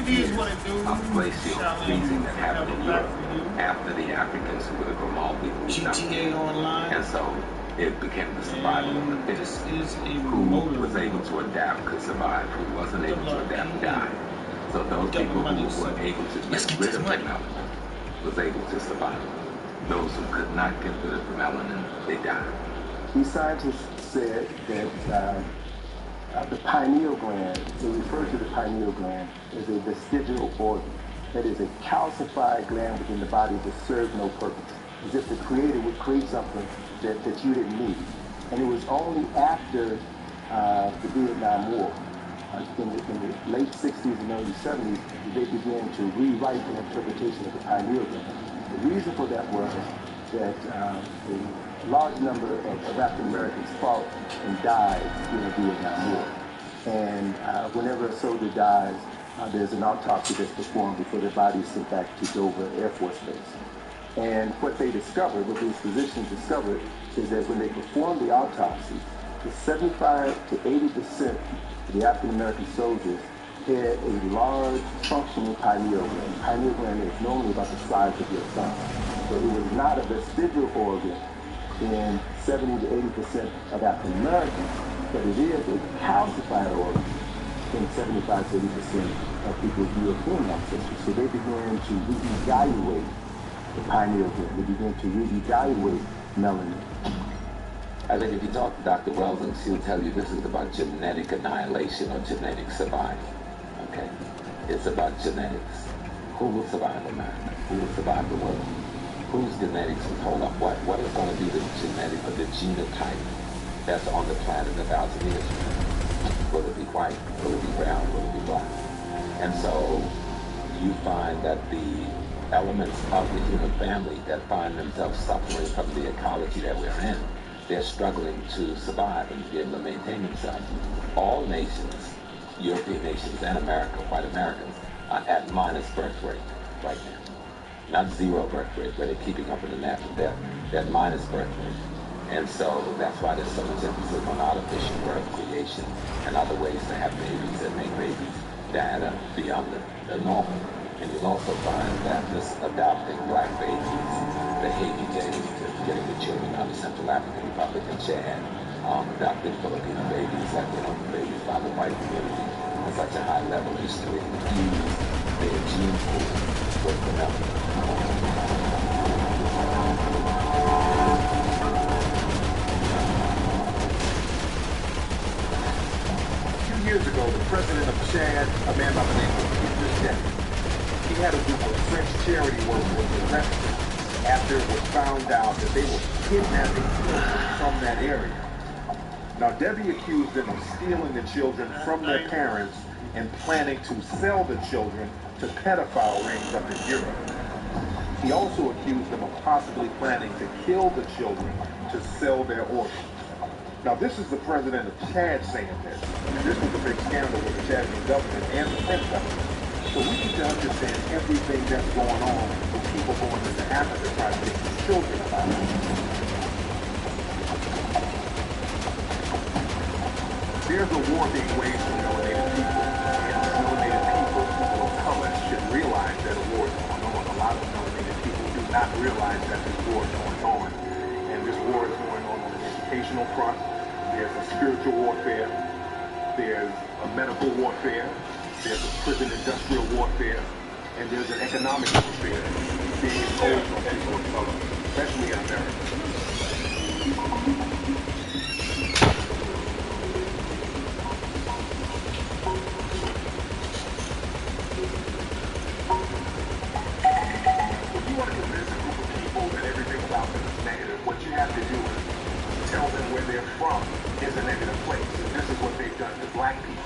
years of glacial freezing that happened in Europe after the Africans who were the Grimaldi moved out. And so it became the survival of the fittest. Who was able to adapt could survive. Who wasn't able to adapt died. So those people who were able to get rid of the melanin was able to survive. Those who could not get rid of the melanin, they died. These scientists said that the pineal gland, they refer to the pineal gland as a vestigial organ. That is a calcified gland within the body that serves no purpose. As if the creator would create something that you didn't need. And it was only after the Vietnam War, in the late 60s and early 70s, that they began to rewrite the interpretation of the pineal gland. The reason for that was that a large number of African Americans fought and died in the Vietnam War. And whenever a soldier dies, there's an autopsy that's performed before their body is sent back to Dover Air Force Base. And what they discovered, what these physicians discovered, is that when they performed the autopsy, the 75 to 80% of the African American soldiers had a large functioning pineal gland. The pineal gland is normally about the size of your thumb. So it was not a vestigial organ in 70 to 80% of African Americans, but it is a calcified organ in 75 to 80% of people with European ancestry. So they began to reevaluate the pineal gland. They began to reevaluate melanin. I think if you talk to Dr. Weldon, she'll tell you this is about genetic annihilation or genetic survival. Okay? It's about genetics. Who will survive America? Who will survive the world? Whose genetics will hold up? What is going to be the genetic or the genotype that's on the planet 1,000 years from now? Will it be white? Will it be brown? Will it be black? And so you find that the elements of the human family that find themselves suffering from the ecology that we're in, they're struggling to survive and be able to maintain themselves. All nations, European nations and America, white Americans, are at minus birth rate right now. Not zero birth rate, but they're keeping up with the natural death. They're at minus birth rate. And so that's why there's so much emphasis on artificial birth creation and other ways to have babies that make babies that are beyond the normal. And you'll also find that this adopting black babies, the Haiti Jays, getting the children out of Central African Republic and Chad, adopting Filipino babies, Latino babies by the white community on such a high level is to infuse their gene pool with the melanin. A few years ago, the president of Chad, a man by the name of Idris Deby, he had a group of French charity workers arrested after it was found out that they were kidnapping children from that area. Now, Deby accused them of stealing the children from their parents and planning to sell the children to pedophile rings up in Europe. He also accused them of possibly planning to kill the children to sell their organs. Now, this is the president of Chad saying this. And this was a big scandal with the Chadian government and the French government. So we need to understand everything that's going on with people going into Africa trying to get these children about it. There's a war being waged on melanated people, and melanated people of color should realize that a war is going on. A lot of melanated people do not realize that this war is going on. And this war is going on the educational front. There's a spiritual warfare. There's a medical warfare. There's a prison industrial warfare, and there's an economic warfare being imposed on people of color, especially in America. If you want to convince a group of people that everything about them is negative, what you have to do is tell them where they're from is a negative place. And this is what they've done to black people.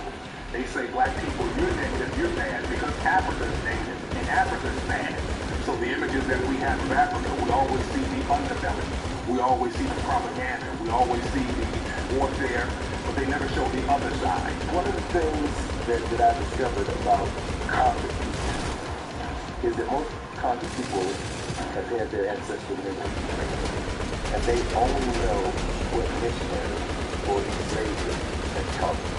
They say, black people, you're negative, you're bad, because Africa's negative, and Africa's bad. So the images that we have of Africa, we always see the underbelly. We always see the propaganda. We always see the warfare, but they never show the other side. One of the things that I discovered about conscious people is that most conscious people have had their ancestral memory. And they only know what missionaries or enslavers have taught them.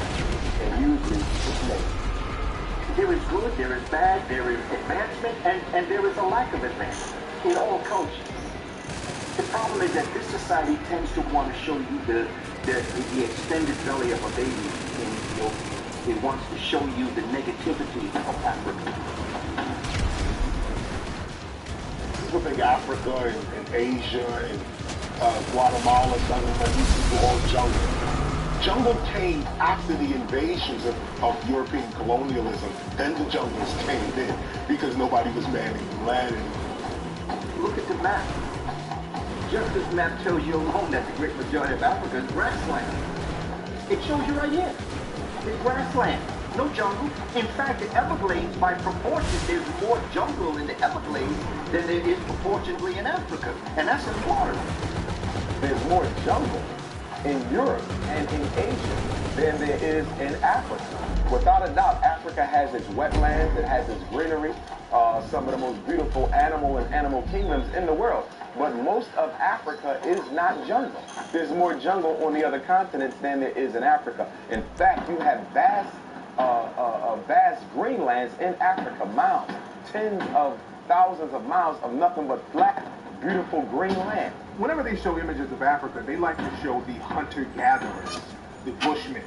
And usually it's names. There is good, there is bad, there is advancement, and there is a lack of advancement in all cultures. The problem is that this society tends to want to show you the extended belly of a baby, and it wants to show you the negativity of Africa. People think Africa and Asia and Guatemala, Southern these people all jungle. Jungle came after the invasions of European colonialism. Then the jungles came in because nobody was manning the land anymore. Look at the map. Just this map tells you alone that the great majority of Africa is grassland. It shows you right here. It's grassland, no jungle. In fact, the Everglades, by proportion, there's more jungle in the Everglades than there is proportionally in Africa. And that's in Florida. There's more jungle in Europe and in Asia than there is in Africa. Without a doubt, Africa has its wetlands, it has its greenery, some of the most beautiful animal kingdoms in the world. But most of Africa is not jungle. There's more jungle on the other continents than there is in Africa. In fact, you have vast greenlands in Africa, miles, tens of thousands of miles of nothing but flat, beautiful green land. Whenever they show images of Africa, they like to show the hunter-gatherers, the bushmen,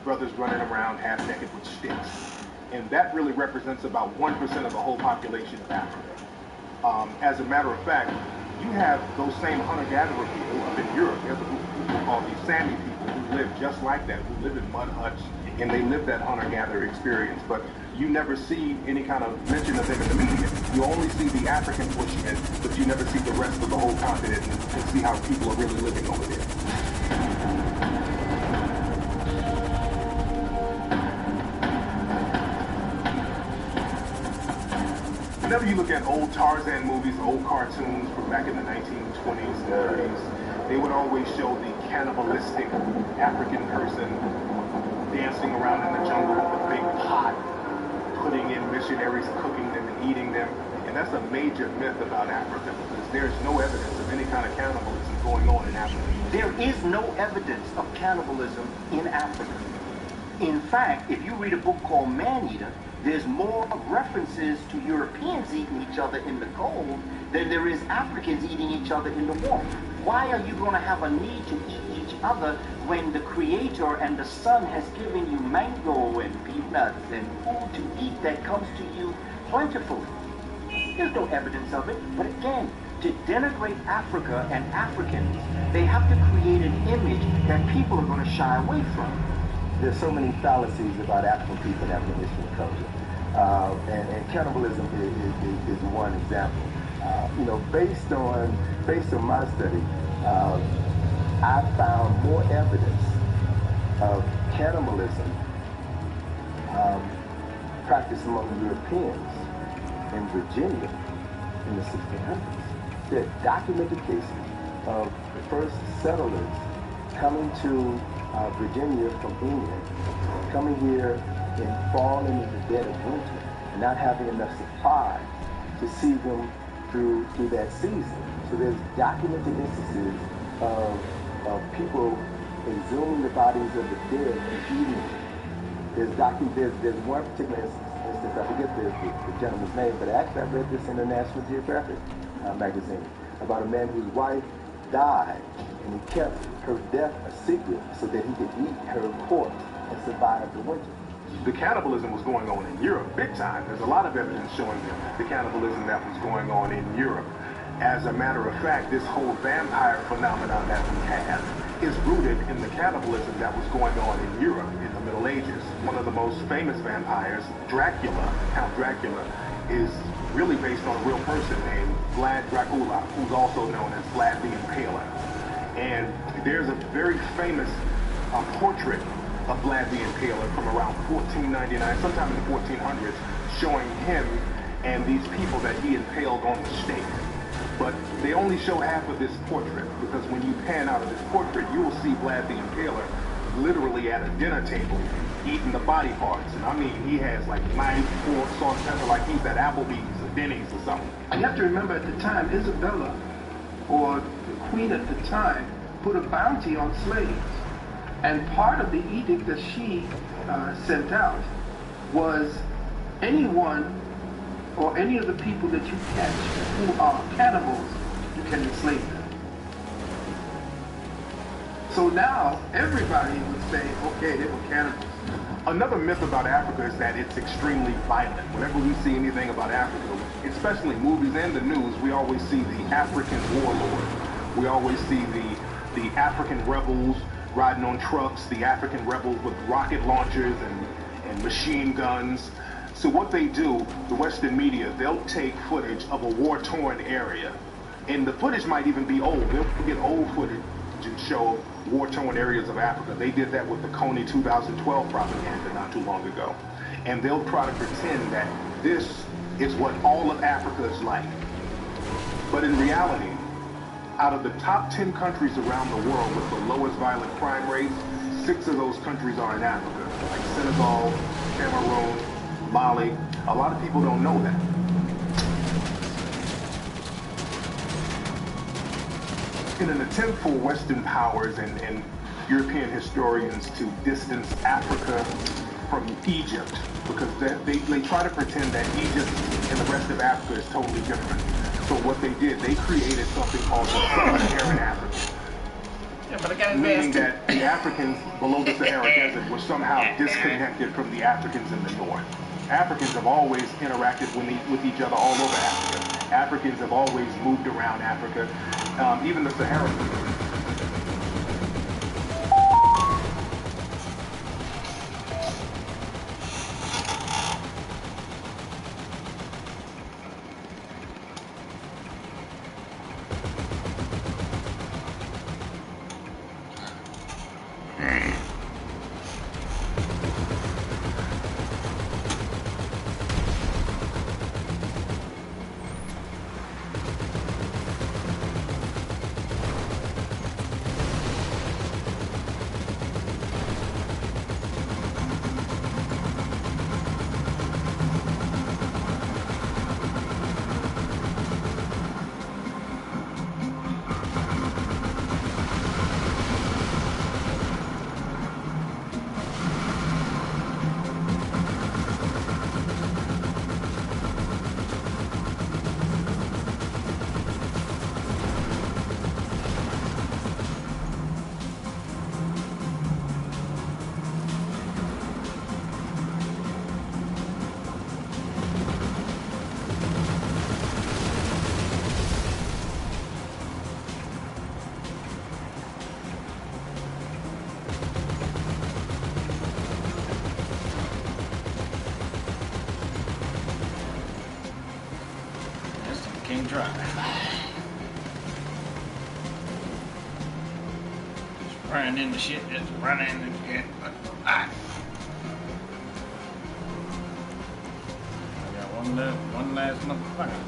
brothers running around half-naked with sticks. And that really represents about 1% of the whole population of Africa. As a matter of fact, you have those same hunter-gatherer people up in Europe. There's a group of people called the Sami people who live just like that, who live in mud huts, and they live that hunter-gatherer experience. But you never see any kind of mention of them in the media. You only see the African bushmen, but you never see the rest of the whole continent and see how people are really living over there. Whenever you look at old Tarzan movies, old cartoons from back in the 1920s and 30s, they would always show the cannibalistic African person dancing around in the jungle with a big pot, putting in missionaries, cooking them and eating them. And that's a major myth about Africa because there's no evidence of any kind of cannibalism going on in Africa. There is no evidence of cannibalism in Africa. In fact, if you read a book called Man-Eater, there's more references to Europeans eating each other in the cold than there is Africans eating each other in the warm. Why are you going to have a need to eat each other when the Creator and the Son has given you mango and peanuts and food to eat that comes to you plentifully? There's no evidence of it. But again, to denigrate Africa and Africans, they have to create an image that people are going to shy away from. There's so many fallacies about African people and African history and culture. And cannibalism is one example. Based on my study, I found more evidence of cannibalism practiced among Europeans in Virginia in the 1600s. There are documented cases of the first settlers coming to Virginia from England, coming here and falling in the dead of winter and not having enough supply to see them through that season. So there's documented instances of people exhuming the bodies of the dead and eating them. There's one particular instance, I forget the gentleman's name, but actually I read this in the National Geographic magazine about a man whose wife died and he kept her death a secret so that he could eat her corpse and survive the winter. The cannibalism was going on in Europe big time. There's a lot of evidence showing the cannibalism that was going on in Europe. As a matter of fact, this whole vampire phenomenon that we have is rooted in the cannibalism that was going on in Europe in the Middle Ages. One of the most famous vampires, Dracula, Count Dracula, is really based on a real person named Vlad Dracula, who's also known as Vlad the Impaler. And there's a very famous portrait of Vlad the Impaler from around 1499, sometime in the 1400s, showing him and these people that he impaled on the stake. But they only show half of this portrait because when you pan out of this portrait, you will see Vlad the Impaler literally at a dinner table eating the body parts. And I mean, he has like knife, fork, salt, and pepper, like he's at Applebee's or Denny's or something. You have to remember at the time, Isabella, or the queen at the time, put a bounty on slaves. And part of the edict that she sent out was anyone or any of the people that you catch who are cannibals, you can enslave them. So now everybody would say, okay, they were cannibals. Another myth about Africa is that it's extremely violent. Whenever we see anything about Africa, especially movies and the news, we always see the African warlord. We always see the African rebels riding on trucks, the African rebels with rocket launchers and machine guns. So what they do, the Western media, they'll take footage of a war-torn area. And the footage might even be old. They'll get old footage and show war-torn areas of Africa. They did that with the Coney 2012 propaganda not too long ago. And they'll try to pretend that this is what all of Africa is like. But in reality, out of the top 10 countries around the world with the lowest violent crime rates, 6 of those countries are in Africa, like Senegal, Cameroon, Mali. A lot of people don't know that. In an attempt for Western powers and European historians to distance Africa from Egypt, because they try to pretend that Egypt and the rest of Africa is totally different. So what they did, they created something called the Sub-Saharan Africa. Yeah, but I got meaning that the Africans below the Sahara Desert were somehow disconnected from the Africans in the north. Africans have always interacted with each other all over Africa. Africans have always moved around Africa, even the Sahara. Drive. Just running into shit, just running into shit. But, I got one last motherfucker.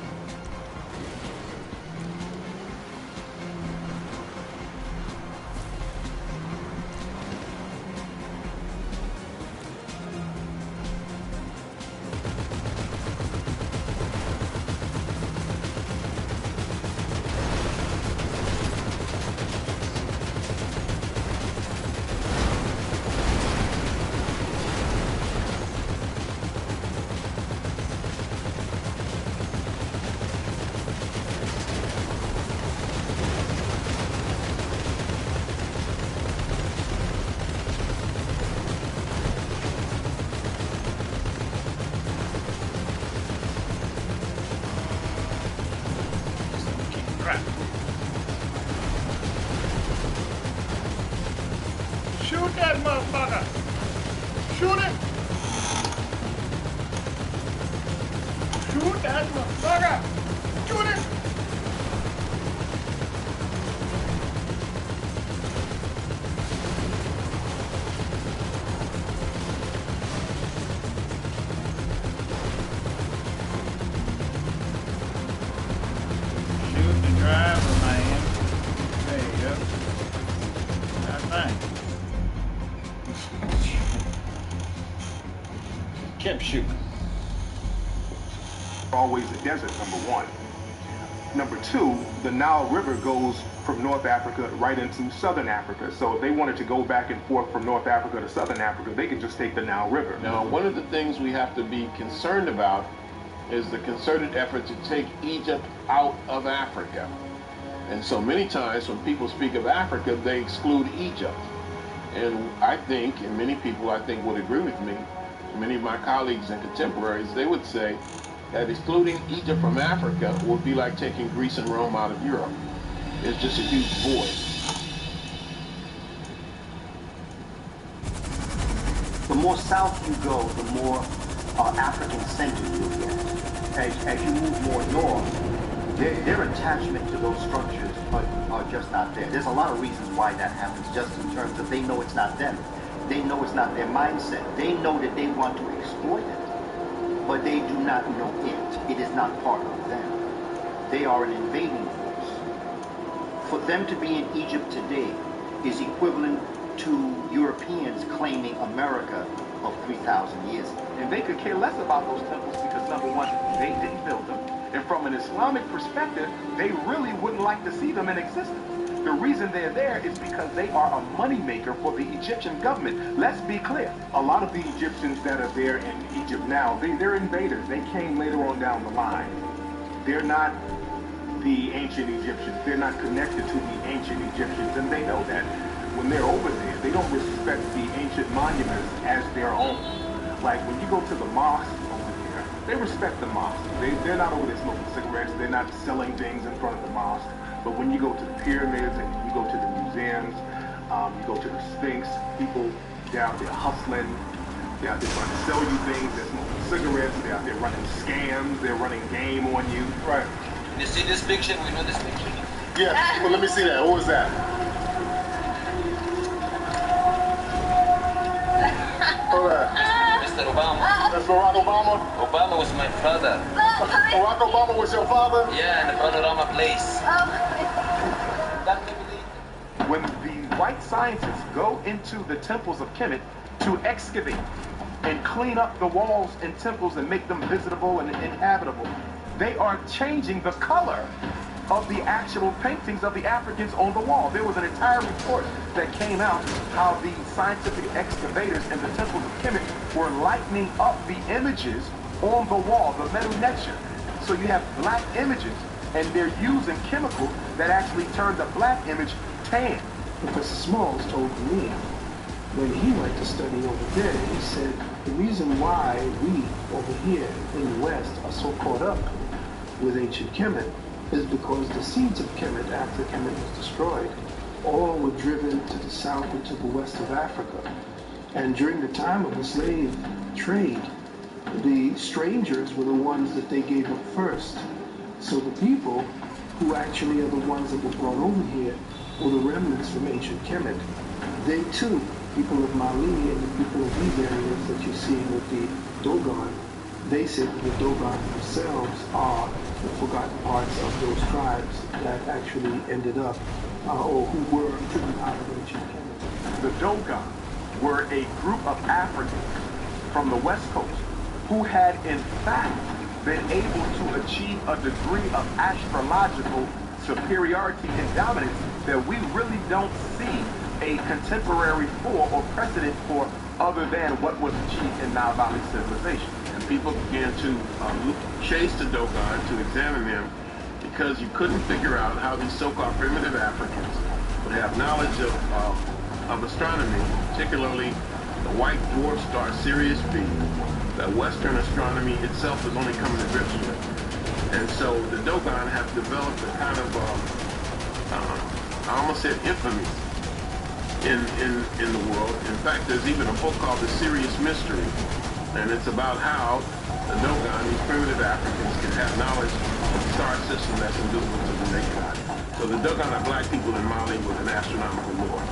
Shoot that motherfucker! Shoot it! Shoot that motherfucker! Shoot it! Shoot the driver, man. There you go. That's fine. Kept shooting. Always a desert, number one. Number two, the Nile River goes from North Africa right into Southern Africa. So if they wanted to go back and forth from North Africa to Southern Africa, they could just take the Nile River. Now, one of the things we have to be concerned about is the concerted effort to take Egypt out of Africa. And so many times when people speak of Africa, they exclude Egypt. And I think, and many people I think would agree with me, many of my colleagues and contemporaries, they would say that excluding Egypt from Africa would be like taking Greece and Rome out of Europe. It's just a huge void. The more south you go, the more African-centered you'll get. As you move more north, their attachment to those structures are just not there. There's a lot of reasons why that happens, just in terms of they know it's not them. They know it's not their mindset. They know that they want to exploit it, but they do not know it. It is not part of them. They are an invading force. For them to be in Egypt today is equivalent to Europeans claiming America of 3,000 years ago. And they could care less about those temples because, number one, they didn't build them. And from an Islamic perspective, they really wouldn't like to see them in existence. The reason they're there is because they are a moneymaker for the Egyptian government. Let's be clear. A lot of the Egyptians that are there in Egypt now, they're invaders. They came later on down the line. They're not the ancient Egyptians. They're not connected to the ancient Egyptians, and they know that. When they're over there, they don't respect the ancient monuments as their own. Like when you go to the mosque over there, they respect the mosque. They're not over there smoking cigarettes. They're not selling things in front of the mosque. But when you go to the pyramids and you go to the museums, you go to the Sphinx, people, they're out there hustling. They're out there trying to sell you things. They're smoking cigarettes. They're out there running scams. They're running game on you. Right. You see this picture? We know this picture. Yeah, well, let me see that. What was that? Mr. Obama. That's Barack Obama? Obama was my father. Barack Obama was your father? Yeah, in the Panorama Place. When the white scientists go into the temples of Kemet to excavate and clean up the walls and temples and make them visitable and inhabitable, they are changing the color of the actual paintings of the Africans on the wall. There was an entire report that came out how the scientific excavators in the temples of Kemet were lightening up the images on the wall, the metal nature. So you have black images, and they're using chemicals that actually turn the black image tan. Professor Smalls told me when he went to study over there, he said the reason why we over here in the West are so caught up with ancient Kemet is because the seeds of Kemet, after Kemet was destroyed, all were driven to the south and to the west of Africa. And during the time of the slave trade, the strangers were the ones that they gave up first. So the people who actually are the ones that were brought over here were the remnants from ancient Kemet. They too, people of Mali and the people of these areas that you see with the Dogon, they say that the Dogon themselves are the forgotten parts of those tribes that actually ended up, or who were driven out of ancient Kemet. The Dogon were a group of Africans from the West Coast who had in fact been able to achieve a degree of astrological superiority and dominance that we really don't see a contemporary for or precedent for other than what was achieved in Nile Valley civilization. And people began to chase the Dogon to examine them because you couldn't figure out how these so-called primitive Africans would have knowledge of astronomy, particularly the white dwarf star Sirius B, that Western astronomy itself was only coming to grips with. And so the Dogon have developed a kind of, I almost said infamy in the world. In fact, there's even a book called The Sirius Mystery, and it's about how the Dogon, these primitive Africans, can have knowledge of the star system that's invisible to the naked eye. So the Dogon are black people in Mali with an astronomical lore.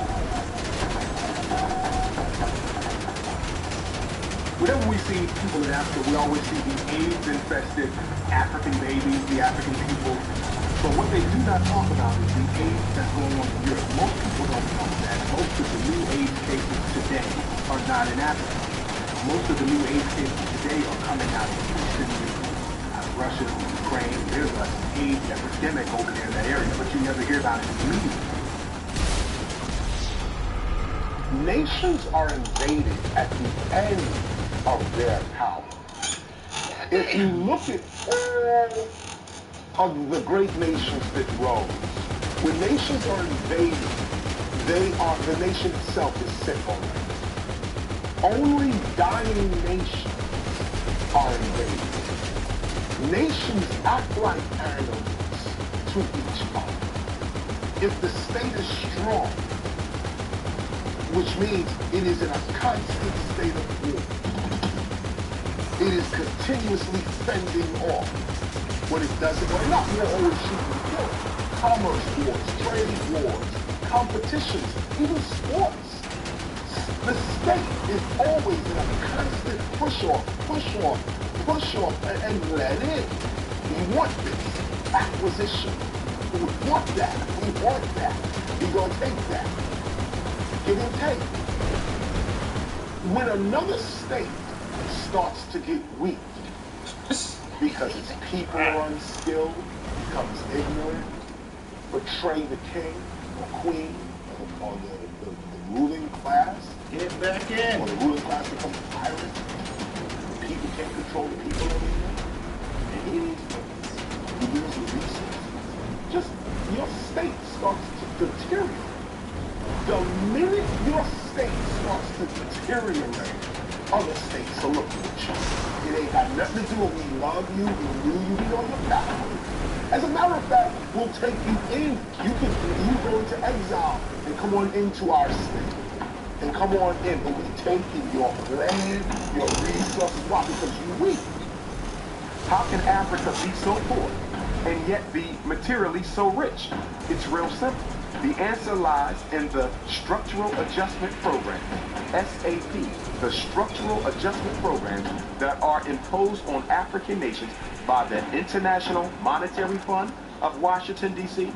Whenever we see people in Africa, we always see the AIDS-infested African babies, the African people. But what they do not talk about is the AIDS that's going on in Europe. Most people don't know that. Most of the new AIDS cases today are not in Africa. Most of the new AIDS cases today are coming out of Eastern Europe, out of Russia, Ukraine. There's a AIDS epidemic over there in that area, but you never hear about it in the media. Nations are invaded at the end of their power. If you look at all of the great nations that rose, when nations are invaded, the nation itself is sick already. Only dying nations are invaded. Nations act like animals to each other. If the state is strong, which means it is in a constant state of war, it is continuously fending off what it doesn't want. Not more always shooting and killing. Commerce wars, trade wars, competitions, even sports. The state is always in a constant push off, and let in. We want this acquisition. We want that. We want that. We're going to take that. Give and take. When another state starts to get weak because its people are unskilled, becomes ignorant, betray the king or queen or the ruling class, Get back in. or the ruling class becomes tyrant, people can't control the people anymore, and you lose the resources. Just your state starts to deteriorate. The minute your state starts to deteriorate, other states are looking at you. It ain't got nothing to do with we love you, we knew you, we know your back. As a matter of fact, we'll take you in. You go into exile and come on into our state. And come on in, but we taking your land, your resources. Why? Because you weak. How can Africa be so poor and yet be materially so rich? It's real simple. The answer lies in the Structural Adjustment Program, SAP, the Structural Adjustment Programs that are imposed on African nations by the International Monetary Fund of Washington, D.C.,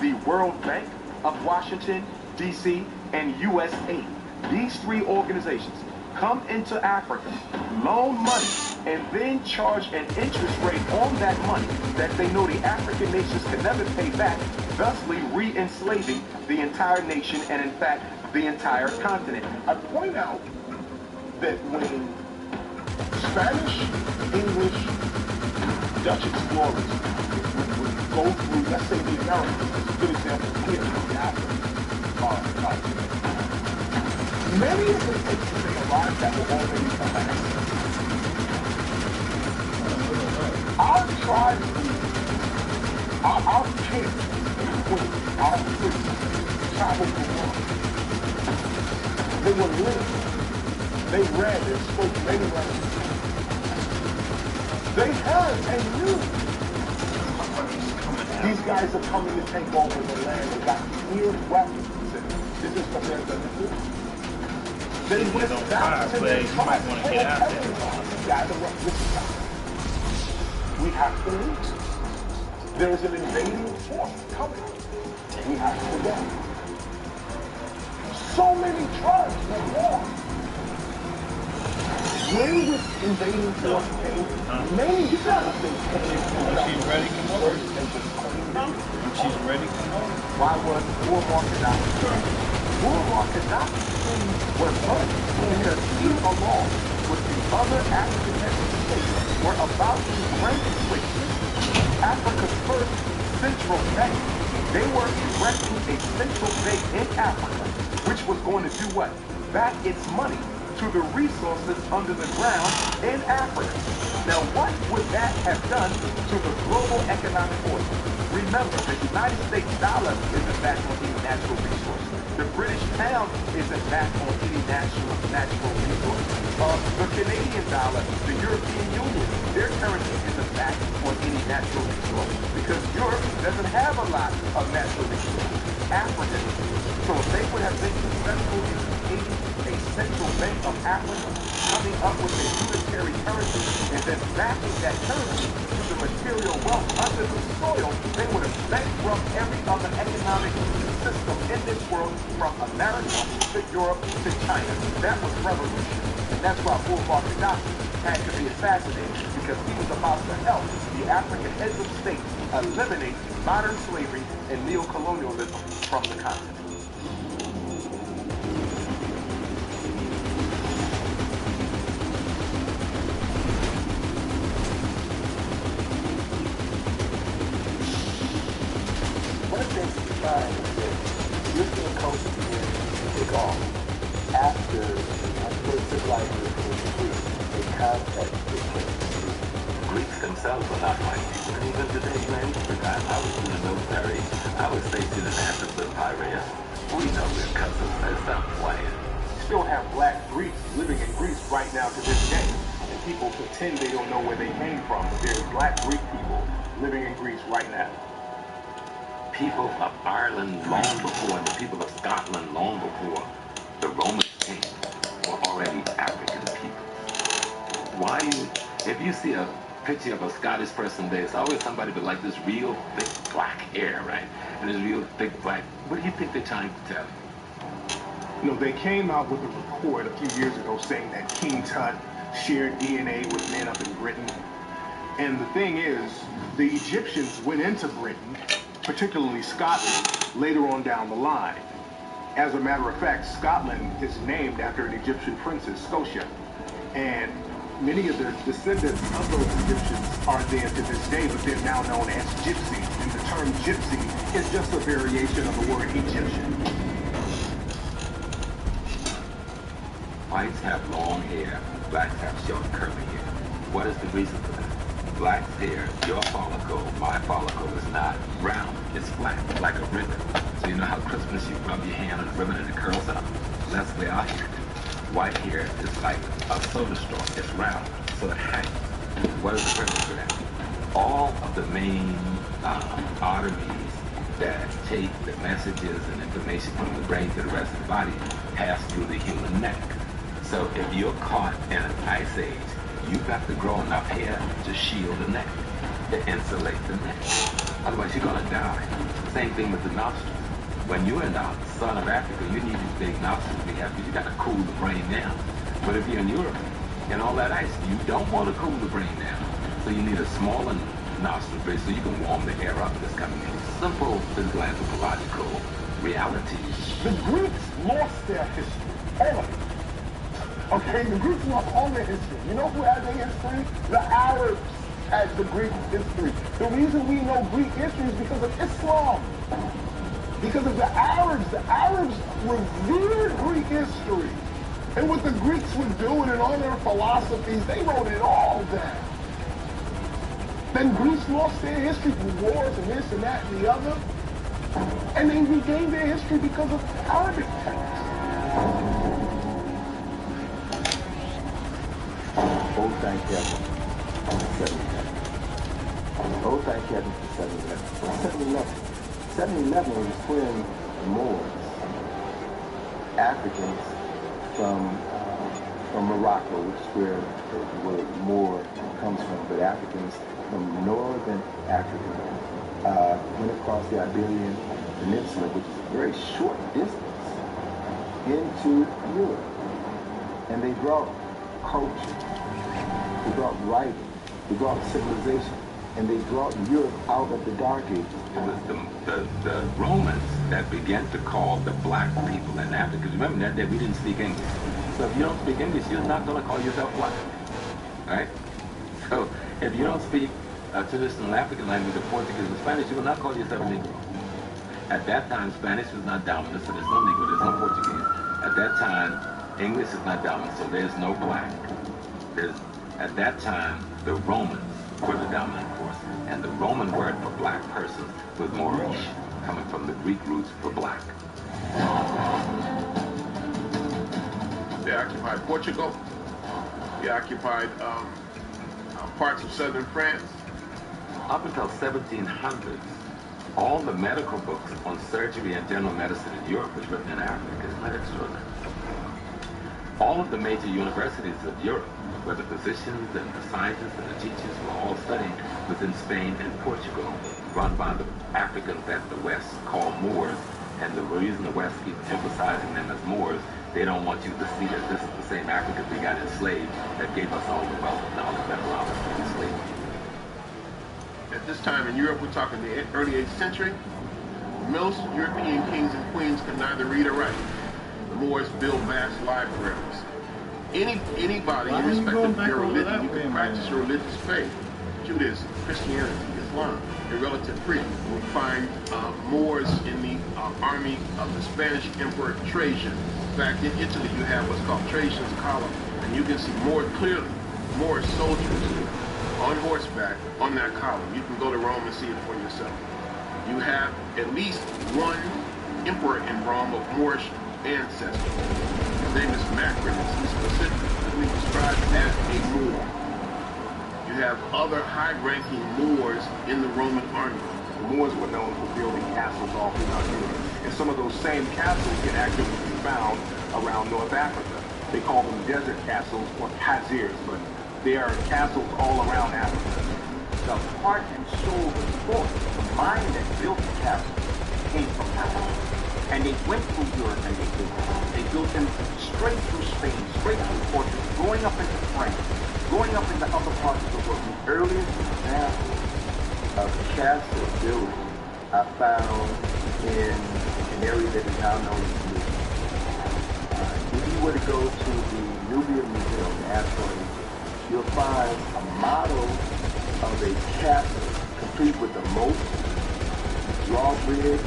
the World Bank of Washington, D.C., and USAID. These three organizations come into Africa, loan money, and then charge an interest rate on that money that they know the African nations can never pay back, thusly re-enslaving the entire nation and, in fact, the entire continent. I point out that when Spanish, English, Dutch explorers would go through, let's say the Americas, a good example here in Africa, continent. Many of the places they arrived at were already Atlantic. Our tribes, our kings and queens, our priests, traveled the world. They were literate. They read and spoke many languages. They heard and knew. These guys are coming to take over the land. They got clear weapons. This is what they're going to do. They went back to their tribes. Gather up this time. We have to leave. There is an invading force coming. We have to go. So many tribes were born. When this invading force came, many tribes came. She's ready, come over. She's ready, come over. Why was Muammar Gaddafi? Muammar Gaddafi was hurt because he, along with the other African states, were about to switch Africa's first central bank. They were erecting a central bank in Africa, which was going to do what? Back its money to the resources under the ground in Africa. Now, what would that have done to the global economic order? Remember, the United States dollar isn't backed on any natural resource. The British pound isn't backed on any natural resource. The Canadian dollar, the European Union, their currency isn't backed on any natural resource because Europe doesn't have a lot of natural resources. Africa is. So if they would have been successful in creating a central bank of Africa, coming up with a unitary currency, and then backing that currency to the material wealth under the soil, they would have bankrupt every other economic system in this world from America to Europe to China. That was revolution. And that's why Muammar Gaddafi had to be assassinated, because he was about to help the African heads of state eliminate modern slavery and neo-colonialism from the continent. One of the things you find is that European culture began to take off after first civilization was complete. A contact took place. Greeks themselves were not white people. And even today, man, the time I was in the military, I was stationed in Athens and Piraeus. We know we're cousins. Let's stop playing. Still have black Greeks living in Greece right now to this day. And people pretend they don't know where they came from, but there's black Greek people living in Greece right now. People of Ireland long before, and the people of Scotland long before the Romans came were already African people. Why if you see a picture of a Scottish person there, it's always somebody with like this real thick black hair, right? And this real thick black, what do you think they're trying to tell you? You know, they came out with a report a few years ago saying that King Tut shared DNA with men up in Britain. And the thing is, the Egyptians went into Britain, particularly Scotland, later on down the line. As a matter of fact, Scotland is named after an Egyptian princess, Scotia. And many of the descendants of those Egyptians are there to this day, but they're now known as gypsies. And the term gypsy is just a variation of the word Egyptian. Whites have long hair, blacks have short curly hair. What is the reason for that? Black's hair, your follicle, my follicle is not round, it's flat, like a ribbon. So you know how Christmas you rub your hand on the ribbon and it curls up? That's the way our hair do. White hair is like a soda straw, it's round, so it hangs. What is the purpose for that? All of the main arteries that take the messages and information from the brain to the rest of the body pass through the human neck. So if you're caught in an ice age, you've got to grow enough hair to shield the neck, to insulate the neck. Otherwise, you're going to die. Same thing with the nostrils. When you're in the sun of Africa, you need these big nostrils we have because you got to cool the brain down. But if you're in Europe and all that ice, you don't want to cool the brain down. So you need a smaller nostril bridge so you can warm the air up that's coming in. Simple physical anthropological reality. The Greeks lost their history, all of it. Okay, the Greeks lost all their history. You know who had their history? The Arabs had the Greek history. The reason we know Greek history is because of Islam. Because of the Arabs. The Arabs revered Greek history. And what the Greeks were doing and all their philosophies, they wrote it all down. Then Greece lost their history through wars and this and that and the other. And they regained their history because of Arabic texts. Oh, thank heaven for 7/11. Oh, thank heaven for 7/11. 7/11 was when Moors, Africans from Morocco, which is where the word Moor comes from, but Africans from northern Africa went across the Iberian Peninsula, which is a very short distance, into Europe. And they brought culture. They brought writing, they brought civilization, and they brought Europe out of the Dark Ages. It was the Romans that began to call the black people in Africa. Remember that day we didn't speak English. So if you don't speak English, you're not going to call yourself black. Right? So if you don't speak a traditional African language of Portuguese or Spanish, you will not call yourself a Negro. At that time, Spanish was not dominant, so there's no Negro, there's no Portuguese. At that time, English is not dominant, so there's no black. At that time, the Romans were the dominant force, and the Roman word for black person was Moorish, coming from the Greek roots for black. They occupied Portugal. They occupied parts of southern France. Up until 1700s, all the medical books on surgery and general medicine in Europe was written in Arabic. Isn't that extraordinary? All of the major universities of Europe, where the physicians and the scientists and the teachers were all studying, within Spain and Portugal, run by the Africans that the West called Moors. And the reason the West keeps emphasizing them as Moors They don't want you to see that this is the same Africans we got enslaved that gave us all the wealth and knowledge that allowed us to enslave. At this time in Europe, we're talking the early 8th century, most European kings and queens could neither read or write. The Moors built vast libraries. Anybody, irrespective of your religion, you can practice your religious faith. Judaism, Christianity, Islam, your relative freedom. We find Moors in the army of the Spanish Emperor Trajan. In fact, in Italy, you have what's called Trajan's column, and you can see more clearly Moor soldiers on horseback on that column. You can go to Rome and see it for yourself. You have at least one emperor in Rome of Moorish ancestry. His name is Macrinus. He's specifically described as a Moor. You have other high-ranking Moors in the Roman army. The Moors were known for building castles all throughout Europe, and some of those same castles can actually be found around North Africa. They call them desert castles or kazirs, but they are castles all around Africa. The heart and soul of the sport, the mind that built the castle, came from Africa. And they went through Europe and they built them straight through Spain, straight through Portugal, going up into France, going up into other parts of the world. The earliest example of castle building I found in an area that is now known as Nubia. If you were to go to the Nubia Museum in Aswan, you'll find a model of a castle complete with a moat, drawbridge,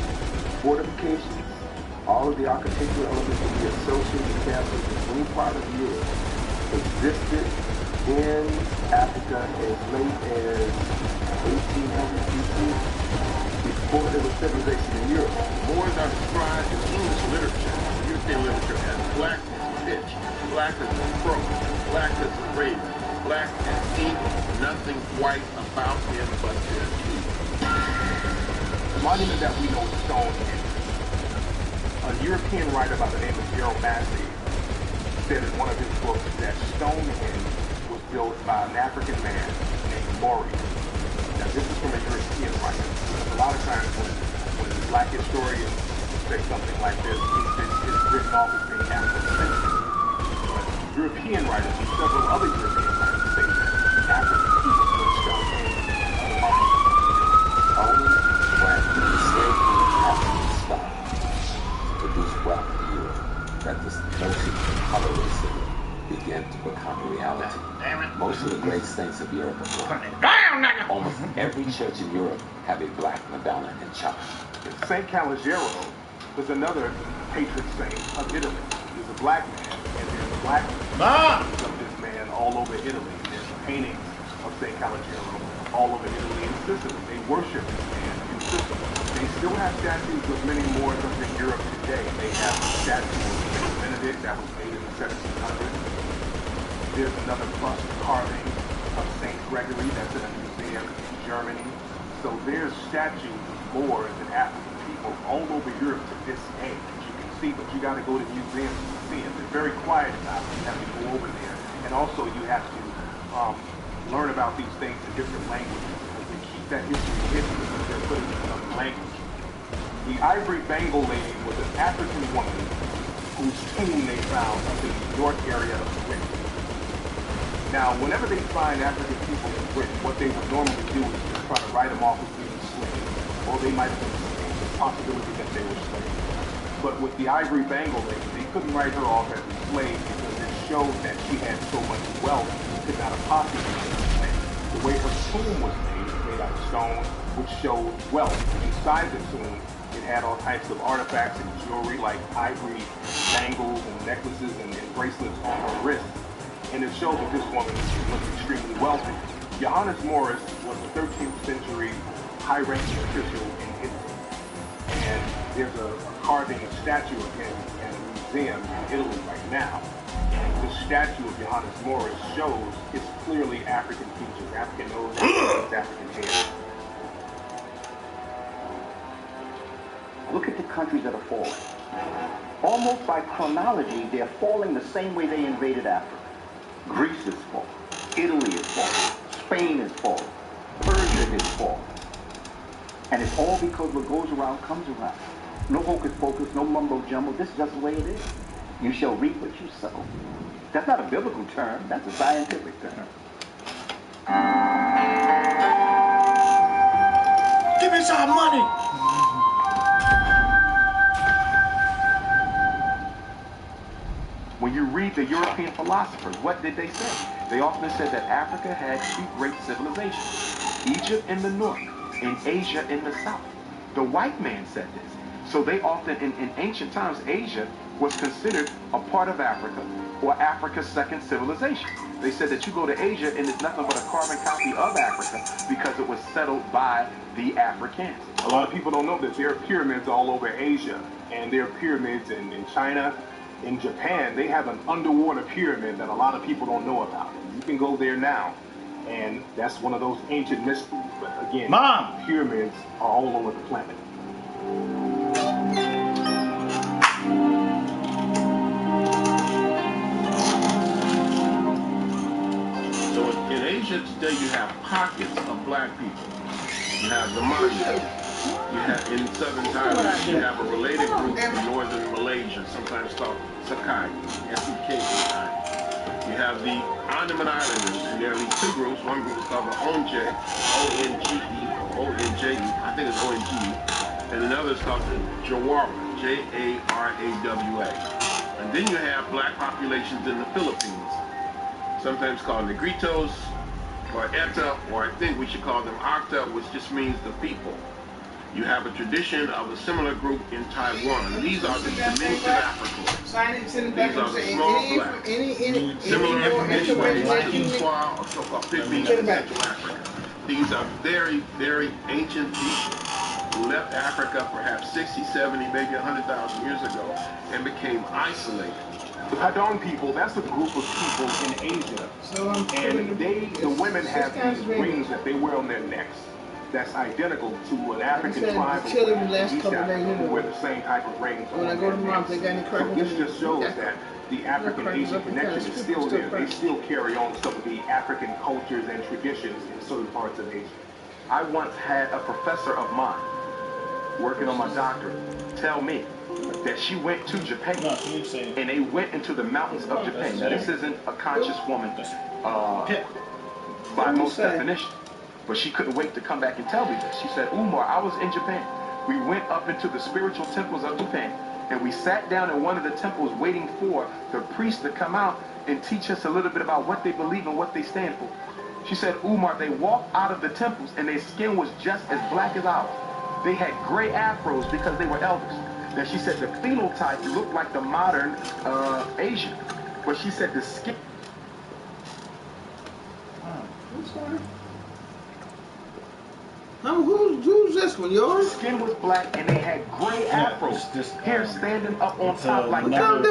fortifications, all of the architectural elements that we associate with castles in any part of Europe existed in Africa as late as 1800 BC, before there was civilization in Europe. Moors are described in English literature, European literature, as black as pitch, black as a crow, black as a raven, black as eagle, nothing white about him but their teeth. The monument that we know is Stonehenge. A European writer by the name of Gerald Massey said in one of his books that Stonehenge was built by an African man named Maurice. Now this is from a European writer. A lot of times when black historians say something like this, it's written off as being African-centric. But European writers and several other European writers say that African people built Stonehenge and other monuments. Only when slavery happened to stop produce wealth in Europe that this notion of colorism began to become reality. Most of the great saints of Europe are black. Almost every church in Europe have a black Madonna in charge. Saint Calogero was another patron saint of Italy. He was a black man, and there's black paintings of this man all over Italy. There's paintings of Saint Calogero all over Italy and Sicily. They worship this man in Sicily. They still have statues of many Moors up in Europe today. They have a statue of Saint Benedict that was made in the 1700s. There's another bust carving of Saint Gregory that's in a museum in Germany. So there's statues of Moors and African people all over Europe to this day that you can see, but you got to go to museums to see it. They're very quiet about it. You have to go over there. And also you have to learn about these things in different languages, because they keep that history hidden because they're putting it in another language. The Ivory Bengal lady was an African woman whose tomb they found up in the New York area of Britain. Now, whenever they find African people in Britain, what they would normally do is just try to write them off as being slaves, or they might have been slaves, the possibility that they were slaves. But with the Ivory Bengal lady, they couldn't write her off as a slave because it showed that she had so much wealth, could not have possibly been a slave. The way her tomb was made out of stone, which showed wealth. Inside the tomb, it had all types of artifacts and jewelry like ivory bangles and necklaces and bracelets on her wrists. And it shows that this woman was extremely wealthy. Johannes Morris was a 13th century high-ranking official in Italy. And there's a carving, a statue of him in a museum in Italy right now. The statue of Johannes Morris shows it's clearly African features, African nose, African hair. Look at the countries that are falling. Almost by chronology, they're falling the same way they invaded Africa. Greece is falling. Italy is falling. Spain is falling. Persia is falling. And it's all because what goes around comes around. No hocus pocus, no mumbo jumbo. This is just the way it is. You shall reap what you sow. That's not a biblical term. That's a scientific term. Give me some money. When you read the European philosophers, what did they say? They often said that Africa had two great civilizations, Egypt in the north and Asia in the south. The white man said this. So they often, in ancient times, Asia was considered a part of Africa, or Africa's second civilization. They said that you go to Asia and it's nothing but a carbon copy of Africa because it was settled by the Africans. A lot of people don't know that there are pyramids all over Asia, and there are pyramids in China, in Japan. They have an underwater pyramid that a lot of people don't know about. You can go there now, and that's one of those ancient mysteries. But again, Mom, pyramids are all over the planet. So in Asia today, you have pockets of black people. You have the Maya. You have in southern Thailand, you have a related group in northern Malaysia, sometimes called Sakai, S-E-K-A-I. You have the Andaman Islanders, and there are these two groups. One group is called the Onge, O-N-G-E, O-N-J-E, I think it's O-N-G-E, and another is called the Jawara, J-A-R-A-W-A. And then you have black populations in the Philippines, sometimes called Negritos, or Eta, or I think we should call them Acta, which just means the people. You have a tradition of a similar group in Taiwan. These are the diminutive Africans. These are the small blacks. Similar information with Inkwa or so-called Pygmies in Central Africa. These are very, very ancient people who left Africa perhaps 60, 70, maybe 100,000 years ago and became isolated. The Hadon people, that's a group of people in Asia, and the women have these rings that they wear on their necks. That's identical to an African tribe of East Africa who wear the same type of rings on their necks. So this just shows that the African-Asian connection is still there. They still carry on some of the African cultures and traditions in certain parts of Asia. I once had a professor of mine working on my doctorate tell me that she went to Japan and they went into the mountains of Japan. Now this isn't a conscious woman by most definition, but she couldn't wait to come back and tell me this. She said, Umar, I was in Japan. We went up into the spiritual temples of Japan and we sat down in one of the temples waiting for the priest to come out and teach us a little bit about what they believe and what they stand for. She said, Umar, they walked out of the temples and their skin was just as black as ours. They had gray afros because they were elders. Now she said the phenotype looked like the modern Asian, but she said the skin. Who's this one, yours? Skin was black and they had gray afros, hair standing up on top like that.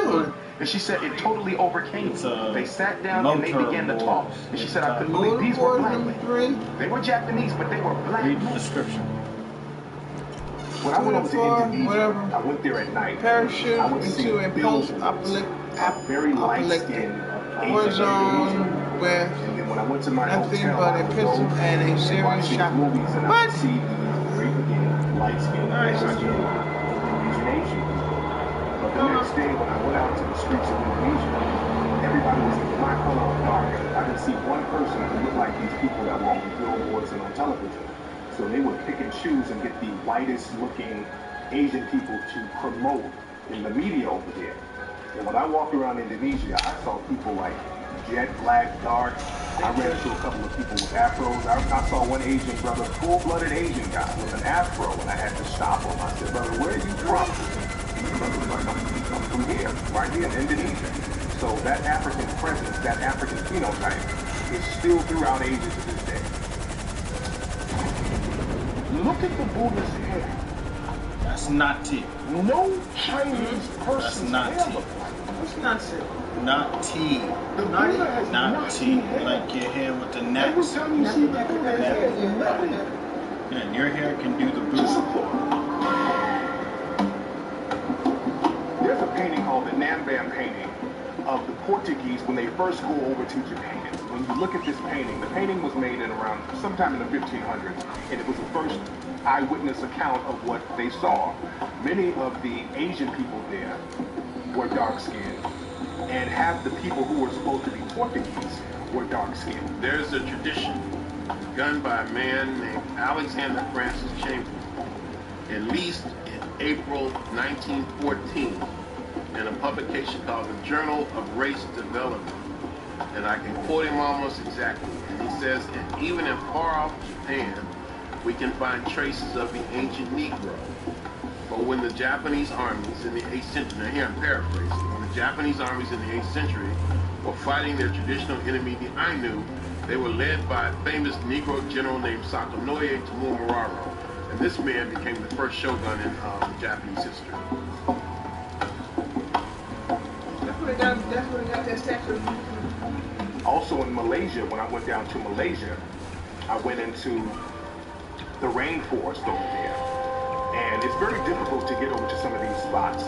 And she said it totally overcame them. They sat down and they began to talk. And she said I couldn't believe these were black women. They were Japanese, but they were black. Read the description. When I went over to Indonesia, I went there at night. Parachute I would see into a post very light-skinned Asian with, and then when I went to my nothing hotel, but a pistol and a serious shot. Movies and I would see these very light-skinned Asian. But the next day, when I went out to the streets of Indonesia, everybody was my color or darker. I didn't see one person who looked like these people that were on the billboards and on television. So they would pick and choose and get the whitest looking Asian people to promote in the media over there. And when I walked around Indonesia, I saw people like jet black, dark. I ran into a couple of people with afros. I saw one Asian brother, full-blooded Asian guy with an afro, and I had to stop him. I said, brother, where are you from? The brother was like, I'm from here, right here in Indonesia. So that African presence, that African phenotype is still throughout Asia to this day. Look at the Buddha's hair. That's not tea. No Chinese person's not hair tea. looks like that. What's not tea? Not tea. The Buddha has Not tea. Like your hair with the Every necks. time you see that Buddha's hair, there's nothing. Yeah, and your hair can do the Just a booty. thought. There's a painting called the Nambam painting of the Portuguese when they first go over to Japan. When you look at this painting, the painting was made in around sometime in the 1500s, and it was the first eyewitness account of what they saw. Many of the Asian people there were dark-skinned, and half the people who were supposed to be Portuguese were dark-skinned. There's a tradition begun by a man named Alexander Francis Chamberlain, at least in April 1914, in a publication called the Journal of Race Development. And I can quote him almost exactly. And he says, and even in far-off Japan, we can find traces of the ancient Negro. But when the Japanese armies in the 8th century, now here I'm paraphrasing, when the Japanese armies in the 8th century were fighting their traditional enemy, the Ainu, they were led by a famous Negro general named Sakanoye Tomomiraro. And this man became the first shogun in Japanese history. That's where they got that statue. Also in Malaysia, when I went down to Malaysia, I went into the rainforest over there. And it's very difficult to get over to some of these spots.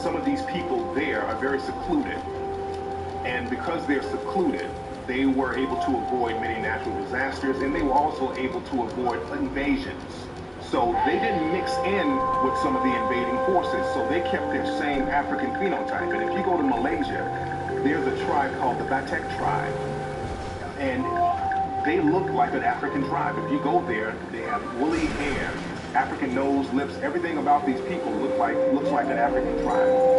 Some of these people there are very secluded. And because they're secluded, they were able to avoid many natural disasters, and they were also able to avoid invasions. So they didn't mix in with some of the invading forces, so they kept their same African phenotype. And if you go to Malaysia, there's a tribe called the Batek tribe, and they look like an African tribe. If you go there, they have woolly hair, African nose, lips, everything about these people looks like an African tribe.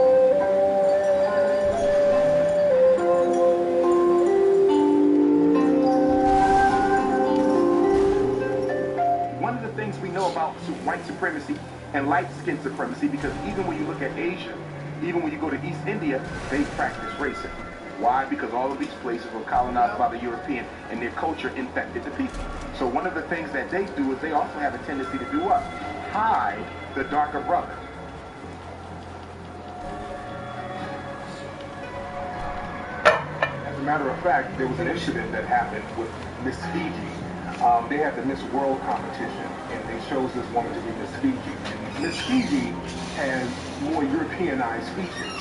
We know about white supremacy and light skin supremacy, because even when you look at Asia, even when you go to East India, they practice racism. Why? Because all of these places were colonized by the European, and their culture infected the people. So one of the things that they do is they also have a tendency to do what? Hide the darker brother. As a matter of fact, there was an incident that happened with Miss Fiji. They had the Miss World competition, and they chose this woman to be Miss Fiji. And Miss Fiji has more Europeanized features,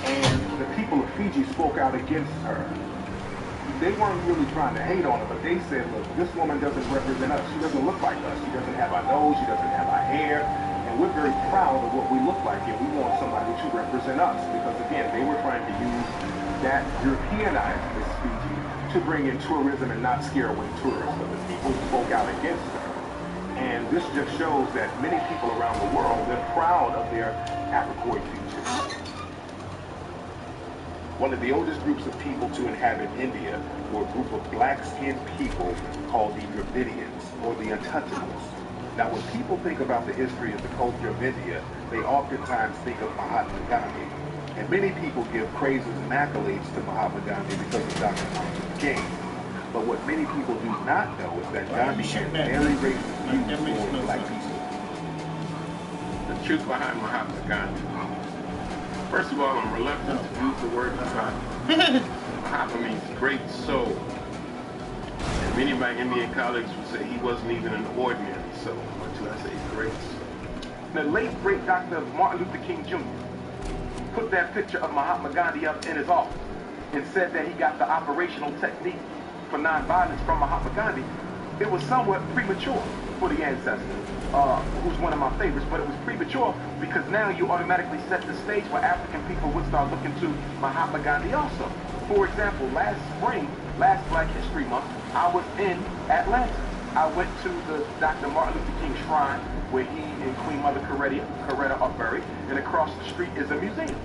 and the people of Fiji spoke out against her. They weren't really trying to hate on her, but they said, look, this woman doesn't represent us. She doesn't look like us. She doesn't have our nose. She doesn't have our hair. And we're very proud of what we look like, and we want somebody to represent us. Because, again, they were trying to use that Europeanized Miss Fiji to bring in tourism and not scare away tourists. But the people spoke out against her. And this just shows that many people around the world, they're proud of their Africoid features. One of the oldest groups of people to inhabit India were a group of black-skinned people called the Dravidians, or the Untouchables. Now, when people think about the history of the culture of India, they oftentimes think of Mahatma Gandhi. And many people give praises and accolades to Mahatma Gandhi because of Dr. Martin Luther King. But what many people do not know is that Gandhi had very racist views towards black people. The truth behind Mahatma Gandhi. First of all, I'm reluctant to use the word Mahatma. Mahatma means great soul. And many of my Indian colleagues would say he wasn't even an ordinary soul, much less a great soul. The late, great Dr. Martin Luther King Jr. put that picture of Mahatma Gandhi up in his office and said that he got the operational technique for nonviolence from Mahatma Gandhi. It was somewhat premature for the ancestor, who's one of my favorites, but it was premature because now you automatically set the stage where African people would start looking to Mahatma Gandhi also. For example, last spring, last Black History Month, I was in Atlanta. I went to the Dr. Martin Luther King Shrine, where he and Queen Mother Coretta are buried, and across the street is a museum.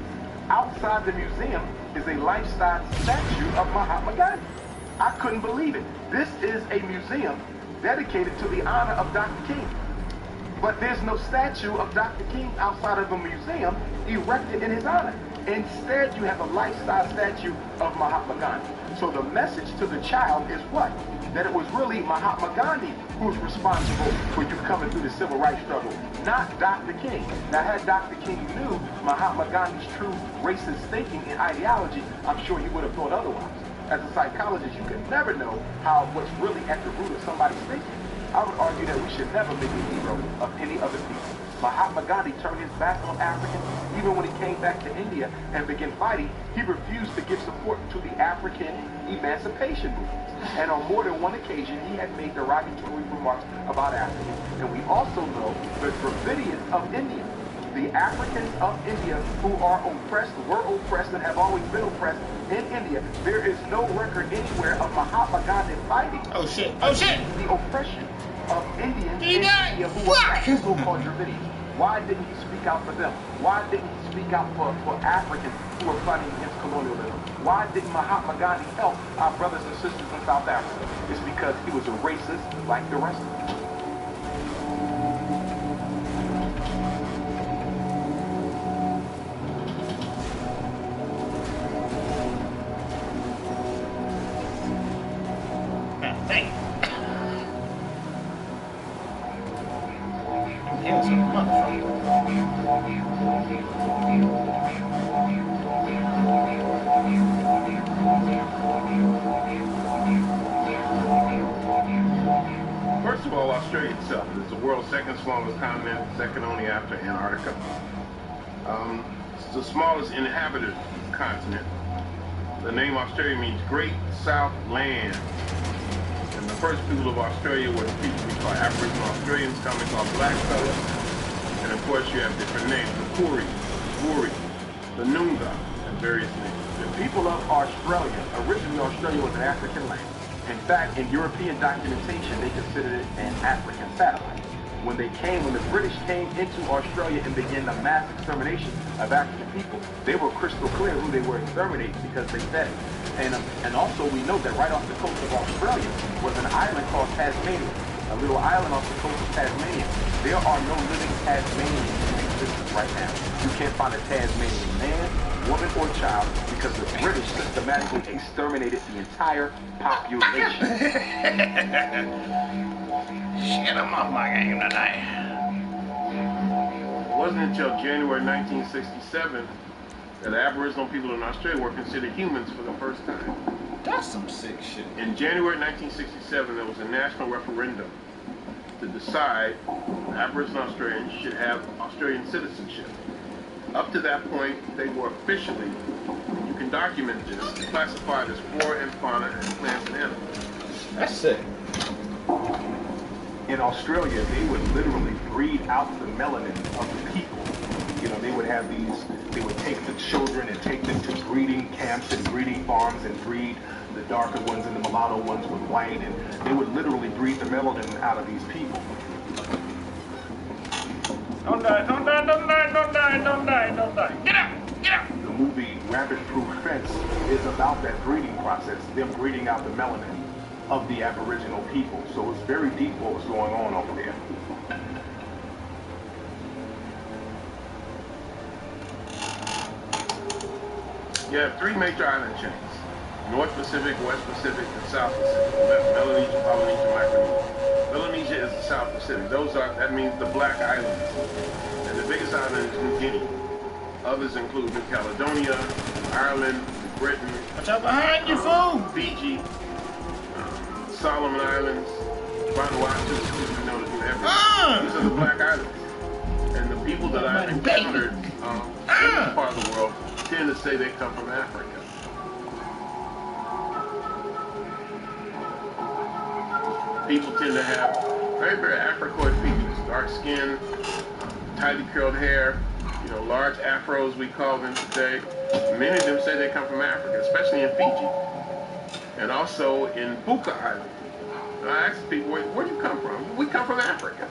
Outside the museum is a life-size statue of Mahatma Gandhi. I couldn't believe it. This is a museum dedicated to the honor of Dr. King. But there's no statue of Dr. King outside of a museum erected in his honor. Instead, you have a life-size statue of Mahatma Gandhi. So the message to the child is what? That it was really Mahatma Gandhi who's responsible for you coming through the civil rights struggle, not Dr. King. Now, had Dr. King knew Mahatma Gandhi's true racist thinking and ideology, I'm sure he would have thought otherwise. As a psychologist, you can never know what's really at the root of somebody's thinking. I would argue that we should never make a hero of any other people. Mahatma Gandhi turned his back on Africans. Even when he came back to India and began fighting, he refused to give support to the African emancipation movement. And on more than one occasion, he had made derogatory remarks about Africans. And we also know the Dravidians of India. The Africans of India who are oppressed, were oppressed, and have always been oppressed in India, there is no record anywhere of Mahatma Gandhi fighting Oh shit! Oh shit! the oppression of Indians He in died. India who were so-called Dravidians. Why didn't he speak out for them? Why didn't he speak out for Africans who were fighting against colonialism? Why didn't Mahatma Gandhi help our brothers and sisters in South Africa? It's because he was a racist like the rest of them. First of all, Australia itself is the world's second smallest continent, second only after Antarctica. It's the smallest inhabited continent. The name Australia means Great South Land. And the first people of Australia were the people we call Aboriginal Australians, commonly called blackfellas. And of course you have different names, the Koori, Woori, the Noongar, and various names. The people of Australia, originally Australia was an African land. In fact, in European documentation, they considered it an African satellite. When the British came into Australia and began the mass extermination of African people, they were crystal clear who they were exterminating because they said it. And also we know that right off the coast of Australia was an island called Tasmania, a little island off the coast of Tasmania. There are no living Tasmanians in existence right now. You can't find a Tasmanian man, woman, or child because the British systematically exterminated the entire population. Shit, I'm off my game tonight. It wasn't until January 1967 that Aboriginal people in Australia were considered humans for the first time. That's some sick shit. In January 1967, there was a national referendum to decide Aboriginal Australians should have Australian citizenship. Up to that point, they were officially, you can document this, classified as flora and fauna and plants and animals. That's sick. In Australia, they would literally breed out the melanin of the people. You know, they would have these, they would take the children and take them to breeding camps and breeding farms and breed the darker ones and the mulatto ones with white, and they would literally breed the melanin out of these people. Don't die, don't die, don't die, don't die, don't die, don't die. Get out, get out. The movie Rabbit Proof Fence is about that breeding process, them breeding out the melanin of the Aboriginal people. So it's very deep what was going on over there. You have three major island chains: North Pacific, West Pacific, and South Pacific. Melanesia, Polynesia, Micronesia. Melanesia is the South Pacific. That means the Black Islands. And the biggest island is New Guinea. Others include New Caledonia, Ireland, Britain. Watch out behind you, fool! Fiji, Solomon Islands, Vanuatu, you know, These are the Black Islands. And the people that I've encountered in this part of the world tend to say they come from Africa. People tend to have very, very Africoid features, dark skin, tightly curled hair, you know, large afros we call them today. Many of them say they come from Africa, especially in Fiji. And also in Buka Island. And I ask people, where do you come from? We come from Africa.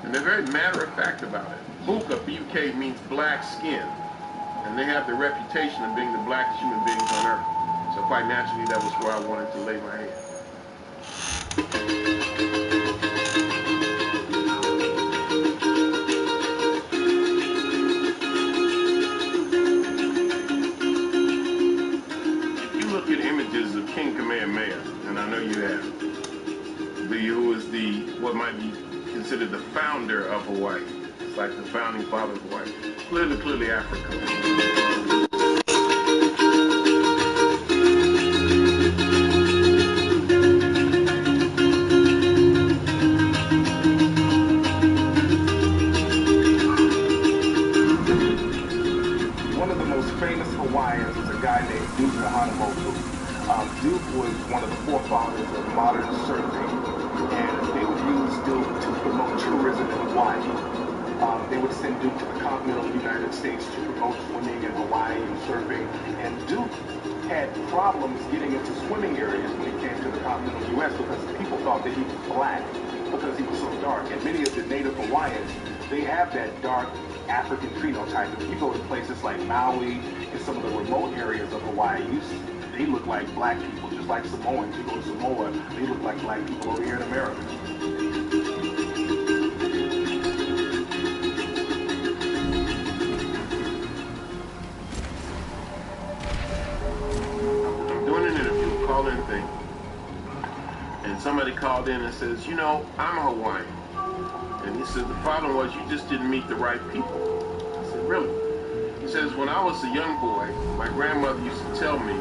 And they're very matter-of-fact about it. Buka, B-U-K, means black skin. And they have the reputation of being the blackest human beings on earth. So quite naturally, that was where I wanted to lay my head. If you look at images of King Kamehameha, and I know you have, who is what might be considered the founder of Hawaii. It's like the founding father of Hawaii. Clearly Africa. One of the most famous Hawaiians is a guy named Duke Kahanamoku. Duke was one of the forefathers of modern surfing, and they were used still to promote tourism in Hawaii. They would send Duke to the continental United States to promote swimming and Hawaii and surfing. And Duke had problems getting into swimming areas when he came to the continental U.S. because people thought that he was black because he was so dark. And many of the native Hawaiians, they have that dark African phenotype. If you go to places like Maui and some of the remote areas of Hawaii, they look like black people, just like Samoans. You go to Samoa, they look like black people over here in America. Doing an interview, call-in thing, and somebody called in and says, you know, I'm a Hawaiian. And he said, the problem was you just didn't meet the right people. I said, really? He says, when I was a young boy, my grandmother used to tell me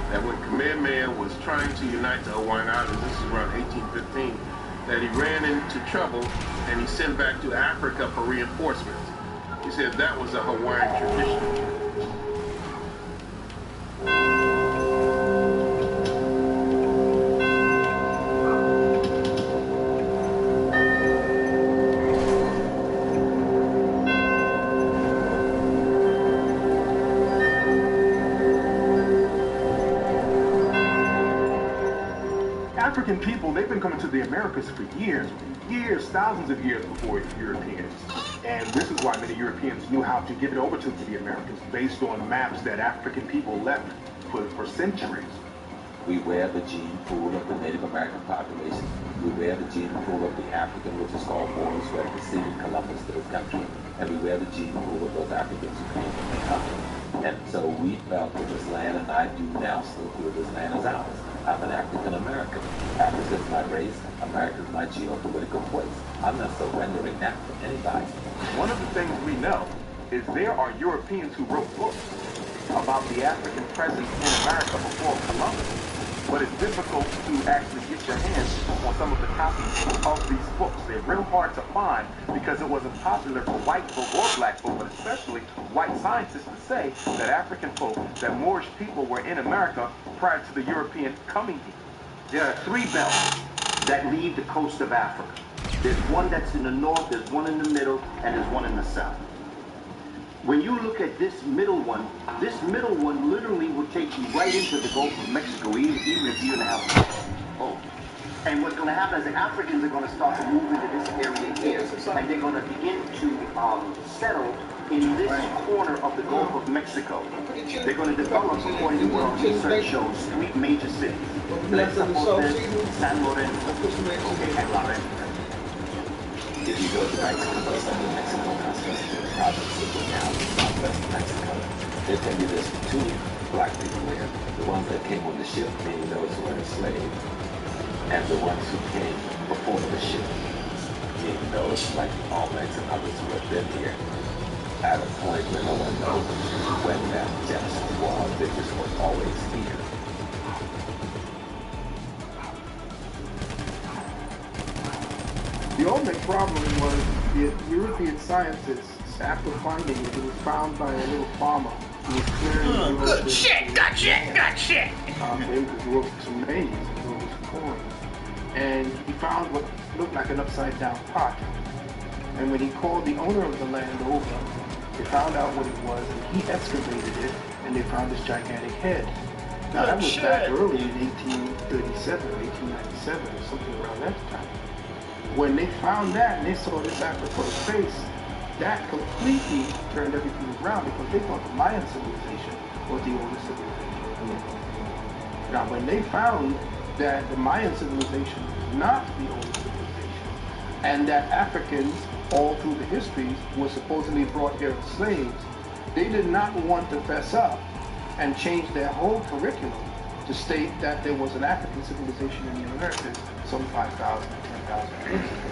that when Kamehameha was trying to unite the Hawaiian Islands, this is around 1815, that he ran into trouble and he sent back to Africa for reinforcements. He said that was a Hawaiian tradition. African people, they've been coming to the Americas for years, thousands of years before Europeans. And this is why many Europeans knew how to give it over to the Americans based on maps that African people left for centuries. We wear the gene pool of the Native American population. We wear the gene pool of the African, which is called Moors, who had preceded Columbus to this country. And we wear the gene pool of those Africans who came from the continent. And so we felt that this land, and I do now still feel this land is ours. I'm an African American. Africa is my race. America is my geopolitical place. I'm not surrendering that to anybody. One of the things we know is there are Europeans who wrote books about the African presence in America before Columbus. But it's difficult to actually get your hands on some of the copies of these books. They're real hard to find because it wasn't popular for white folk or black folk, but especially white scientists to say that African folk, that Moorish people were in America prior to the European coming here. There are three belts that leave the coast of Africa. There's one that's in the north, there's one in the middle, and there's one in the south. When you look at this middle one literally will take you right into the Gulf of Mexico, even if you're in the oh. And what's going to happen is the Africans are going to start to move into this area here, and they're going to begin to settle in this corner of the Gulf of Mexico. They're going to develop, according to what research shows, three major cities. San Lorenzo, and Laredo. If you go to Mexico, Mexico consists of provinces of now southwest Mexico. They tell you there's two black people there. The ones that came on the ship, meaning those who were enslaved, and the ones who came before the ship, meaning those like Olmecs and others who have been here at a point where no one knows when that genocide was. They just were always here. The ultimate problem was the European scientists, after finding it, it was found by a little farmer who was clearing Good shit. They grew some maize, grew some corn. And he found what looked like an upside down pot. And when he called the owner of the land over, they found out what it was, and he excavated it, and they found this gigantic head. Now that was back early in 1837, 1897, or something around that time. When they found that and they saw this African face, that completely turned everything around because they thought the Mayan civilization was the oldest civilization. Now, when they found that the Mayan civilization was not the oldest civilization, and that Africans, all through the histories, were supposedly brought here as slaves, they did not want to fess up and change their whole curriculum to state that there was an African civilization in the Americas some 5,000 to 10,000 years ago.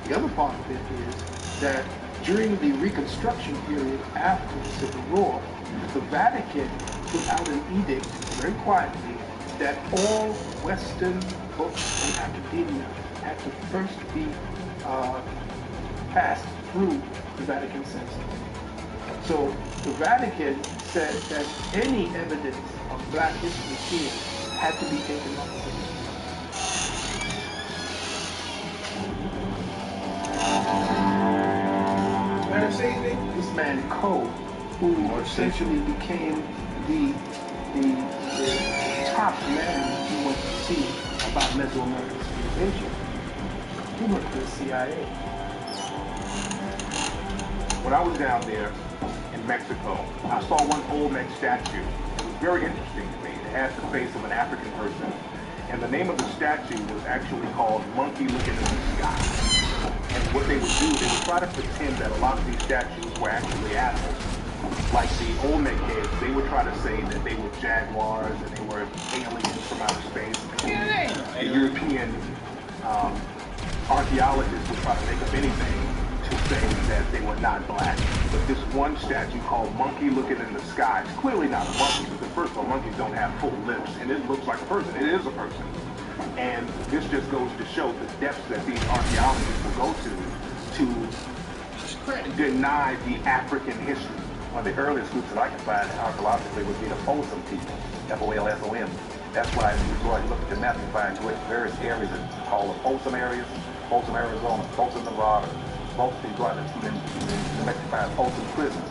The other part of it is that during the Reconstruction period after the Civil War, the Vatican put out an edict very quietly that all Western books and academia had to first be passed through the Vatican censor. So the Vatican said that any evidence of black history here had to be taken off of the history. This man Cole, who essentially became the top man you went to see about Mesoamerican civilization. He went to the CIA. When I was down there in Mexico, I saw one Olmec statue. It was very interesting to me. It had the face of an African person. And the name of the statue was actually called Monkey Looking in the Sky. And what they would do, they would try to pretend that a lot of these statues were actually animals. Like the Olmec heads, they would try to say that they were jaguars and they were aliens from outer space. The European archaeologists would try to make up anything to say that they were not black. But this one statue called Monkey Looking in the Sky, it's clearly not a monkey, because first of all, monkeys don't have full lips, and it looks like a person. It is a person. And this just goes to show the depths that these archaeologists will go to deny the African history. One of the earliest groups that I can find archaeologically would be the Folsom people, Folsom. That's why when you go out and look at the map, you find various areas that call the Folsom areas, Folsom, Arizona, Folsom, Nevada. Most of you go out and New Mexico, find Folsom prison.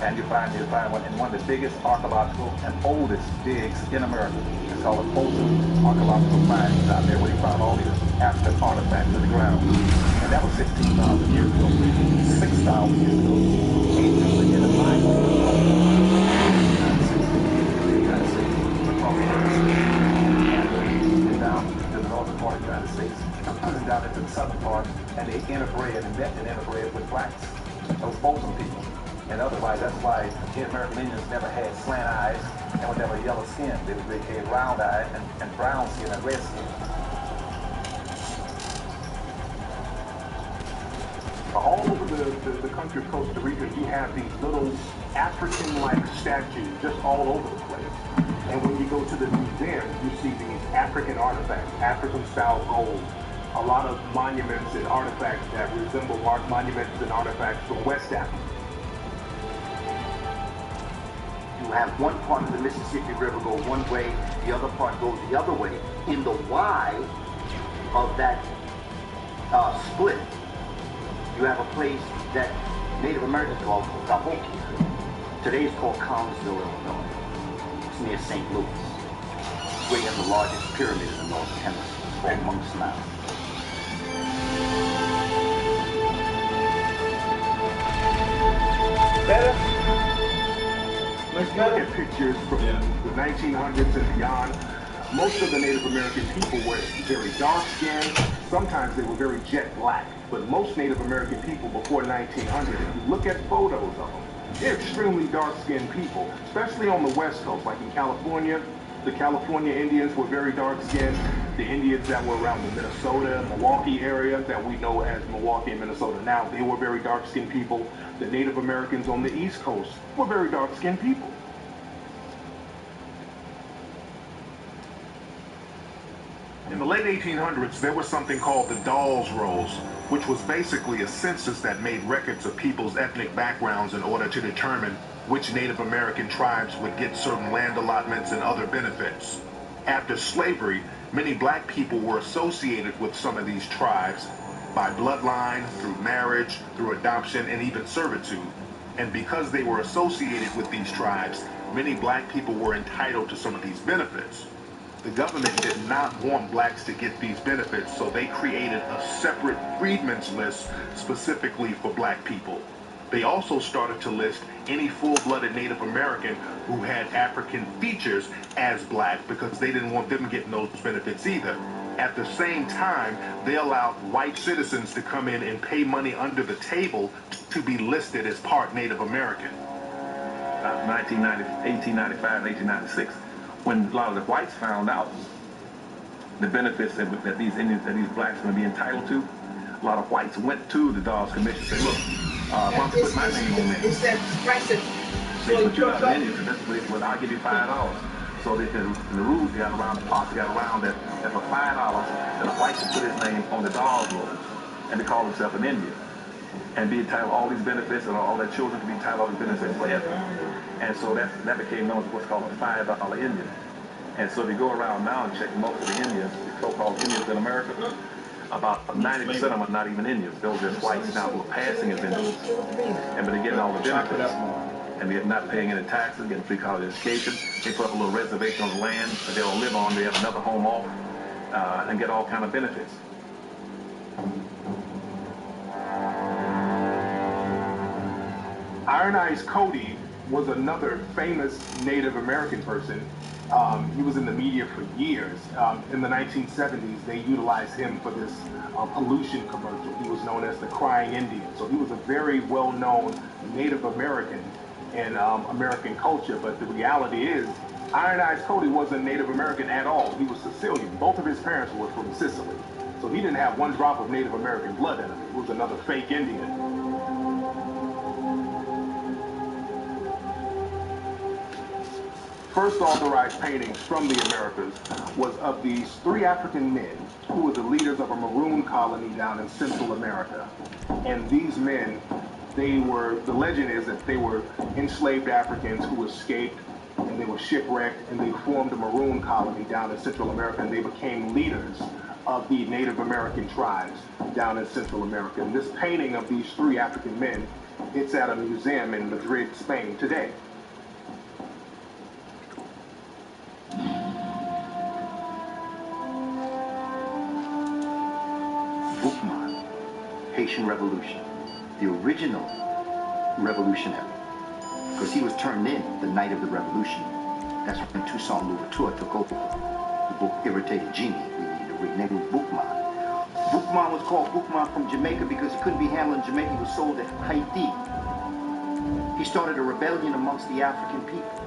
And you find one in one of the biggest archaeological and oldest digs in America. It's called the Folsom Archaeological Finds out there, where they found all these African artifacts in the ground. And that was 16,000 years ago. 6,000 years ago. Ancient in the mind. And down to the northern part of the United States, and down into the southern part, and they interbred and met and interbred with blacks. Those Folsom people. And otherwise, that's why American Indians never had slant eyes and would never yellow skin. They had round eyes and brown skin and red skin. All over the country of Costa Rica, you have these little African-like statues just all over the place. And when you go to the museum, you see these African artifacts, African-style gold. A lot of monuments and artifacts that resemble monuments and artifacts from West Africa. You have one part of the Mississippi River go one way, the other part goes the other way. In the Y of that split, you have a place that Native Americans call Cahokia. Today it's called Collinsville, Illinois. It's near St. Louis. It's where you have the largest pyramid in the Northern Hemisphere. It's called Monk's Mound. Better? Let's look at pictures from the 1900s and beyond. Most of the Native American people were very dark-skinned. Sometimes they were very jet black. But most Native American people before 1900, if you look at photos of them, they're extremely dark-skinned people, especially on the West Coast, like in California. The California Indians were very dark-skinned. The Indians that were around the Minnesota, Milwaukee area that we know as Milwaukee and Minnesota now, they were very dark-skinned people. The Native Americans on the East Coast were very dark-skinned people. In the late 1800s, there was something called the Dawes Rolls, which was basically a census that made records of people's ethnic backgrounds in order to determine which Native American tribes would get certain land allotments and other benefits. After slavery, many black people were associated with some of these tribes by bloodline, through marriage, through adoption, and even servitude. And because they were associated with these tribes, many black people were entitled to some of these benefits. The government did not want blacks to get these benefits, so they created a separate freedmen's list specifically for black people. They also started to list any full-blooded Native American who had African features as black because they didn't want them getting those benefits either. At the same time, they allowed white citizens to come in and pay money under the table to be listed as part Native American. 1895, 1896, when a lot of the whites found out the benefits that these Indians, that these blacks are going to be entitled to, a lot of whites went to the Dawes Commission and said, look, why don't you put my name on there? Is that price that They put you out an Indian, and that's what I'll give you $5. So the rules got around, the policy got around that for $5, that a white could put his name on the Dawes roll and to call himself an Indian and be entitled to all these benefits, and all their children could be entitled to all these benefits forever. And so that became known as what's called a $5 Indian. And so if you go around now and check most of the Indians, the so-called Indians in America, About 90% of them are not even Indians. Those are just whites now who are passing as Indians. And but they're getting all the benefits. And they're not paying any taxes, getting free college education. They put up a little reservation on the land that they'll live on. They have another home off and get all kind of benefits. Iron Eyes Cody was another famous Native American person. He was in the media for years. In the 1970s, they utilized him for this pollution commercial. He was known as the Crying Indian. So he was a very well-known Native American in American culture. But the reality is, Iron Eyes Cody wasn't Native American at all. He was Sicilian. Both of his parents were from Sicily. So he didn't have one drop of Native American blood in him. He was another fake Indian. First authorized paintings from the Americas was of these 3 African men who were the leaders of a maroon colony down in Central America. And these men, the legend is that they were enslaved Africans who escaped and they were shipwrecked and they formed a maroon colony down in Central America and they became leaders of the Native American tribes down in Central America. And this painting of these 3 African men, it's at a museum in Madrid, Spain today. Boukman, Haitian Revolution, the original revolutionary, because he was turned in the night of the revolution. That's when Toussaint Louverture took over. The book Irritated Genie, we need to rename Boukman. Boukman was called Boukman from Jamaica because he couldn't be handled in Jamaica. He was sold to Haiti. He started a rebellion amongst the African people.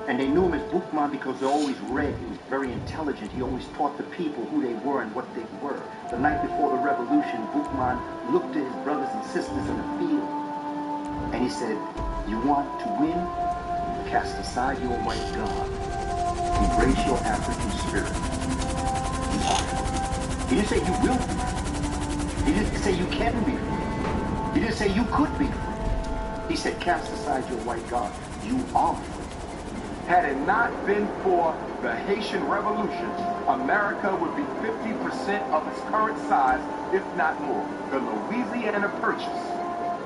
And they knew him as Boukman because they always read. He was very intelligent. He always taught the people who they were and what they were. The night before the revolution, Boukman looked at his brothers and sisters in the field. And he said, you want to win? Cast aside your white God. Embrace your African spirit. You are free. He didn't say you will be free. He didn't say you can be free. He didn't say you could be free. He said, cast aside your white God. You are free. Had it not been for the Haitian Revolution, America would be 50% of its current size, if not more. The Louisiana Purchase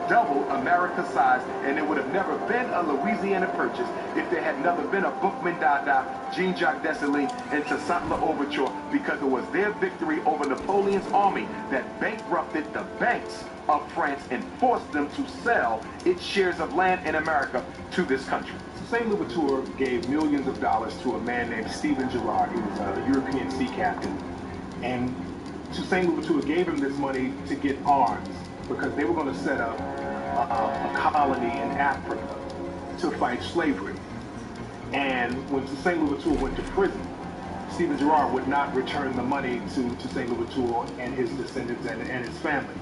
doubled America's size, and there would have never been a Louisiana Purchase if there had never been a Boukman Dada, Jean-Jacques Dessalines, and Toussaint Louverture, because it was their victory over Napoleon's army that bankrupted the banks of France and forced them to sell its shares of land in America to this country. Toussaint Louverture gave millions of dollars to a man named Stephen Girard. He was a European sea captain. And Toussaint Louverture gave him this money to get arms because they were going to set up a colony in Africa to fight slavery. And when Toussaint Louverture went to prison, Stephen Girard would not return the money to Toussaint Louverture and his descendants and his family.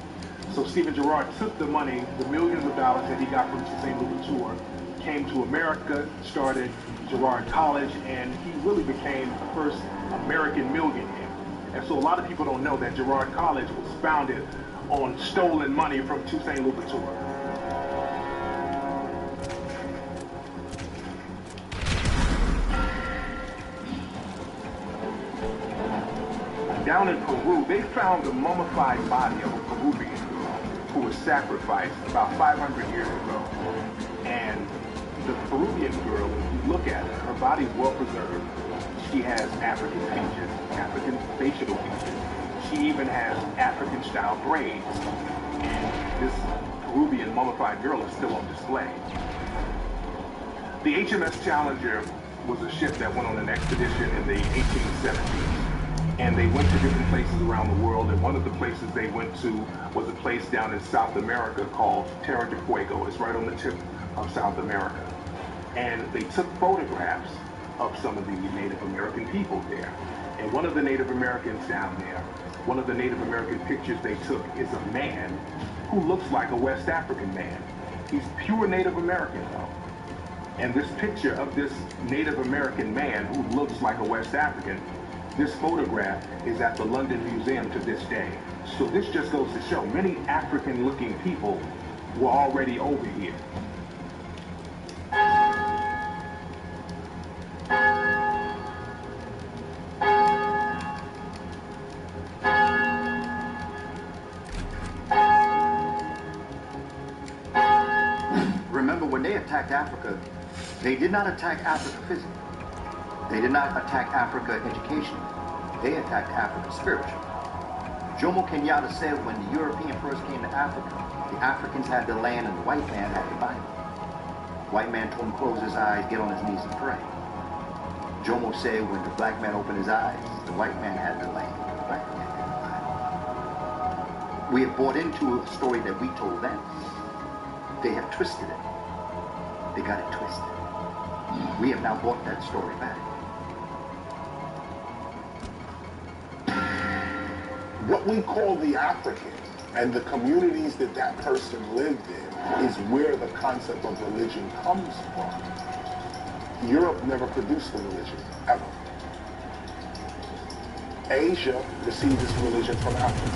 So Stephen Girard took the money, the millions of dollars that he got from Toussaint Louverture, came to America, started Girard College, and he really became the first American millionaire. And so a lot of people don't know that Girard College was founded on stolen money from Toussaint Louverture. Down in Peru, they found the mummified body of a Peruvian who was sacrificed about 500 years ago. And the Peruvian girl, if you look at her, her body's well preserved. She has African features, African facial features. She even has African-style braids. And this Peruvian mummified girl is still on display. The HMS Challenger was a ship that went on an expedition in the 1870s. And they went to different places around the world, and one of the places they went to was a place down in South America called Terra del Fuego. It's right on the tip of South America. And they took photographs of some of the Native American people there. And one of the Native Americans down there, one of the Native American pictures they took is a man who looks like a West African man. He's pure Native American though. And this picture of this Native American man who looks like a West African, this photograph is at the London Museum to this day. So this just goes to show many African-looking people were already over here. attacked Africa, they did not attack Africa physically. They did not attack Africa educationally. They attacked Africa spiritually. Jomo Kenyatta said when the European first came to Africa, the Africans had the land and the white man had the Bible. White man told him to close his eyes, get on his knees and pray. Jomo said when the black man opened his eyes, the white man had the land, the black man had the Bible. We have bought into a story that we told them. They have twisted it. They got it twisted. We have now bought that story back. What we call the African and the communities that that person lived in is where the concept of religion comes from. Europe never produced a religion, ever. Asia received its religion from Africa.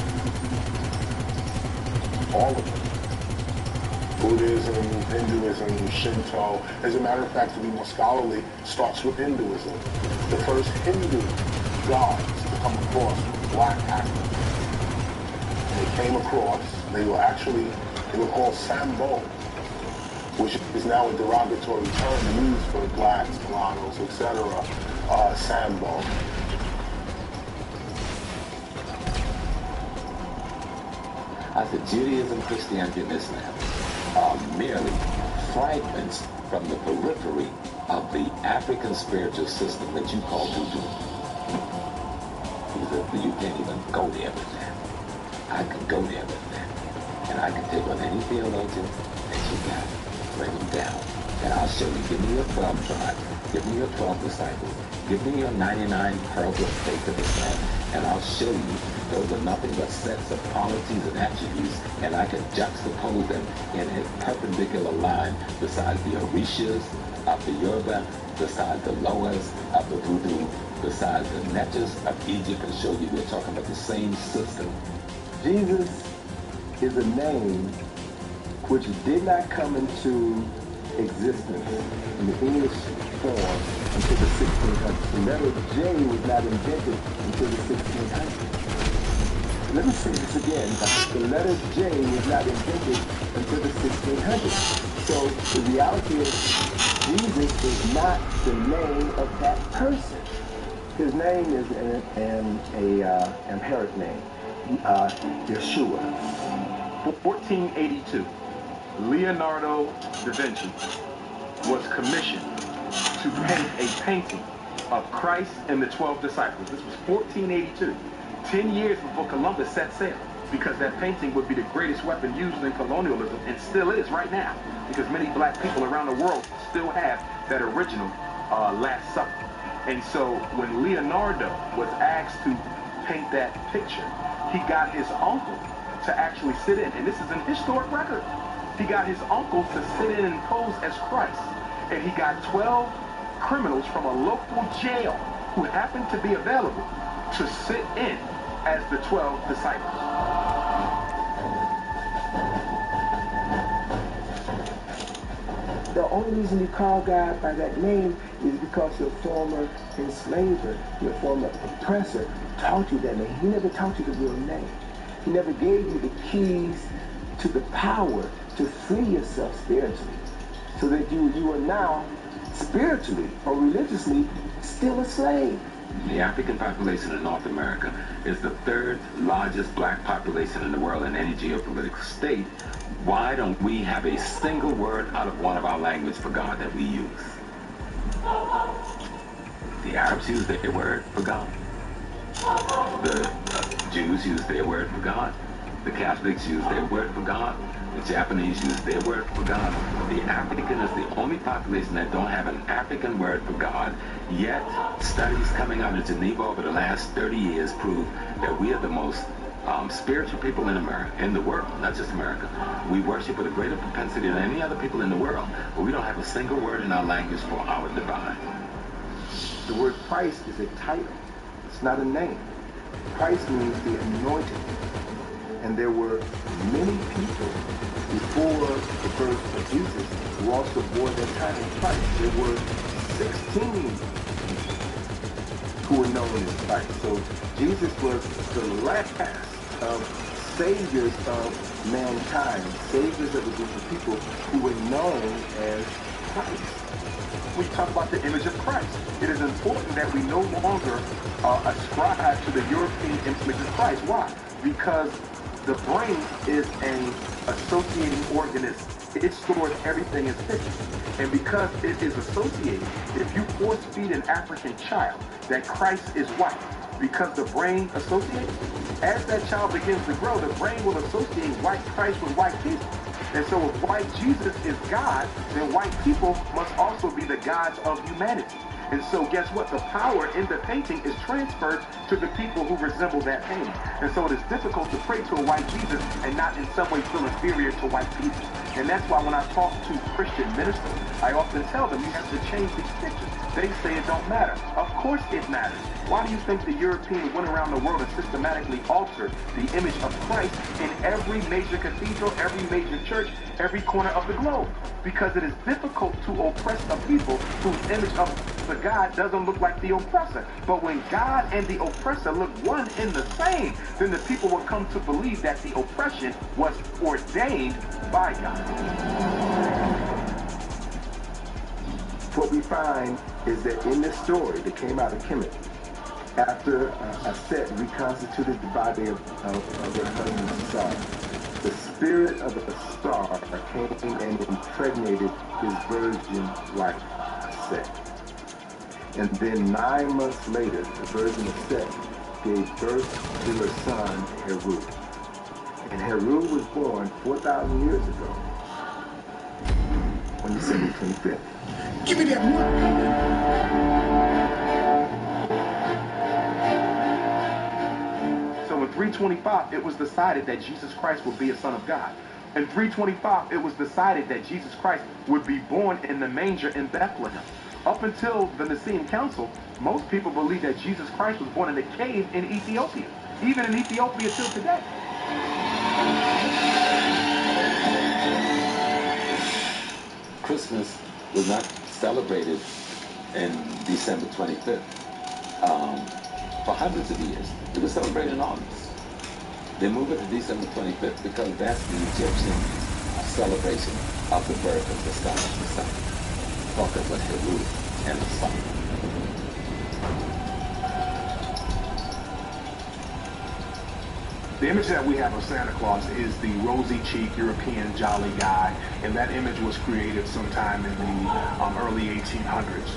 All of it. Buddhism, Hinduism, Shinto. As a matter of fact, to be more scholarly, starts with Hinduism. The first Hindu gods to come across were black Africans. And they came across, they were called Sambo, which is now a derogatory term used for blacks, mulattoes, etc. Sambo. I said Judaism, Christianity, and Islam are merely fragments from the periphery of the African spiritual system that you call voodoo. You can't even go there with that. I can go there with that. And I can take on any theologian that you got, bring them down, and I'll show you. Give me your 12 tribes, give me your 12 disciples, give me your 99 pearls of faith of Islam, and I'll show you those are nothing but sets of qualities and attributes, and I can juxtapose them in a perpendicular line beside the Orishas of the Yoruba, beside the Loas of the Voodoo, beside the Netjas of Egypt, and show you we're talking about the same system. Jesus is a name which did not come into existence in the English form until the 1600s. The letter J was not invented until the 1600s. Let me say this again. The letter J was not invented until the 1600s. So the reality is Jesus is not the name of that person. His name is an Amharic name, Yeshua. 1482, Leonardo da Vinci was commissioned to paint a painting of Christ and the 12 disciples. This was 1482, 10 years before Columbus set sail, because that painting would be the greatest weapon used in colonialism, and still is right now, because many black people around the world still have that original Last Supper. And so when Leonardo was asked to paint that picture, he got his uncle to actually sit in, and this is an historic record. He got his uncle to sit in and pose as Christ, and he got 12 criminals from a local jail who happened to be available to sit in as the 12 disciples. The only reason you call God by that name is because your former enslaver, your former oppressor, taught you that name. He never taught you the real name. He never gave you the keys to the power to free yourself spiritually, so that you are now spiritually or religiously still a slave. The African population in North America is the third largest black population in the world in any geopolitical state. Why don't we have a single word out of one of our languages for God that we use? The Arabs use their word for God. The Jews use their word for God. The Catholics use their word for God. The Japanese use their word for God. The African is the only population that don't have an African word for God. Yet, studies coming out of Geneva over the last 30 years prove that we are the most spiritual people in America, in the world, not just America. We worship with a greater propensity than any other people in the world, but we don't have a single word in our language for our divine. The word Christ is a title. It's not a name. Christ means the anointed. And there were many people before the birth of Jesus who also bore that title Christ. There were 16 who were known as Christ. So Jesus was the last of saviors of mankind, saviors of a group of people who were known as Christ. We talk about the image of Christ. It is important that we no longer ascribe to the European image of Christ. Why? Because the brain is an associating organism. It stores everything as pictures. And because it is associated, if you force feed an African child that Christ is white, because the brain associates, as that child begins to grow, the brain will associate white Christ with white people. And so if white Jesus is God, then white people must also be the gods of humanity. And so guess what? The power in the painting is transferred to the people who resemble that painting. And so it is difficult to pray to a white Jesus and not in some way feel inferior to white people. And that's why when I talk to Christian ministers, I often tell them you have to change these pictures. They say it don't matter. Of course it matters. Why do you think the European went around the world and systematically altered the image of Christ in every major cathedral, every major church, every corner of the globe? Because it is difficult to oppress a people whose image of the God doesn't look like the oppressor. But when God and the oppressor look one in the same, then the people will come to believe that the oppression was ordained by God. What we find is that in this story that came out of Kemet, after a set reconstituted the body of their husband's star, the spirit of the star came and impregnated his virgin wife, Set. And then 9 months later, the virgin of Set gave birth to her son, Heru. And Heru was born 4,000 years ago on December 25th. Give me that So in 325, it was decided that Jesus Christ would be a son of God. In 325, it was decided that Jesus Christ would be born in the manger in Bethlehem. Up until the Nicene Council, most people believe that Jesus Christ was born in a cave in Ethiopia, even in Ethiopia till today. Christmas was not celebrated in December 25th for hundreds of years. It was celebrated in August. They moved it to December 25th because that's the Egyptian celebration of the birth of the son of the sun. Talk about Heru and the sun. The image that we have of Santa Claus is the rosy-cheeked European jolly guy, and that image was created sometime in the early 1800s.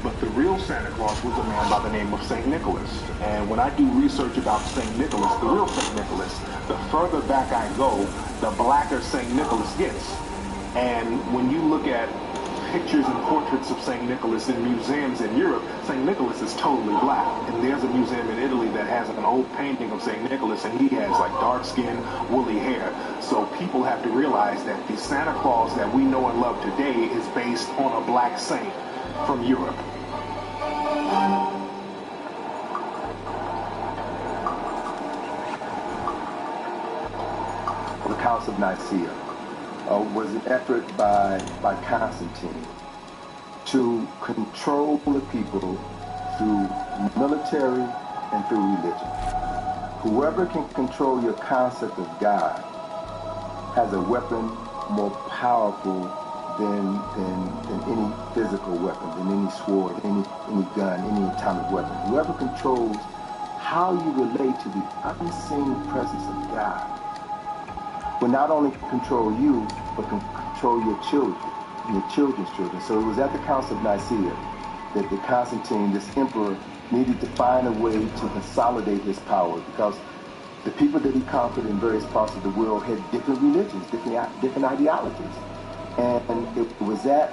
But the real Santa Claus was a man by the name of St. Nicholas. And when I do research about St. Nicholas, the real St. Nicholas, the further back I go, the blacker St. Nicholas gets. And when you look at pictures and portraits of St. Nicholas in museums in Europe, St. Nicholas is totally black. And there's a museum in Italy that has an old painting of St. Nicholas, and he has like dark skin, woolly hair. So people have to realize that the Santa Claus that we know and love today is based on a black saint from Europe. The Council of Nicaea was an effort by Constantine to control the people through military and through religion. Whoever can control your concept of God has a weapon more powerful than any physical weapon, than any sword, any gun, any atomic weapon. Whoever controls how you relate to the unseen presence of God will not only control you, but can control your children, and your children's children. So it was at the Council of Nicaea that the Constantine, this emperor, needed to find a way to consolidate his power, because the people that he conquered in various parts of the world had different religions, different ideologies. And it was at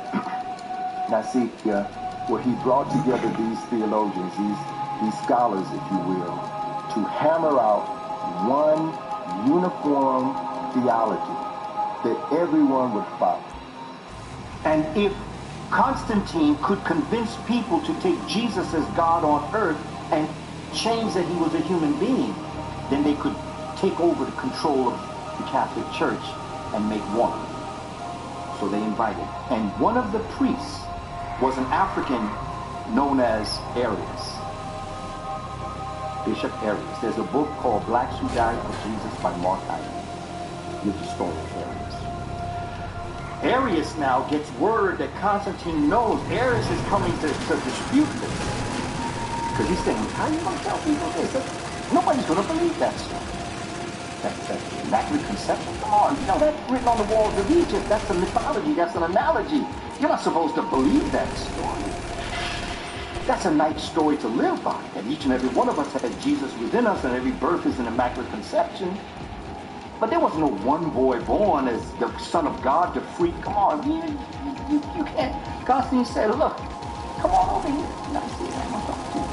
Nicaea where he brought together these theologians, these scholars, if you will, to hammer out one uniform theology that everyone would follow. And if Constantine could convince people to take Jesus as God on earth and change that he was a human being, then they could take over the control of the Catholic Church and make one. So they invited. And one of the priests was an African known as Arius. Bishop Arius. There's a book called Blacks Who Died for Jesus by Mark Hyden. Gives the story of Arius. Arius now gets word that Constantine knows Arius is coming to dispute this. Because he's saying, how are you going to tell people this? Nobody's going to believe that stuff. That's Immaculate Conception. Come on, you know, that's written on the walls of Egypt. That's a mythology. That's an analogy. You're not supposed to believe that story. That's a nice story to live by. And each and every one of us has Jesus within us, and every birth is an Immaculate Conception. But there was no one boy born as the Son of God to free. Come on, you can't. Constantine said, look, come on over here. Now, see, I'm going to talk to you.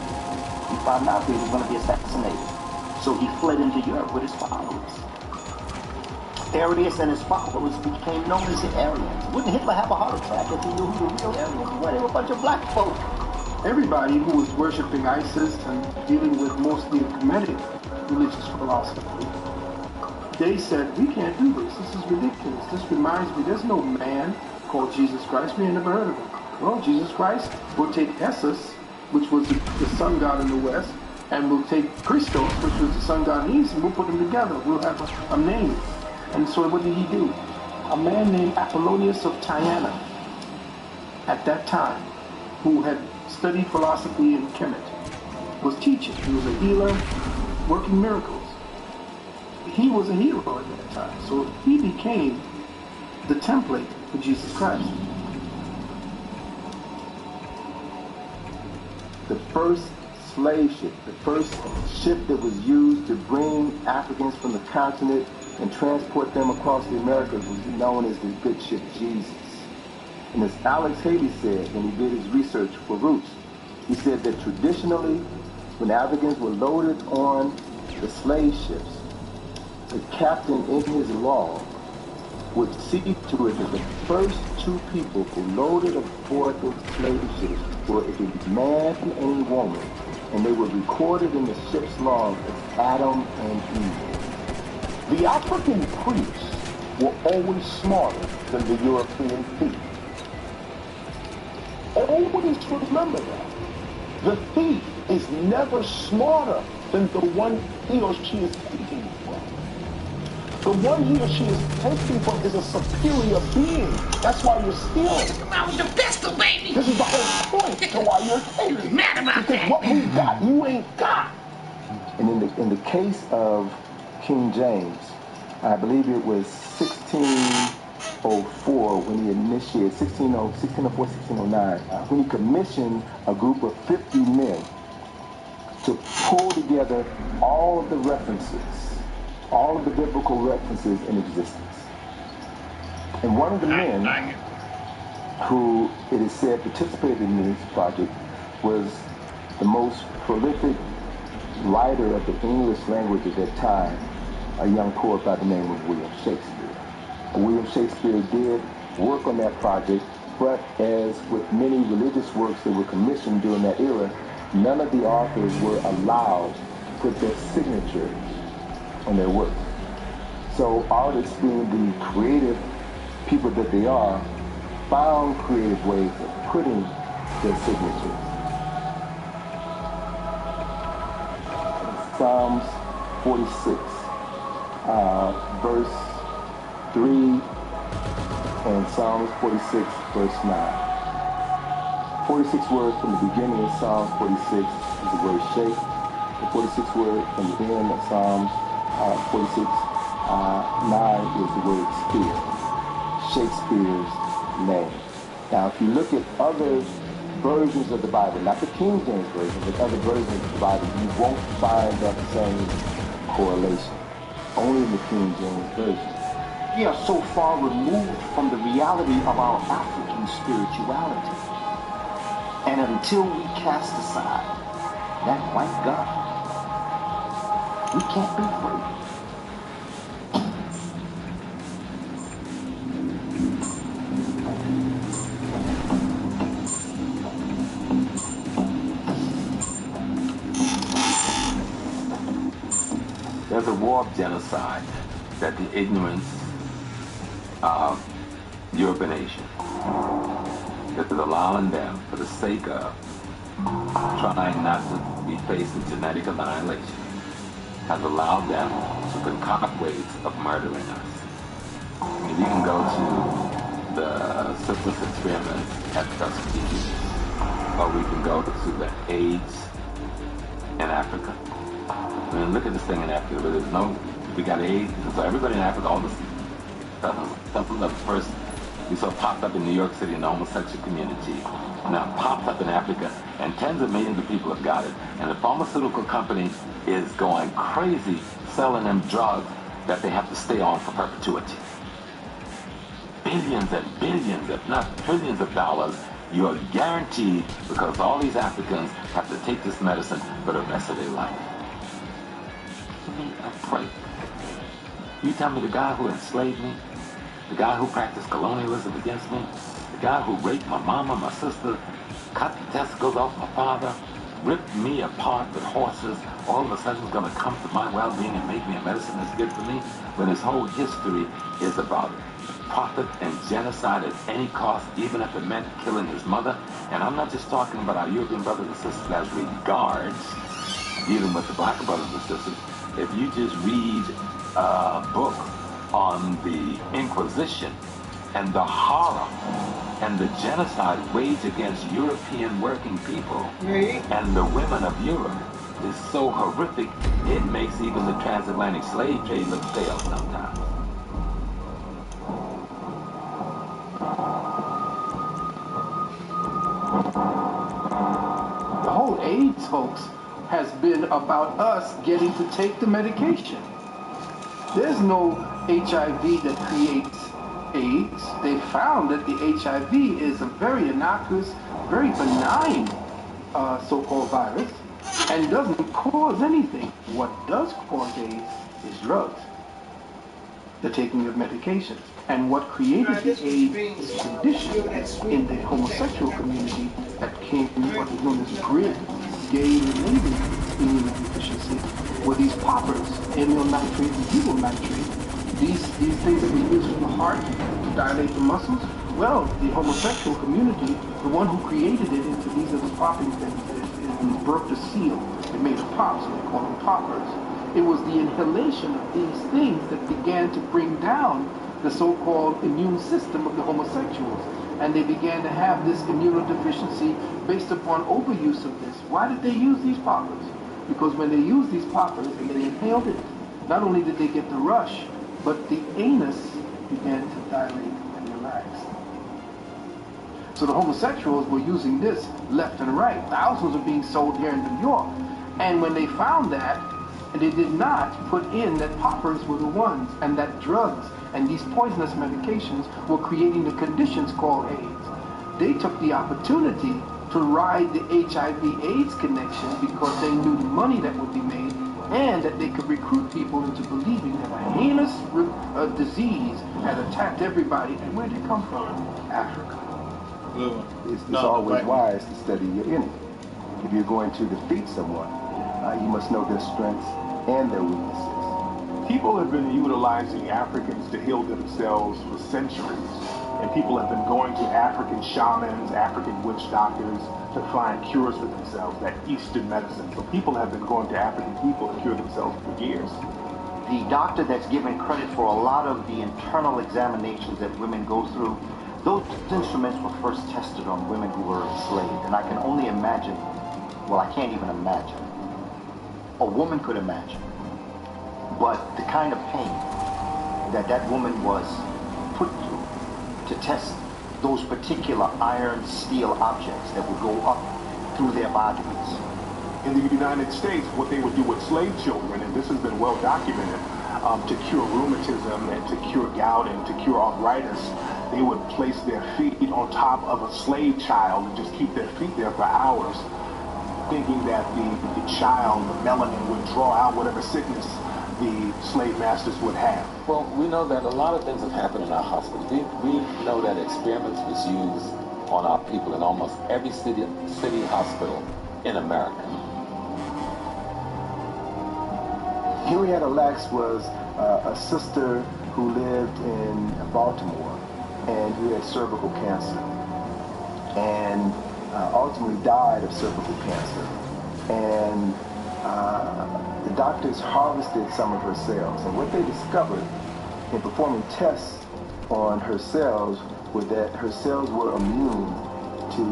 He found out that he was going to be assassinated. So he fled into Europe with his followers. Arius and his followers became known as the Aryans. Wouldn't Hitler have a heart attack if he knew who the real Aryans were? They were a bunch of black folk. Everybody who was worshiping ISIS and dealing with mostly Kemetic religious philosophy, they said, we can't do this. This is ridiculous. This reminds me, there's no man called Jesus Christ. We ain't never heard of him. Well, Jesus Christ will take Essus, which was the sun god in the West, and we'll take Christos, which was the sun god in the East, and we'll put them together. We'll have a name. And so what did he do? A man named Apollonius of Tyana, at that time, who had studied philosophy in Kemet, was teaching. He was a healer, working miracles. He was a hero at that time. So he became the template for Jesus Christ. The first slave ship, the first ship that was used to bring Africans from the continent and transport them across the Americas was known as the good ship Jesus. And as Alex Haley said when he did his research for Roots, he said that traditionally, when Africans were loaded on the slave ships, the captain in his log would see to it that the first two people who loaded aboard those slave ships were a man and a woman, and they were recorded in the ship's log as Adam and Eve. The African priests were always smarter than the European thief. Always remember that. The thief is never smarter than the one he or she is taking from. The one he or she is taking from is a superior being. That's why you're stealing. Come out with the pistol, baby. This is the whole point to why you're taking. Mad about because that. what we got, you ain't got. And in the case of King James, I believe it was 1604 when he initiated, 1604, 1609, when he commissioned a group of 50 men to pull together all of the references, all of the biblical references in existence. And one of the men who, it is said, participated in this project was the most prolific writer of the English language at that time, a young poet by the name of William Shakespeare. William Shakespeare did work on that project, but as with many religious works that were commissioned during that era, none of the authors were allowed to put their signatures on their work. So artists, being the creative people that they are, found creative ways of putting their signatures. Psalms 46, verse 3, and Psalms 46, verse 9. 46 words from the beginning of Psalms 46 is the word shake. The 46 word from the end of Psalms 46, 9 is the word spear. Shakespeare's name. Now, if you look at other versions of the Bible, not the King James Version, but other versions of the Bible, you won't find that same correlation. Only in the King James Version. We are so far removed from the reality of our African spirituality. And until we cast aside that white God, we can't be free. There's a war of genocide that the ignorance of European nations is allowing them, for the sake of trying not to be faced with genetic annihilation, has allowed them to concoct ways of murdering us. I mean, you can go to the syphilis experiments at Tuskegee, or we can go to the AIDS in Africa. I mean, look at this thing in Africa, where there's no, we got AIDS, and so everybody in Africa, all this stuff was first, we saw popped up in New York City in the homosexual community, now pops up in Africa, and tens of millions of people have got it. And the pharmaceutical company is going crazy selling them drugs that they have to stay on for perpetuity. Billions and billions, if not trillions of dollars, you are guaranteed, because all these Africans have to take this medicine for the rest of their life. I pray. You tell me the guy who enslaved me, the guy who practiced colonialism against me, the guy who raped my mama, my sister, cut the testicles off my father, ripped me apart with horses, all of a sudden is going to come to my well-being and make me a medicine that's good for me, when his whole history is about profit and genocide at any cost, even if it meant killing his mother. And I'm not just talking about our European brothers and sisters as regards dealing with the black brothers and sisters. If you just read a book on the Inquisition and the horror and the genocide waged against European working people and the women of Europe is so horrific, it makes even the transatlantic slave trade look stale sometimes. The whole AIDS hoax has been about us getting to take the medication. There's no HIV that creates AIDS. They found that the HIV is a very innocuous, very benign so-called virus and doesn't cause anything. What does cause AIDS is drugs, the taking of medications. And what created the AIDS condition in the homosexual community that came from what is known as GRID, gay-related immunodeficiency, were these poppers, amyl nitrate and butyl nitrate. These things that we use for the heart to dilate the muscles. Well, the homosexual community, the one who created it into these little popping things, it broke the seal. It made a pop, so they call them poppers. It was the inhalation of these things that began to bring down the so-called immune system of the homosexuals. And they began to have this immunodeficiency based upon overuse of this. Why did they use these poppers? Because when they used these poppers and they inhaled it, not only did they get the rush, but the anus began to dilate and relax. So the homosexuals were using this left and right. Thousands are being sold here in New York. And when they found that, and they did not put in that poppers were the ones, and that drugs and these poisonous medications were creating the conditions called AIDS. They took the opportunity to ride the HIV-AIDS connection because they knew the money that would be made and that they could recruit people into believing that a heinous disease had attacked everybody. And where did it come from? Africa. It's always wise to study your enemy. If you're going to defeat someone, you must know their strengths and their weaknesses. People have been utilizing Africans to heal themselves for centuries. And people have been going to African shamans, African witch doctors to find cures for themselves, that Eastern medicine. So people have been going to African people to cure themselves for years. The doctor that's given credit for a lot of the internal examinations that women go through, those instruments were first tested on women who were enslaved. And I can only imagine, well, I can't even imagine. A woman could imagine. But the kind of pain that that woman was put through to test those particular iron, steel objects that would go up through their bodies. In the United States, what they would do with slave children, and this has been well documented, to cure rheumatism and to cure gout and to cure arthritis, they would place their feet on top of a slave child and just keep their feet there for hours, thinking that the child, the melanin, would draw out whatever sickness the slave masters would have. Well, we know that a lot of things have happened in our hospitals. We know that experiments was used on our people in almost every city hospital in America. Henrietta Lacks was a sister who lived in Baltimore and who had cervical cancer. And ultimately died of cervical cancer. And the doctors harvested some of her cells. And what they discovered in performing tests on her cells was that her cells were immune to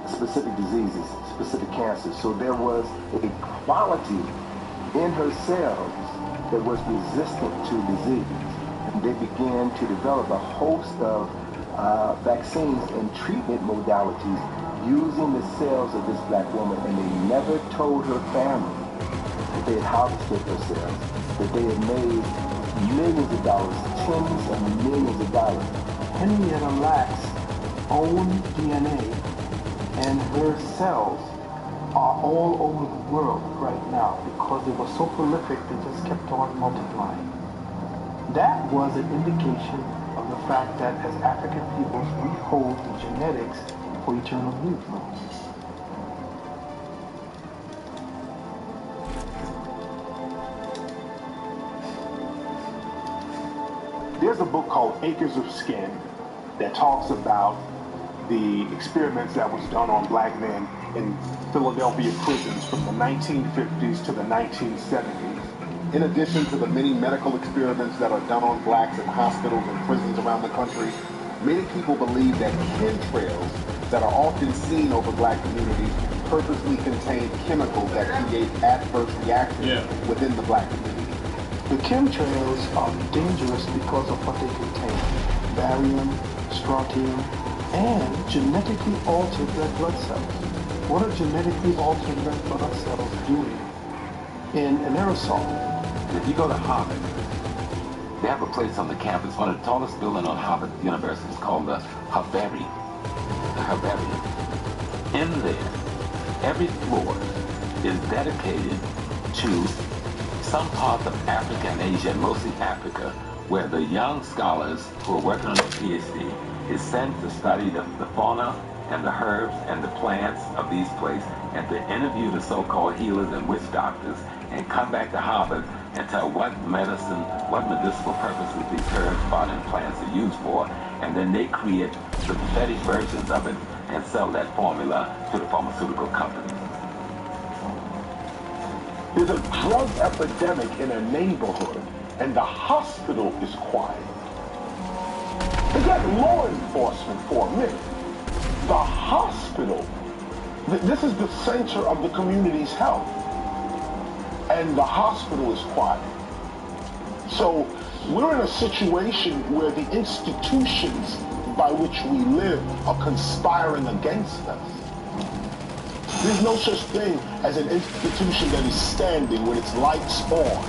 specific diseases, specific cancers. So there was a quality in her cells that was resistant to disease. And they began to develop a host of vaccines and treatment modalities using the cells of this black woman, and they never told her family that they had harvested her cells, that they had made millions of dollars, tens of millions of dollars. Henrietta Lacks' own DNA and her cells are all over the world right now because they were so prolific they just kept on multiplying. That was an indication of the fact that as African peoples we hold the genetics for eternal youth. There's a book called Acres of Skin that talks about the experiments that was done on black men in Philadelphia prisons from the 1950s to the 1970s. In addition to the many medical experiments that are done on blacks in hospitals and prisons around the country, many people believe that chemtrails that are often seen over black communities purposely contain chemicals that create adverse reactions within the black community. The chemtrails are dangerous because of what they contain: barium, strontium, and genetically altered red blood cells. What are genetically altered red blood cells doing in an aerosol? If you go to Harvard, they have a place on the campus, one of the tallest buildings on Harvard University is called the Herbarium. The Herbarium. In there, every floor is dedicated to some parts of Africa and Asia, and mostly Africa, where the young scholars who are working on their PhD is sent to study the fauna and the herbs and the plants of these places, and to interview the so-called healers and witch doctors, and come back to Harvard and tell what medicine, what medicinal purposes these herbs, fauna, and plants are used for, and then they create synthetic versions of it and sell that formula to the pharmaceutical companies. There's a drug epidemic in a neighborhood, and the hospital is quiet. Forget law enforcement for a minute. The hospital, this is the center of the community's health, and the hospital is quiet. So we're in a situation where the institutions by which we live are conspiring against us. There's no such thing as an institution that is standing with its lights on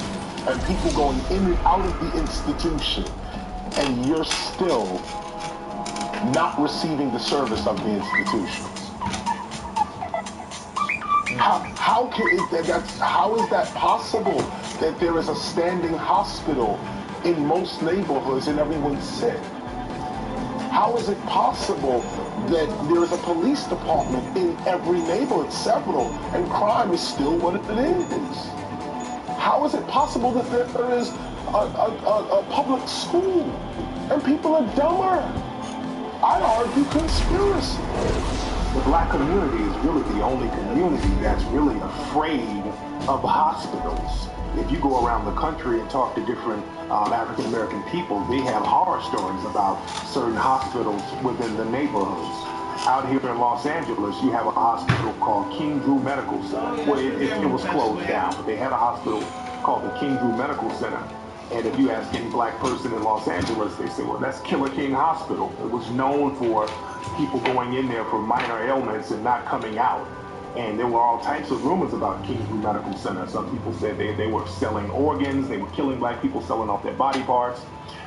and people going in and out of the institution, and you're still not receiving the service of the institutions. How is that possible that there is a standing hospital in most neighborhoods and everyone's sick? How is it possible that there is a police department in every neighborhood, several, and crime is still what it is? How is it possible that there is a public school and people are dumber? I argue conspiracy. The black community is really the only community that's really afraid of hospitals. If you go around the country and talk to different African American people, they have horror stories about certain hospitals within the neighborhoods. Out here in Los Angeles, you have a hospital called King Drew Medical Center. Well, it was closed down, but they had a hospital called the King Drew Medical Center. And if you ask any black person in Los Angeles, they say, well, that's Killer King Hospital. It was known for people going in there for minor ailments and not coming out. And there were all types of rumors about King Drew Medical Center. Some people said they were selling organs, they were killing black people, selling off their body parts.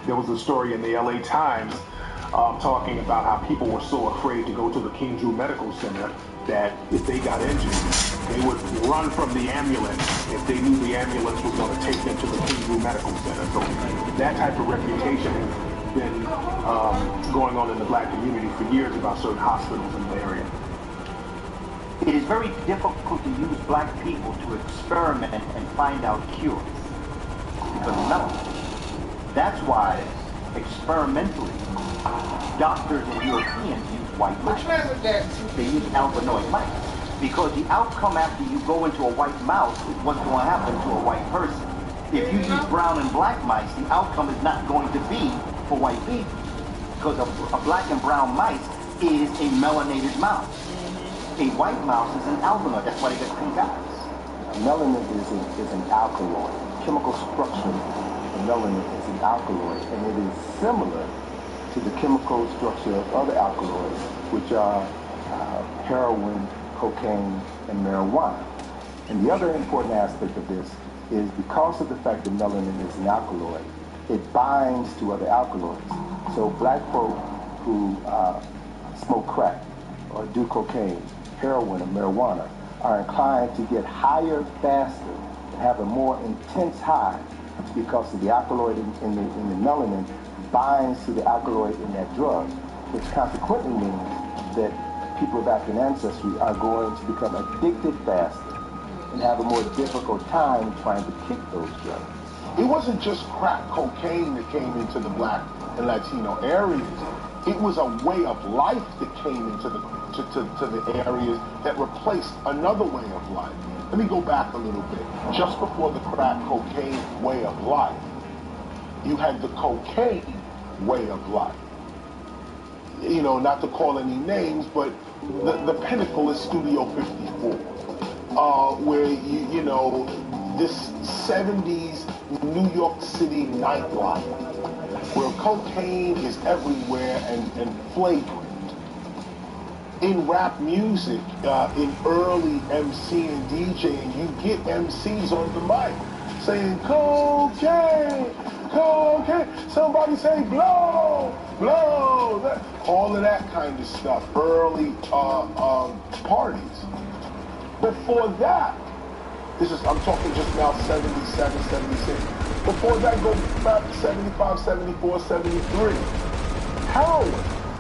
There was a story in the LA Times talking about how people were so afraid to go to the King Drew Medical Center that if they got injured, they would run from the ambulance if they knew the ambulance was going to take them to the King Drew Medical Center. So that type of reputation has been going on in the black community for years about certain hospitals in the area. It is very difficult to use black people to experiment and find out cures. Because none of them. That's why Experimentally, doctors and Europeans use white mice. They use albinoid mice. Because the outcome after you go into a white mouse is what's going to happen to a white person. If you use brown and black mice, the outcome is not going to be for white people. Because a black and brown mice is a melanated mouse. A white mouse is an albinoid. That's why they got pink eyes. Melanin is an alkaloid. Chemical structure of melanin is an alkaloid, and it is similar to the chemical structure of other alkaloids, which are heroin, cocaine, and marijuana. And the other important aspect of this is because of the fact that melanin is an alkaloid, it binds to other alkaloids. So black folk who smoke crack or do cocaine, heroin, or marijuana are inclined to get higher faster and have a more intense high because of the alkaloid in the melanin binds to the alkaloid in that drug, which consequently means that people of African ancestry are going to become addicted faster and have a more difficult time trying to kick those drugs. It wasn't just crack cocaine that came into the black and Latino areas. It was a way of life that came into the areas that replaced another way of life. Let me go back a little bit. Just before the crack cocaine way of life, you had the cocaine way of life. You know, not to call any names, but the pinnacle is Studio 54, where you know, this 70s New York City nightlife, where cocaine is everywhere and flagrant. In rap music, in early MC and DJing, you get MCs on the mic saying cocaine, cocaine. Somebody say blow, blow. All of that kind of stuff. Early parties. Before that, I'm talking just now 77, 76. Before that, go back to 75, 74, 73. Heroin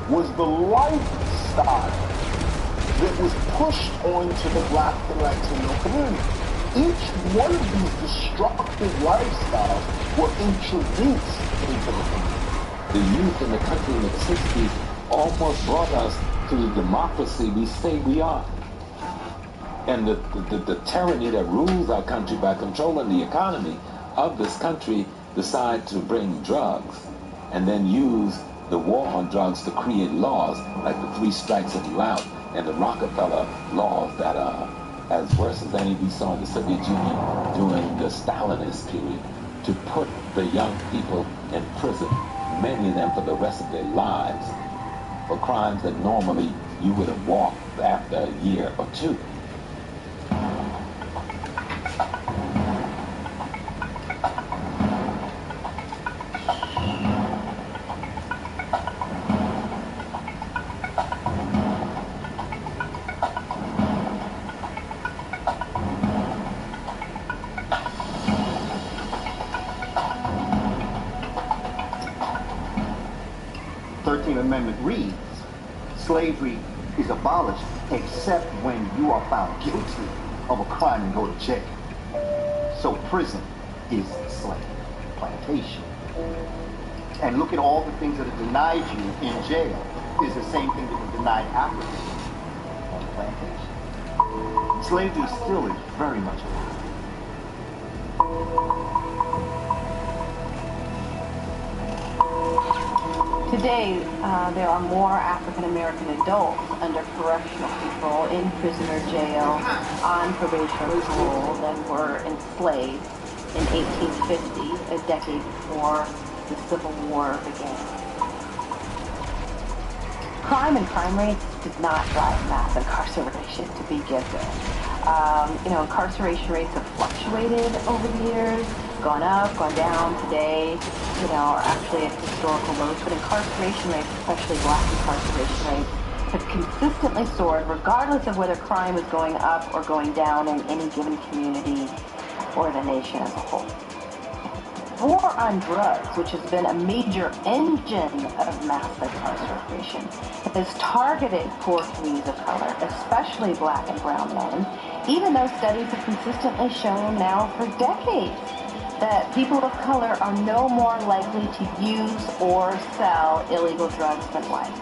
was the lifestyle that was pushed onto the black and Latino community. Each one of these destructive lifestyles were introduced into the community. The youth in the country in the 60s almost brought us to the democracy we say we are. And the tyranny that rules our country by controlling the economy of this country decide to bring drugs and then use the war on drugs to create laws like the 3 strikes and you out and the Rockefeller laws that are as worse as any we saw in the Soviet Union during the Stalinist period, to put the young people in prison, many of them for the rest of their lives, for crimes that normally you would have walked after a year or 2. Amendment reads, slavery is abolished except when you are found guilty of a crime and go to jail. So prison is slave plantation. And look at all the things that are denied you in jail is the same thing that was denied Africans on plantation. Slavery still is very much alive. Today, there are more African-American adults under correctional control in prisoner jail on probation or parole than were enslaved in 1850, a decade before the Civil War began. Crime and crime rates did not drive mass incarceration to begin with. Incarceration rates have fluctuated over the years, gone up, gone down. Today, are actually at historical lows, but incarceration rates, especially black incarceration rates, have consistently soared regardless of whether crime is going up or going down in any given community or the nation as a whole. War on drugs, which has been a major engine of mass incarceration, has targeted poor communities of color, especially black and brown men, even though studies have consistently shown now for decades that people of color are no more likely to use or sell illegal drugs than white.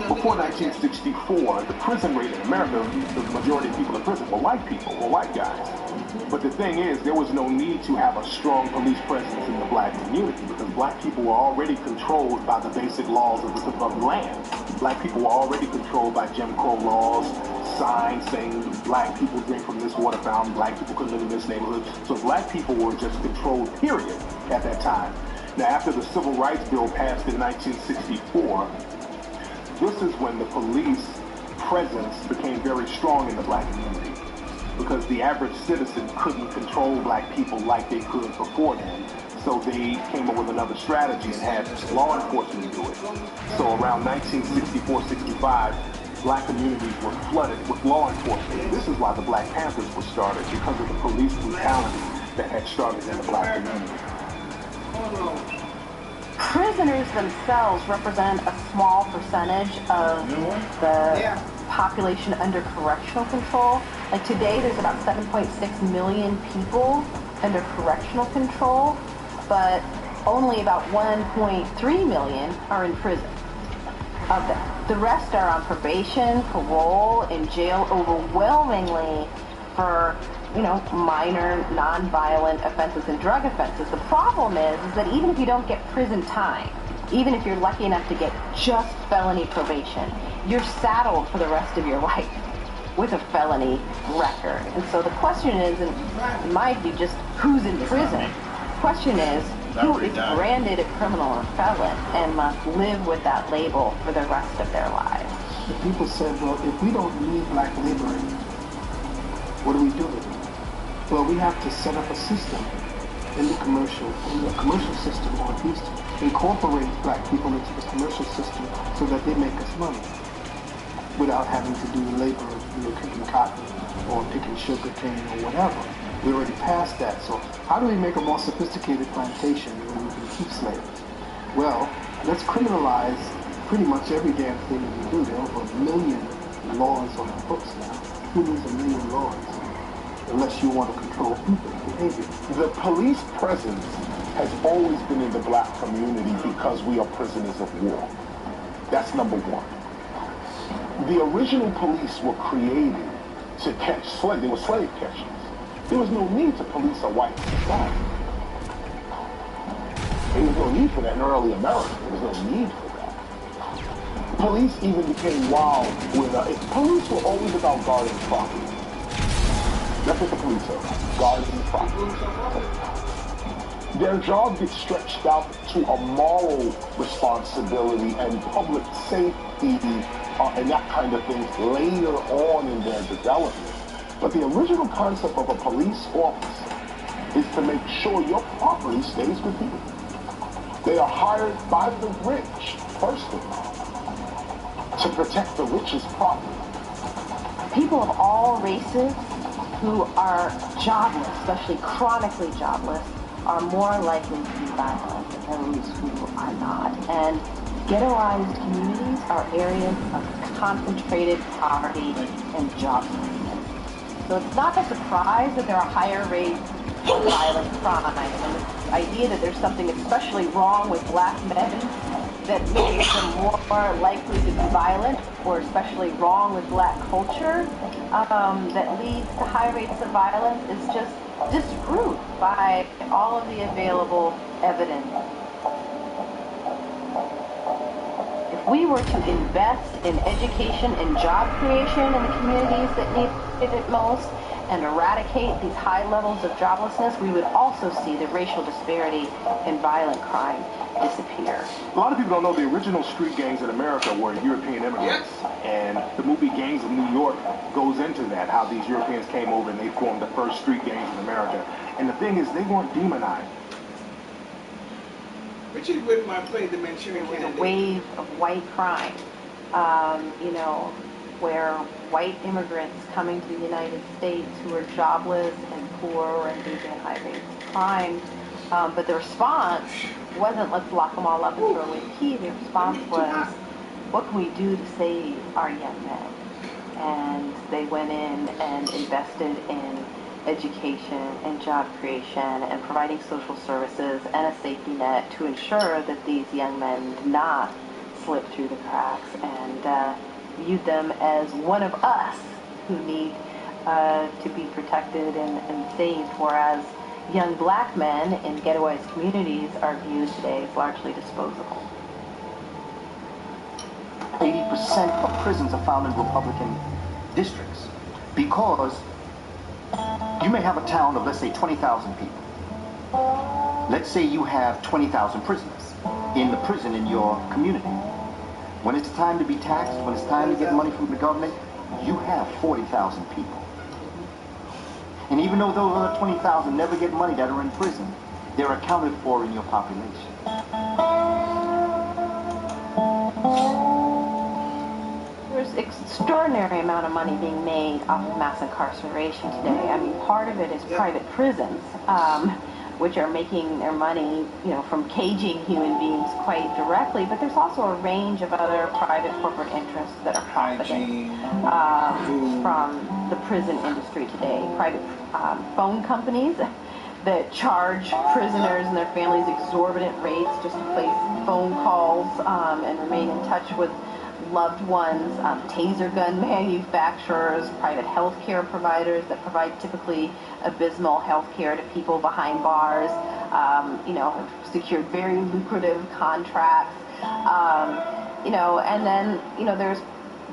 Before 1964, the prison rate in America, the majority of people in prison were white people, were white guys. But the thing is, there was no need to have a strong police presence in the black community because black people were already controlled by the basic laws of the land. Black people were already controlled by Jim Crow laws, signs saying black people drink from this water fountain, black people could live in this neighborhood. So black people were just controlled, period, at that time. Now, after the Civil Rights Bill passed in 1964, this is when the police presence became very strong in the black community because the average citizen couldn't control black people like they could before then. So they came up with another strategy and had law enforcement do it. So around 1964-65, black communities were flooded with law enforcement. This is why the Black Panthers were started, because of the police brutality that had started in the black community. Prisoners themselves represent a small percentage of the population under correctional control. Like today, there's about 7.6 million people under correctional control, but only about 1.3 million are in prison of them. The rest are on probation, parole, in jail overwhelmingly for, minor non-violent offenses and drug offenses. The problem is that even if you don't get prison time, even if you're lucky enough to get just felony probation, you're saddled for the rest of your life with a felony record. And so the question is, in my view, just who's in prison? The question is, who is branded a criminal or felon and must live with that label for the rest of their lives? The people said, well, if we don't need black labor, what do we do with it? Well, we have to set up a system in the commercial system, or at least incorporate black people into the commercial system so that they make us money without having to do labor of picking cotton or picking sugar cane or whatever. We already passed that. So how do we make a more sophisticated plantation where we can keep slaves? Well, let's criminalize pretty much every damn thing that we do. There are over 1 million laws on the books now. Who needs 1 million laws? Unless you want to control people's behavior. The police presence has always been in the black community because we are prisoners of war. That's number one. The original police were created to catch slaves. They were slave catchers. There was no need to police a white society. There was no need for that in early America. There was no need for that. Police even became wild when police were always about guarding property. That's what the police are, guarding property. Their job gets stretched out to a moral responsibility and public safety and that kind of thing later on in their development. But the original concept of a police officer is to make sure your property stays with you. They are hired by the rich, first of all, to protect the rich's property. People of all races who are jobless, especially chronically jobless, are more likely to be violent than those who are not. And ghettoized communities are areas of concentrated poverty and joblessness. So it's not a surprise that there are higher rates of violent crime. And the idea that there's something especially wrong with black men that makes them more likely to be violent, or especially wrong with black culture, that leads to high rates of violence is just disproved by all of the available evidence. If we were to invest in education and job creation in the communities that need it most, and eradicate these high levels of joblessness, we would also see the racial disparity in violent crime disappear. A lot of people don't know the original street gangs in America were European immigrants. And the movie Gangs of New York goes into that, how these Europeans came over and they formed the first street gangs in America. And the thing is, they weren't demonized. But you wouldn't want to play the Manchurian Candidate. A wave of white crime, where white immigrants coming to the United States who are jobless and poor and engaging in high rates of crime. But the response wasn't, let's lock them all up and throw away the key. The response was, what can we do to save our young men? And they went in and invested in education and job creation and providing social services and a safety net to ensure that these young men did not slip through the cracks, and viewed them as one of us who need to be protected and saved, whereas young black men in ghettoized communities are viewed today as largely disposable. 80% of prisons are found in Republican districts because you may have a town of, let's say, 20,000 people. Let's say you have 20,000 prisoners in the prison in your community. When it's time to be taxed, when it's time to get money from the government, you have 40,000 people. And even though those other 20,000 never get money that are in prison, they're accounted for in your population. There's extraordinary amount of money being made off of mass incarceration today. I mean, part of it is private prisons, which are making their money, from caging human beings quite directly, but there's also a range of other private corporate interests that are profiting from the prison industry today. Private phone companies that charge prisoners and their families exorbitant rates just to place phone calls and remain in touch with loved ones, taser gun manufacturers, private health care providers that provide typically abysmal health care to people behind bars, have secured very lucrative contracts, and then, there's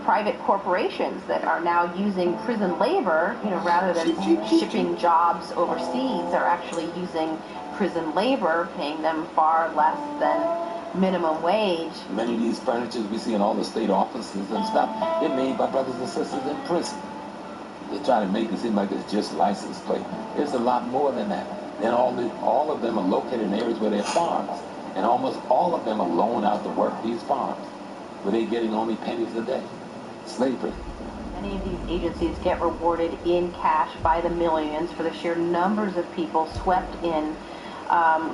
private corporations that are now using prison labor, rather than shipping jobs overseas, are actually using prison labor, paying them far less than minimum wage. Many of these furnitures we see in all the state offices and stuff, they're made by brothers and sisters in prison. They try to make it seem like it's just license plate. It's a lot more than that. And all of them are located in areas where there are farms. And almost all of them are loaned out to work these farms, where they're getting only pennies a day. Slavery. Many of these agencies get rewarded in cash by the millions for the sheer numbers of people swept in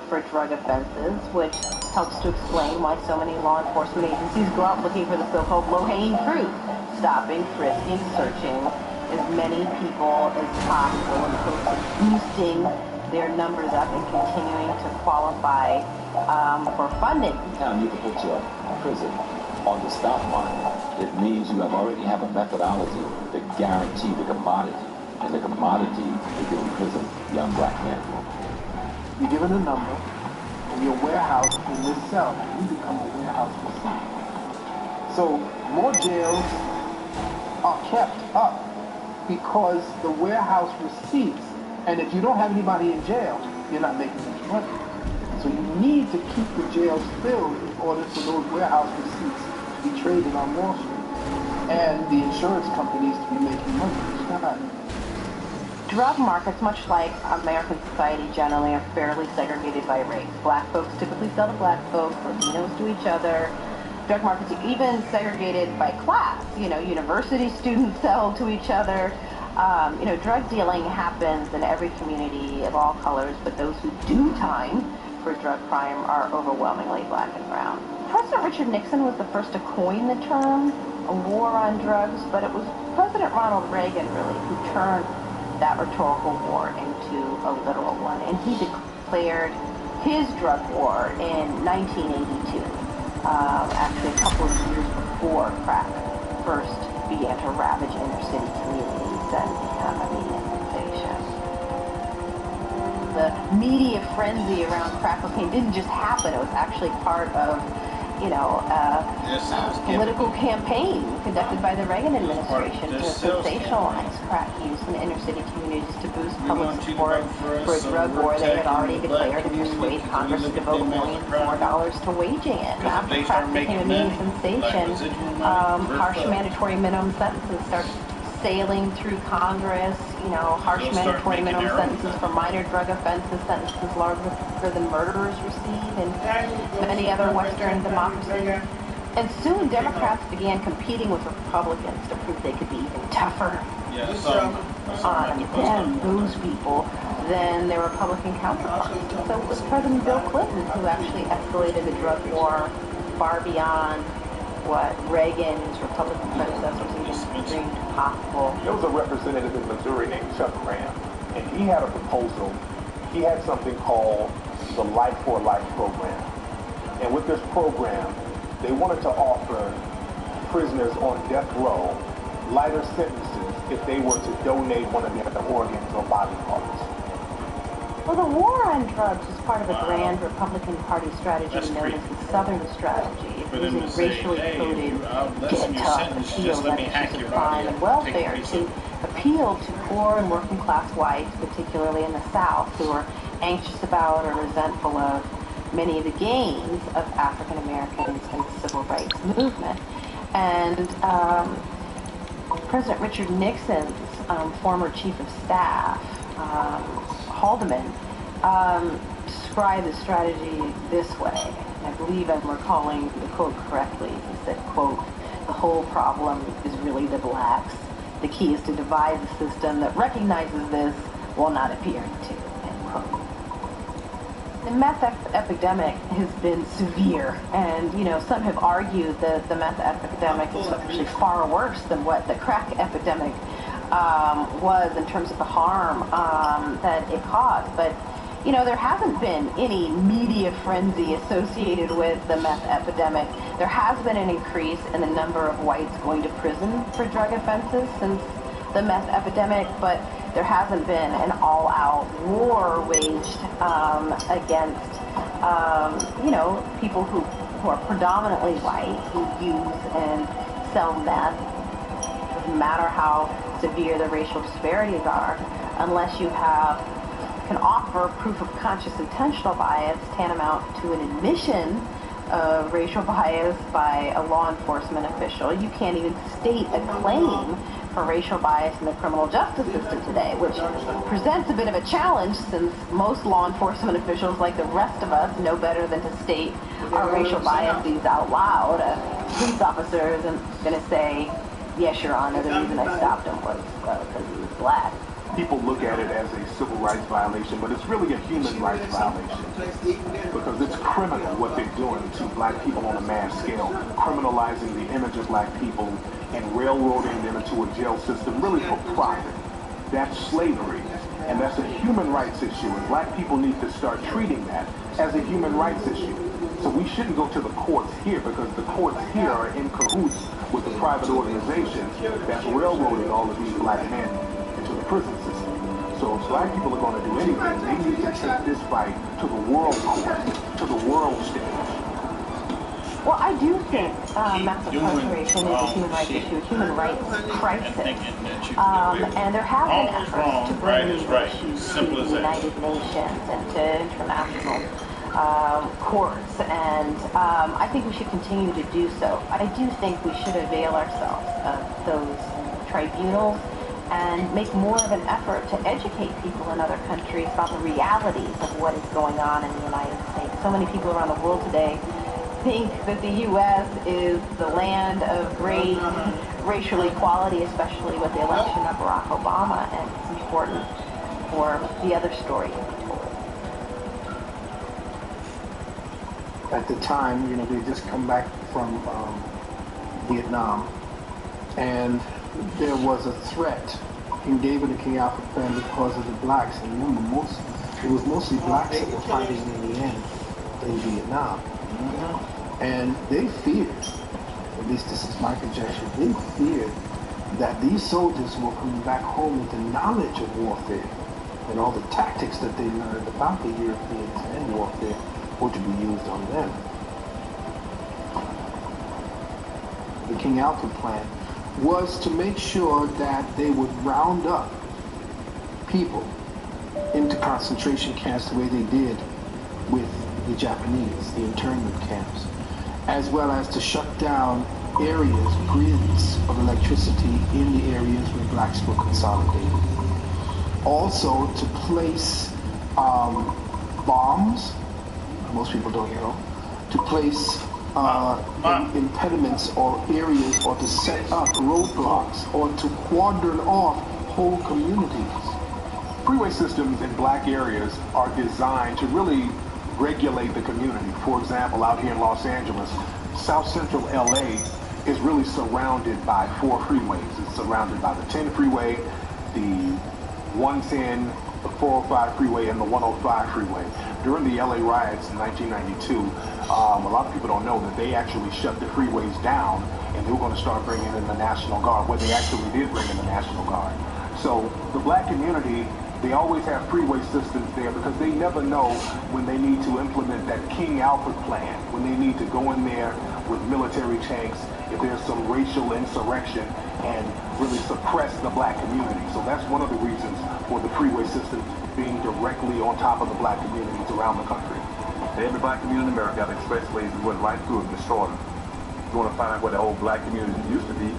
for drug offenses, which helps to explain why so many law enforcement agencies go out looking for the so-called low-hanging fruit, stopping, frisking, searching as many people as possible in the hopes of boosting their numbers up and continuing to qualify for funding. Anytime you can put your prison on the stock market, it means you already have a methodology to guarantee the commodity, and the commodity is to imprison young black men. You're given a number, and your warehouse in this cell, you become a warehouse receipt. So more jails are kept up because the warehouse receipts, and if you don't have anybody in jail, you're not making much money. So you need to keep the jails filled in order for those warehouse receipts to be traded on Wall Street, and the insurance companies to be making money. Drug markets, much like American society generally, are fairly segregated by race. Black folks typically sell to black folks, Latinos to each other. Drug markets are even segregated by class. University students sell to each other. Drug dealing happens in every community of all colors, but those who do time for drug crime are overwhelmingly black and brown. President Richard Nixon was the first to coin the term a war on drugs, but it was President Ronald Reagan, really, who turned that rhetorical war into a literal one. And he declared his drug war in 1982, actually a couple of years before crack first began to ravage inner city communities and become a media sensation. The media frenzy around crack cocaine didn't just happen, it was actually part of political campaign conducted by the Reagan administration to sensationalize crack use in inner city communities to boost public support for a drug war they had already declared and persuade Congress to devote millions more dollars to waging it. And after crack became a media sensation, harsh mandatory minimum sentences started sailing through Congress, harsh mandatory minimum sentences for minor drug offenses, sentences larger than murderers receive in many other Western democracies. And soon Democrats began competing with Republicans to prove they could be even tougher on those people than their Republican counterparts. So it was President Bill Clinton who actually escalated the drug war far beyond what Reagan's Republican predecessors even dreamed possible. There was a representative in Missouri named Chuck Graham. and he had a proposal. He had something called the Life for Life program. And with this program, they wanted to offer prisoners on death row lighter sentences if they were to donate one of their organs or body parts. Well, the war on drugs is part of a grand Republican Party strategy known as the Southern Strategy. It's using racially coded, get tough, appeal measures of crime and welfare to appeal to poor and working class whites, particularly in the South, who are anxious about or resentful of many of the gains of African Americans in the civil rights movement. And President Richard Nixon's former chief of staff, Haldeman, described the strategy this way. And I believe I'm recalling the quote correctly. He said, quote, "The whole problem is really the blacks. The key is to devise a system that recognizes this while not appearing to," end quote. The meth epidemic has been severe, and some have argued that the meth epidemic is actually far worse than what the crack epidemic was in terms of the harm that it caused. But there hasn't been any media frenzy associated with the meth epidemic. There has been an increase in the number of whites going to prison for drug offenses since the meth epidemic, but there hasn't been an all-out war waged against, people who are predominantly white, who use and sell meth. It doesn't matter how severe the racial disparities are, unless you can offer proof of conscious intentional bias tantamount to an admission of racial bias by a law enforcement official. You can't even state a claim for racial bias in the criminal justice system today, which presents a bit of a challenge since most law enforcement officials, like the rest of us, know better than to state our racial biases out loud. A police officer isn't going to say, "Yes, Your Honor, the reason I stopped him was because he was black." People look at it as a civil rights violation, but it's really a human rights violation because it's criminal what they're doing to black people on a mass scale, criminalizing the image of black people and railroading them into a jail system really for profit. That's slavery, and that's a human rights issue, and black people need to start treating that as a human rights issue. So we shouldn't go to the courts here because the courts here are in cahoots with the private organizations that's railroading all of these black men into the prison system. So if black people are going to do anything, they need to take this fight to the world court, to the world stage. Well, I do think massive incarceration is a human rights issue, a human rights crisis. And there have been efforts to bring these issues to the United Nations and to international courts, and I think we should continue to do so. I do think we should avail ourselves of those tribunals and make more of an effort to educate people in other countries about the realities of what is going on in the United States. So many people around the world today think that the U.S. is the land of great racial equality, especially with the election of Barack Obama, and it's important for the other story to be told. At the time, they just come back from Vietnam, and there was a threat. King David and King Alfred fell because of the blacks, and remember, it was mostly blacks that were fighting in the end in Vietnam. And they feared, at least this is my conjecture, they feared that these soldiers were coming back home with the knowledge of warfare and all the tactics that they learned about the Europeans and warfare were to be used on them. The King Alfred plan was to make sure that they would round up people into concentration camps the way they did with the Japanese, the internment camps, as well as to shut down areas, grids of electricity in the areas where blacks were consolidated. Also to place bombs, most people don't know, to place impediments or areas, or to set up roadblocks, or to cordon off whole communities. Freeway systems in black areas are designed to really regulate the community. For example, out here in Los Angeles, South Central LA is really surrounded by 4 freeways. It's surrounded by the 10 freeway, the 110, the 405 freeway, and the 105 freeway. During the LA riots in 1992, a lot of people don't know that they actually shut the freeways down, and they were going to start bringing in the National Guard, where they actually did bring in the National Guard. So the black community, they always have freeway systems there because they never know when they need to implement that King Alfred plan, when they need to go in there with military tanks, if there's some racial insurrection, and really suppress the black community. So that's one of the reasons for the freeway system being directly on top of the black communities around the country. Every black community in America got expressways and went right through and destroyed them. You want to find out where the old black community used to be,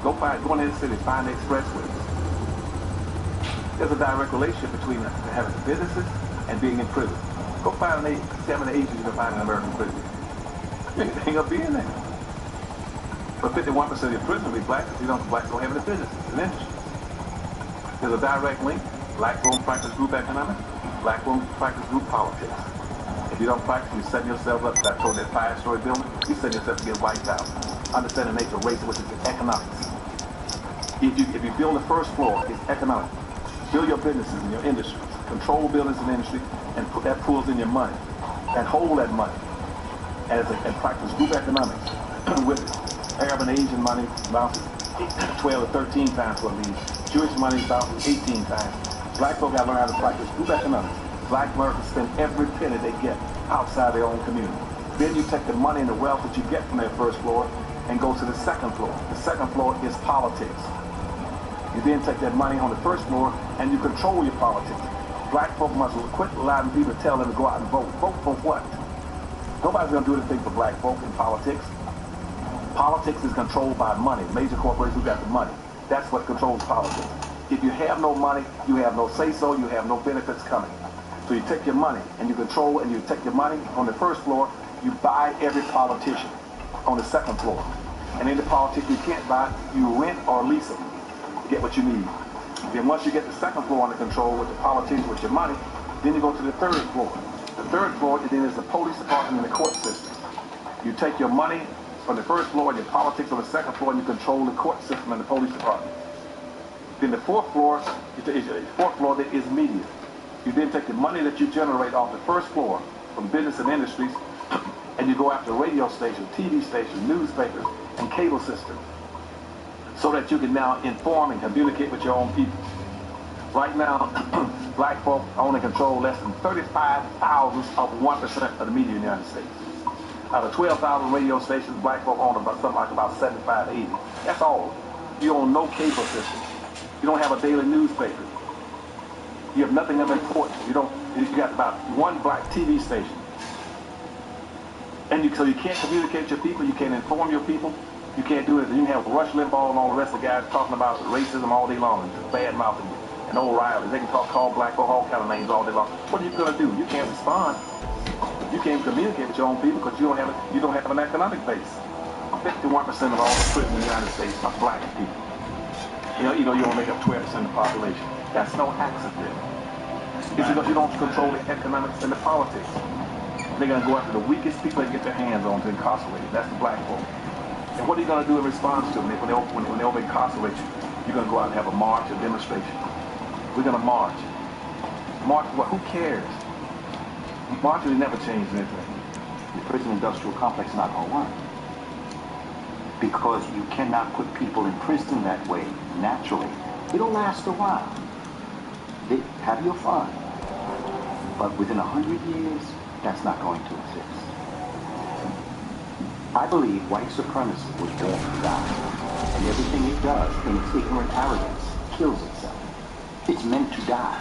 go in the city, find the expressways. There's a direct relationship between having businesses and being in prison. Go find 7 ages you can find in American prison. You ain't gonna be in there. But 51% of your prisoners will be black because blacks don't have any businesses and industry. There's a direct link. Black women practice group economics. Black women practice group politics. If you don't practice, you're setting yourself up. I told that 5-story building, you're setting yourself to get wiped out. Understand the nature of race, which is economics. If you build the first floor, it's economics. Build your businesses and your industries. Control buildings and industry, and that pulls in your money. And hold that money. And practice group economics with it. Arab and Asian money bounces 12 or 13 times what it means. Jewish money bounces 18 times. Black folk got to learn how to practice group economics. Black Americans spend every penny they get outside their own community. Then you take the money and the wealth that you get from that first floor and go to the second floor. The second floor is politics. You then take that money on the first floor and you control your politics. Black folk must quit allowing people to tell them to go out and vote. Vote for what? Nobody's going to do anything for black folk in politics. Politics is controlled by money. Major corporations who got the money. That's what controls politics. If you have no money, you have no say-so, you have no benefits coming. So you take your money and you control, and you take your money on the first floor, you buy every politician on the second floor. And any politician you can't buy, you rent or lease them. Get what you need. Then once you get the second floor under control with the politicians with your money, then you go to the third floor. The third floor then is the police department and the court system. You take your money on the first floor and your politics on the second floor, and you control the court system and the police department. Then the fourth floor is media. You then take the money that you generate off the first floor from business and industries, and you go after radio stations, TV stations, newspapers, and cable systems, so that you can now inform and communicate with your own people. Right now, black folk only control less than 35 thousandths of 1% of the media in the United States. Out of 12,000 radio stations, black folk own something like about 75, 80. That's all. You own no cable system. You don't have a daily newspaper. You have nothing of importance. You got about one black TV station. And so you can't communicate with your people, you can't inform your people, you can't do it. You can have Rush Limbaugh and all the rest of the guys talking about racism all day long and just bad-mouthing you. And O'Reilly, they can call black folk all kind of names all day long. What are you going to do? You can't respond. You can't communicate with your own people because you don't have an economic base. 51% of all the prisoners in the United States are black people. You only make up 12% of the population. That's no accident. It's because you don't control the economics and the politics. They're going to go after the weakest people they get their hands on to incarcerate. That's the black folk. And what are you going to do in response to them when they over incarcerate you? You're going to go out and have a march, a demonstration. We're going to march. March what? Who cares? March really never changed anything. The prison industrial complex is not going to work. Because you cannot put people in prison that way, naturally. It'll last a while. Have your fun. But within 100 years, that's not going to exist. I believe white supremacy was born to die. And everything it does in its ignorant arrogance kills itself. It's meant to die.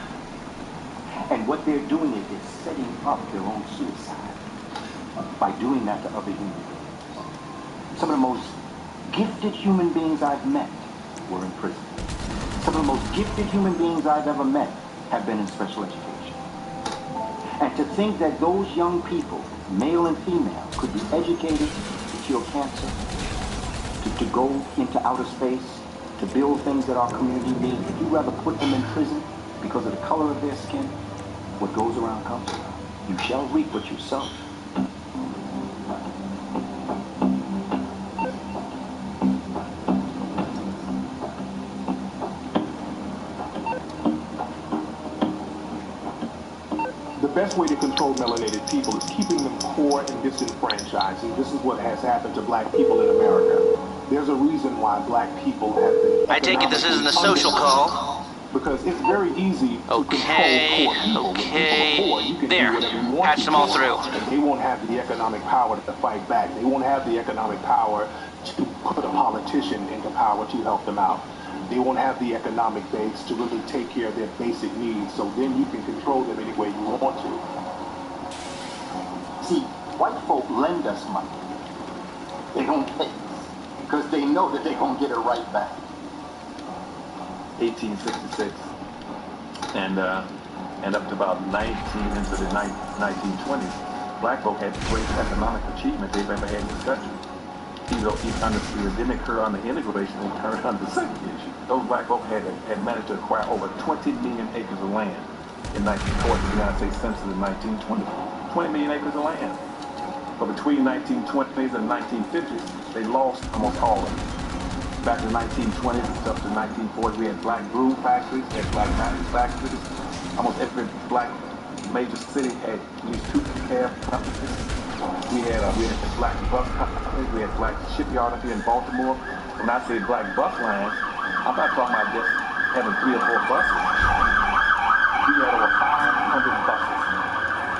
And what they're doing is they're setting up their own suicide by doing that to other human beings. Some of the most gifted human beings I've met were in prison. Some of the most gifted human beings I've ever met have been in special education. And to think that those young people, male and female, could be educated to cure cancer, to go into outer space, to build things that our community needs, would you rather put them in prison because of the color of their skin? What goes around comes around. You shall reap what you sow. way to control melanated people is keeping them poor and disenfranchised. And this is what has happened to black people in America. There's a reason why black people have been... I take it this isn't a social call. Because it's very easy to control poor people. When people are poor, you can do whatever you want. Patch them all through. And they won't have the economic power to fight back. They won't have the economic power to put a politician into power to help them out. They won't have the economic base to really take care of their basic needs. So then you can control them any way you want to. See, white folk lend us money. They don't pay us because they know that they're going to get it right back. 1866 and up to about 19 into the 1920s, black folk had the greatest economic achievement they've ever had in this country. Either under the endemic curve under integration and curve under segregation. Those black folk had managed to acquire over 20 million acres of land in 1940. The United States Census in 1920. 20 million acres of land. But between 1920s and 1950s, they lost almost all of it. Back in the 1920s and up to 1940s, we had black broom factories, we had black mattress factories. Almost every black major city had at least 2 cab companies. We had black bus companies, we had black shipyard up here in Baltimore. When I say black bus lines, I'm not talking about just having 3 or 4 buses. We had over 500 buses.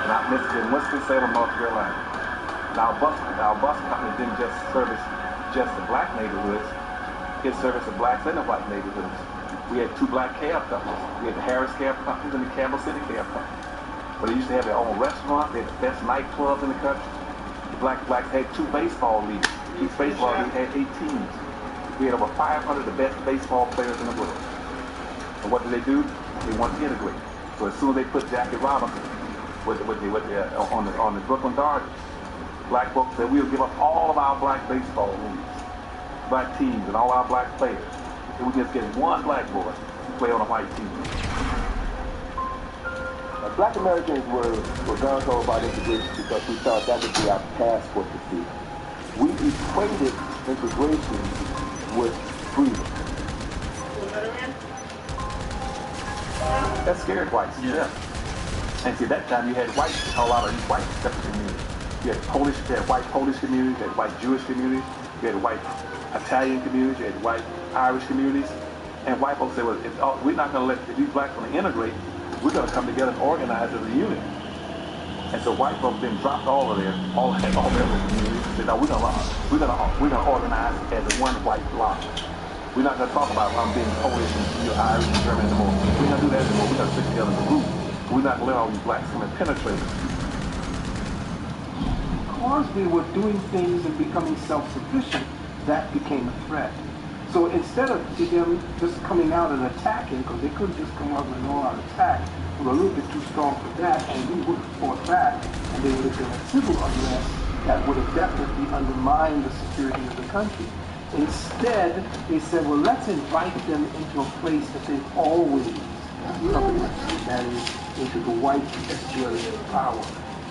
And I in Winston-Salem, North Carolina. Now our bus company didn't just service just the black neighborhoods. It serviced the blacks and the white neighborhoods. We had 2 black cab companies. We had the Harris Cab Companies and the Campbell City Cab Company. But they used to have their own restaurant. They had the best nightclubs in the country. The blacks had 2 baseball leagues. Each baseball league had 8 teams. We had over 500 of the best baseball players in the world. And what did they do? They wanted to integrate. So as soon as they put Jackie Robinson on the Brooklyn Dodgers, black folks said we'll give up all of our black baseball leagues, black teams, and all our black players. And we just get 1 black boy to play on a white team. Black Americans were gung-ho about integration because we thought that would be our passport to see. We equated integration with freedom. That scared whites. Yeah. And see, at that time you had whites, a lot of these white separate communities. You had white Polish communities, you had white Jewish communities, you had white Italian communities, you had white Irish communities, and white folks said, well, we're not going to let these blacks want to integrate. We're going to come together and organize as a unit. And so white folks then dropped all their communities and said, no, we're going to organize as one white bloc. We're not going to talk about I'm being Polish and you're Irish and German anymore. We're not going to do that anymore. We're going to stick together as a group. We're not going to let all these blacks come and penetrate us. Because they were doing things and becoming self-sufficient, that became a threat. So instead of them just coming out and attacking, because they couldn't just come out and all-out attack, they were a little bit too strong for that, and we would have fought back, and they would have been a civil unrest that would have definitely undermined the security of the country. Instead, they said, well, let's invite them into a place that they've always covered, that is, into the white estuary of power,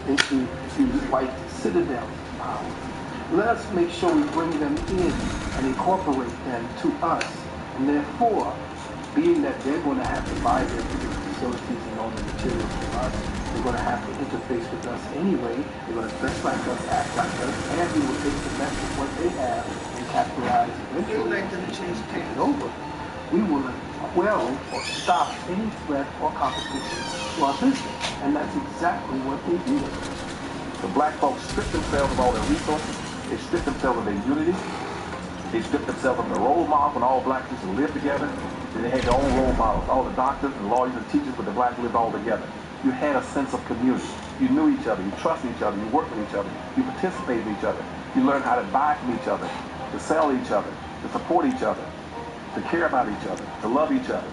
into the white citadel of power. Let us make sure we bring them in and incorporate them to us. And therefore, being that they're going to have to buy their facilities and all the materials from us, they're going to have to interface with us anyway. They're going to dress like us, act like us, and we will take the best of what they have and capitalize eventually. We would like them to change the take it over. We will quell or stop any threat or competition to our business. And that's exactly what they do. The black folks stripped themselves of all their resources. They stripped themselves of their unity. They stripped themselves of the role models when all black people lived together. And they had their own role models. All the doctors and lawyers and teachers, but the blacks lived all together. You had a sense of community. You knew each other. You trusted each other. You worked with each other. You participated with each other. You learned how to buy from each other, to sell each other, to support each other, to care about each other, to love each other.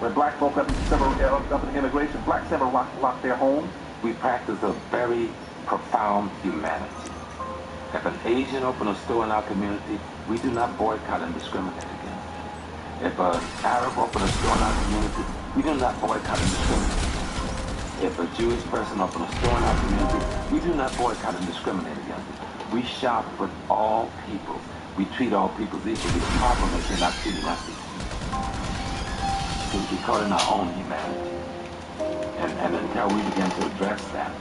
When black folk up in immigration, blacks never locked their homes. We practice a very profound humanity. If an Asian opens a store in our community, we do not boycott and discriminate against it. If an Arab opens a store in our community, we do not boycott and discriminate. If a Jewish person opens a store in our community, we do not boycott and discriminate against it. We shop with all people. We treat all people equally. The problem is they're not treating us equally. Because we're caught in our own humanity. And until we begin to address that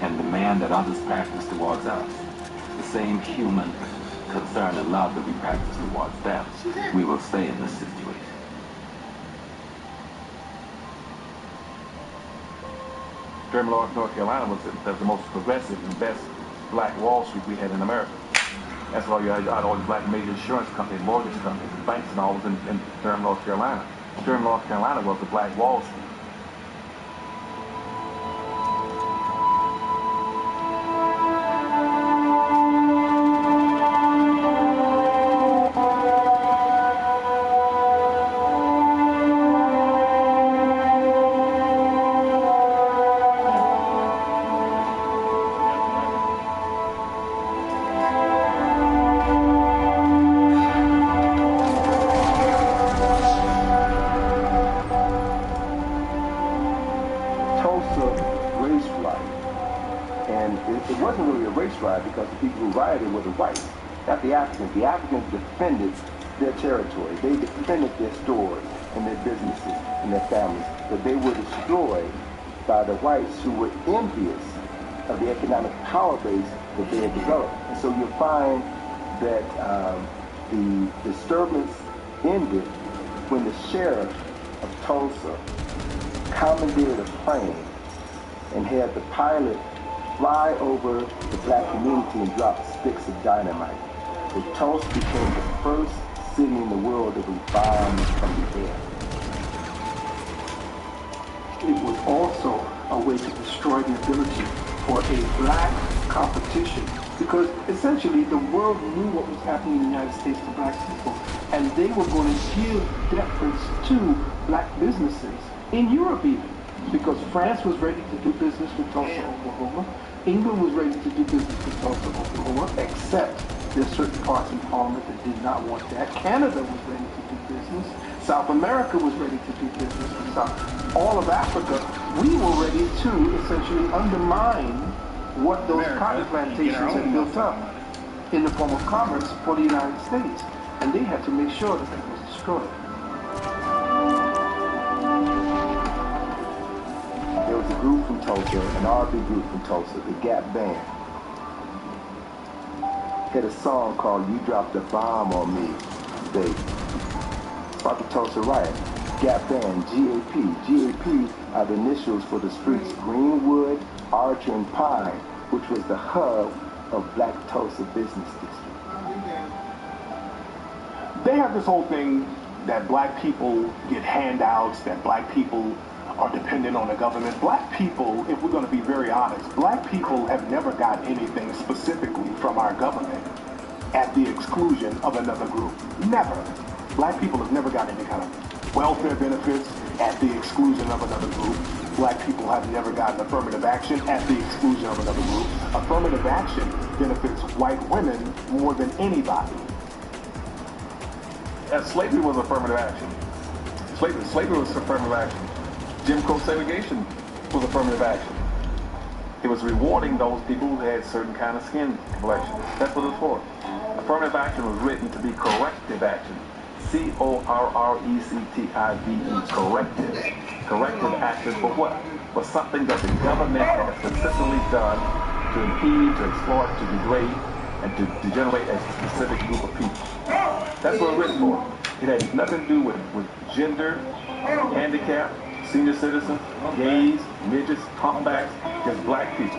and demand that others practice towards us the same human concern and love that we practice towards them, we will stay in this situation. Durham, North Carolina was the most progressive and best black Wall Street we had in America. That's why you had all these black major insurance companies, mortgage companies, and banks and all was in Durham, North Carolina. Durham, North Carolina was the black Wall Street. It wasn't really a race riot because the people who rioted were the whites, not the Africans. The Africans defended their territory. They defended their stores and their businesses and their families. But they were destroyed by the whites who were envious of the economic power base that they had developed. And so you'll find that the disturbance ended when the sheriff of Tulsa commandeered a plane and had the pilot fly over the black community and drop sticks of dynamite. So Tulsa became the first city in the world that was bombed from the air. It was also a way to destroy the ability for a black competition, because essentially the world knew what was happening in the United States to black people, and they were going to give deference to black businesses in Europe even. Because France was ready to do business with Tulsa, Oklahoma. England was ready to do business with Tulsa, Oklahoma, except there's certain parts in Parliament that did not want that. Canada was ready to do business. South America was ready to do business with South. All of Africa, we were ready to essentially undermine what those cotton plantations had built up in the form of commerce for the United States. And they had to make sure that that was destroyed. There was a group from Tulsa, an R&B group from Tulsa, the Gap Band. Had a song called "You Dropped a Bomb on Me, Baby." It's about the Tulsa riot. Gap Band, GAP. GAP are the initials for the streets Greenwood, Archer, and Pine, which was the hub of Black Tulsa Business District. They have this whole thing that black people get handouts, that black people are dependent on the government. Black people, if we're going to be very honest, black people have never got anything specifically from our government at the exclusion of another group. Never. Black people have never got any kind of welfare benefits at the exclusion of another group. Black people have never gotten affirmative action at the exclusion of another group. Affirmative action benefits white women more than anybody. Slavery was affirmative action. Slavery was affirmative action. Jim Crow segregation was affirmative action. It was rewarding those people who had certain kind of skin complexion. That's what it was for. Affirmative action was written to be corrective action. C-O-R-R-E-C-T-I-V-E, corrective. Corrective action for what? For something that the government has consistently done to impede, to exploit, to degrade, and to degenerate a specific group of people. That's what it was written for. It had nothing to do with gender, handicap, senior citizens, gays, midgets, humpbacks, just black people.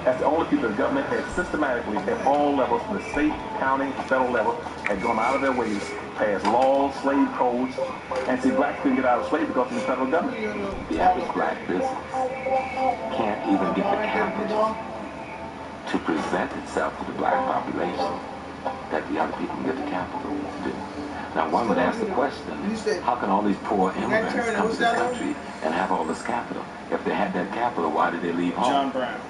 That's the only people the government had systematically at all levels, from the state, county, federal level, had gone out of their ways, passed laws, slave codes, and see, blacks couldn't get out of slavery because of the federal government. The average black business can't even get the capital to present itself to the black population that the other people can get the capital to do. Now, one would ask the question, how can all these poor immigrants come to this country and have all this capital? If they had that capital, why did they leave home? John Brown.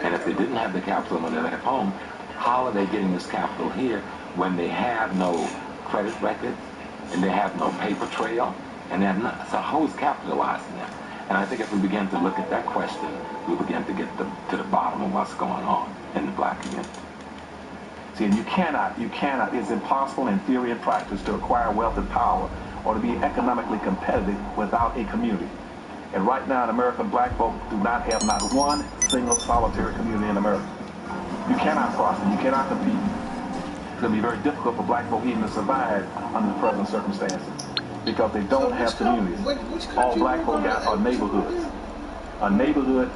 And if they didn't have the capital when they left home, how are they getting this capital here when they have no credit record and they have no paper trail and they have nothing? So who's capitalizing them? And I think if we begin to look at that question, we'll begin to get to the bottom of what's going on in the black community. See, and you cannot, it's impossible in theory and practice to acquire wealth and power or to be economically competitive without a community. And right now in America, black folk do not have not one single solitary community in America. You cannot prosper, you cannot compete. It's going to be very difficult for black folk even to survive under the present circumstances because they don't have communities. All black folk got are neighborhoods. A neighborhood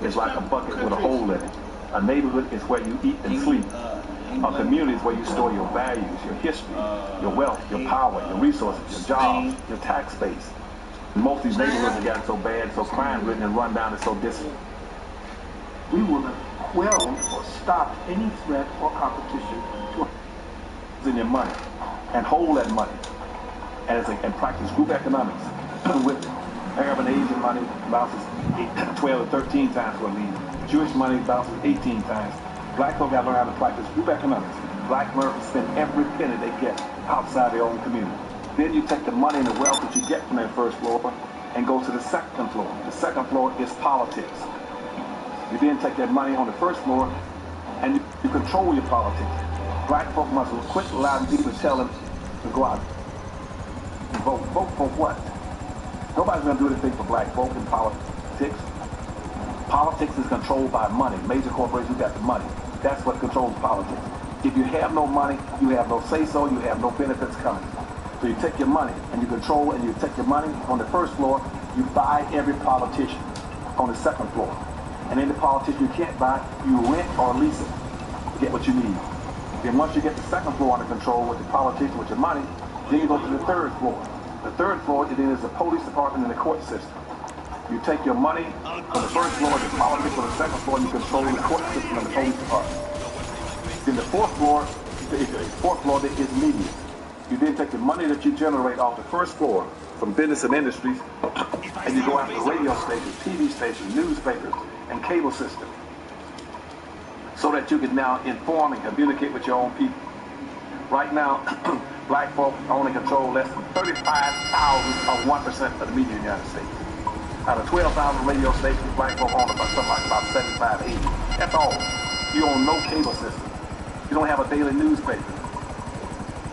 is like a bucket with a hole in it. A neighborhood is where you eat and sleep. A community is where you store your values, your history, your wealth, your power, your resources, your jobs, your tax base. Most of these neighborhoods have gotten so bad, so crime-ridden and run down and so distant. We will quell or stop any threat or competition to in your money and hold that money and practice group economics with Arab and Asian money bounces 12 or 13 times what it needs. Jewish money bounces 18 times. Black folk have to learn how to practice group economics. Black Americans spend every penny they get outside their own community. Then you take the money and the wealth that you get from that first floor and go to the second floor. The second floor is politics. You then take that money on the first floor and you control your politics. Black folk must quit allowing people to tell them to go out and vote. Vote for what? Nobody's going to do anything for black folk in politics. Politics is controlled by money. Major corporations got the money. That's what controls politics. If you have no money, you have no say-so, you have no benefits coming. So you take your money and you control and you take your money on the first floor, you buy every politician on the second floor. And any politician you can't buy, you rent or lease it to get what you need. Then once you get the second floor under control with the politician, with your money, then you go to the third floor. The third floor then is the police department and the court system. You take your money from the first floor, the politics on the second floor, and you control the court system and the police department. Then the fourth floor is media. You then take the money that you generate off the first floor from business and industries, and you go after radio stations, TV stations, newspapers, and cable system, so that you can now inform and communicate with your own people. Right now, black folk only control less than 35,000 or 1% of the media in the United States. Out of 12,000 radio stations, black folk own about something like about 75, 80. That's all. You own no cable system. You don't have a daily newspaper.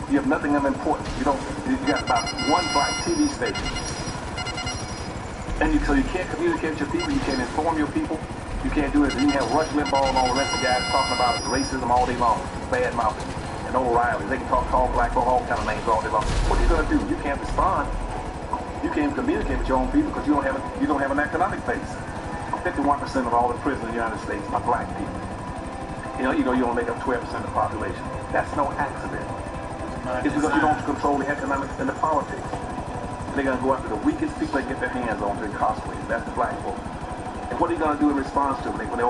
You have nothing of importance. You got about one black TV station. And so you can't communicate with your people, you can't inform your people, you can't do it. You have Rush Limbaugh and all the rest of the guys talking about racism all day long, bad mouthing, and O'Reilly. They can call black folk all kind of names all day long. What are you going to do? You can't respond. You can't communicate with your own people because you don't have an economic base. 51% of all the prisoners in the United States are black people. You only make up 12% of the population. That's no accident. It's because you don't control the economics and the politics. And they're going to go after the weakest people they get their hands on to incarcerate. That's the black folk. And what are you going to do in response to it? When they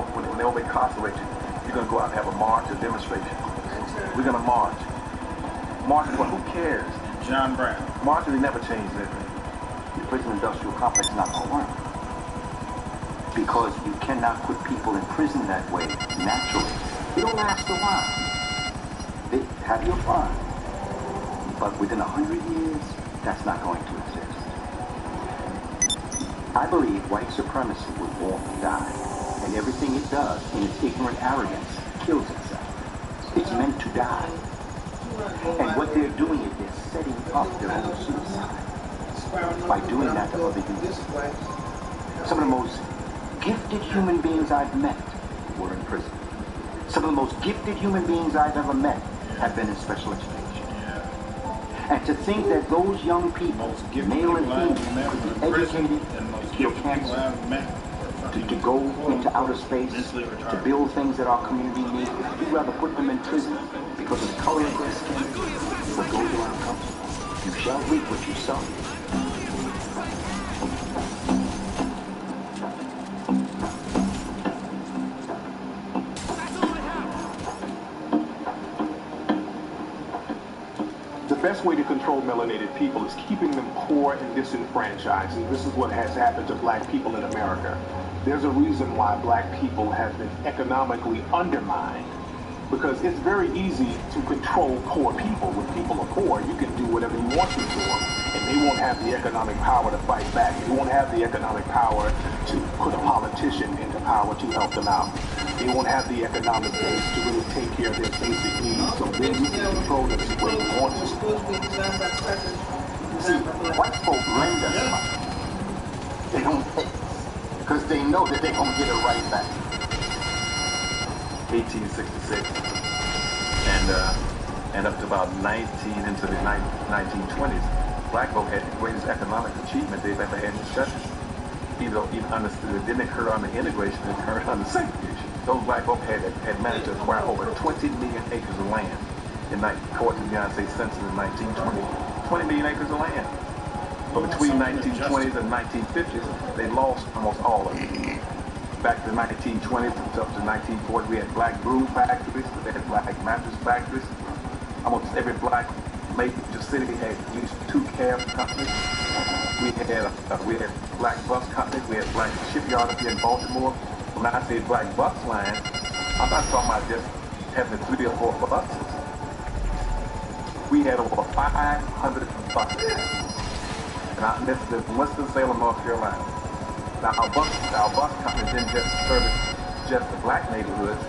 over incarcerate you, you're going to go out and have a march, a demonstration. We're going to march. March for who cares? John Brown. Marching, they never changed anything. The prison industrial complex is not going to work. Because you cannot put people in prison that way naturally. It'll last a while. They have your fun. But within 100 years, that's not going to exist. I believe white supremacy was born to die, and everything it does in its ignorant arrogance kills itself. It's meant to die. And what they're doing is they're setting up their own suicide by doing that to other humans. Some of the most gifted human beings I've met were in prison. Some of the most gifted human beings I've ever met have been in special education. And to think that those young people, male and female, could be educated to kill cancer, to go into outer space, to build things that our community needs, we'd rather put them in prison because of the color of their skin. What goes around comes. You shall reap what you sow. The best way to control melanated people is keeping them poor and disenfranchised, and this is what has happened to black people in America. There's a reason why black people have been economically undermined, because it's very easy to control poor people. When people are poor, you can do whatever you want to them, and they won't have the economic power to fight back. You won't have the economic power to put a politician into power to help them out. They won't have the economic base to really take care of their basic needs, so then you can control them the way you want to. See, white folk lend us money. They don't pay because they know that they're gonna get it right back. 1866 and up to about 19 into the 1920s, black folk had the greatest economic achievement they've ever had in this country. Even understood it didn't occur under integration, it occurred under segregation. Those black folk had managed to acquire over 20 million acres of land according to the United States Census in 1920. 20 million acres of land. But between 1920s and 1950s, they lost almost all of it. Back to the 1920s up to 1940s, we had black broom factories, we had black mattress factories. Almost every black major city had at least 2 cab companies. We had black bus companies. We had black shipyard up here in Baltimore. When I say black bus line, I'm not talking about just having 3 or 4 buses. We had over 500 buses. And this is in Winston-Salem, North Carolina. Now our bus company didn't just service just the black neighborhoods.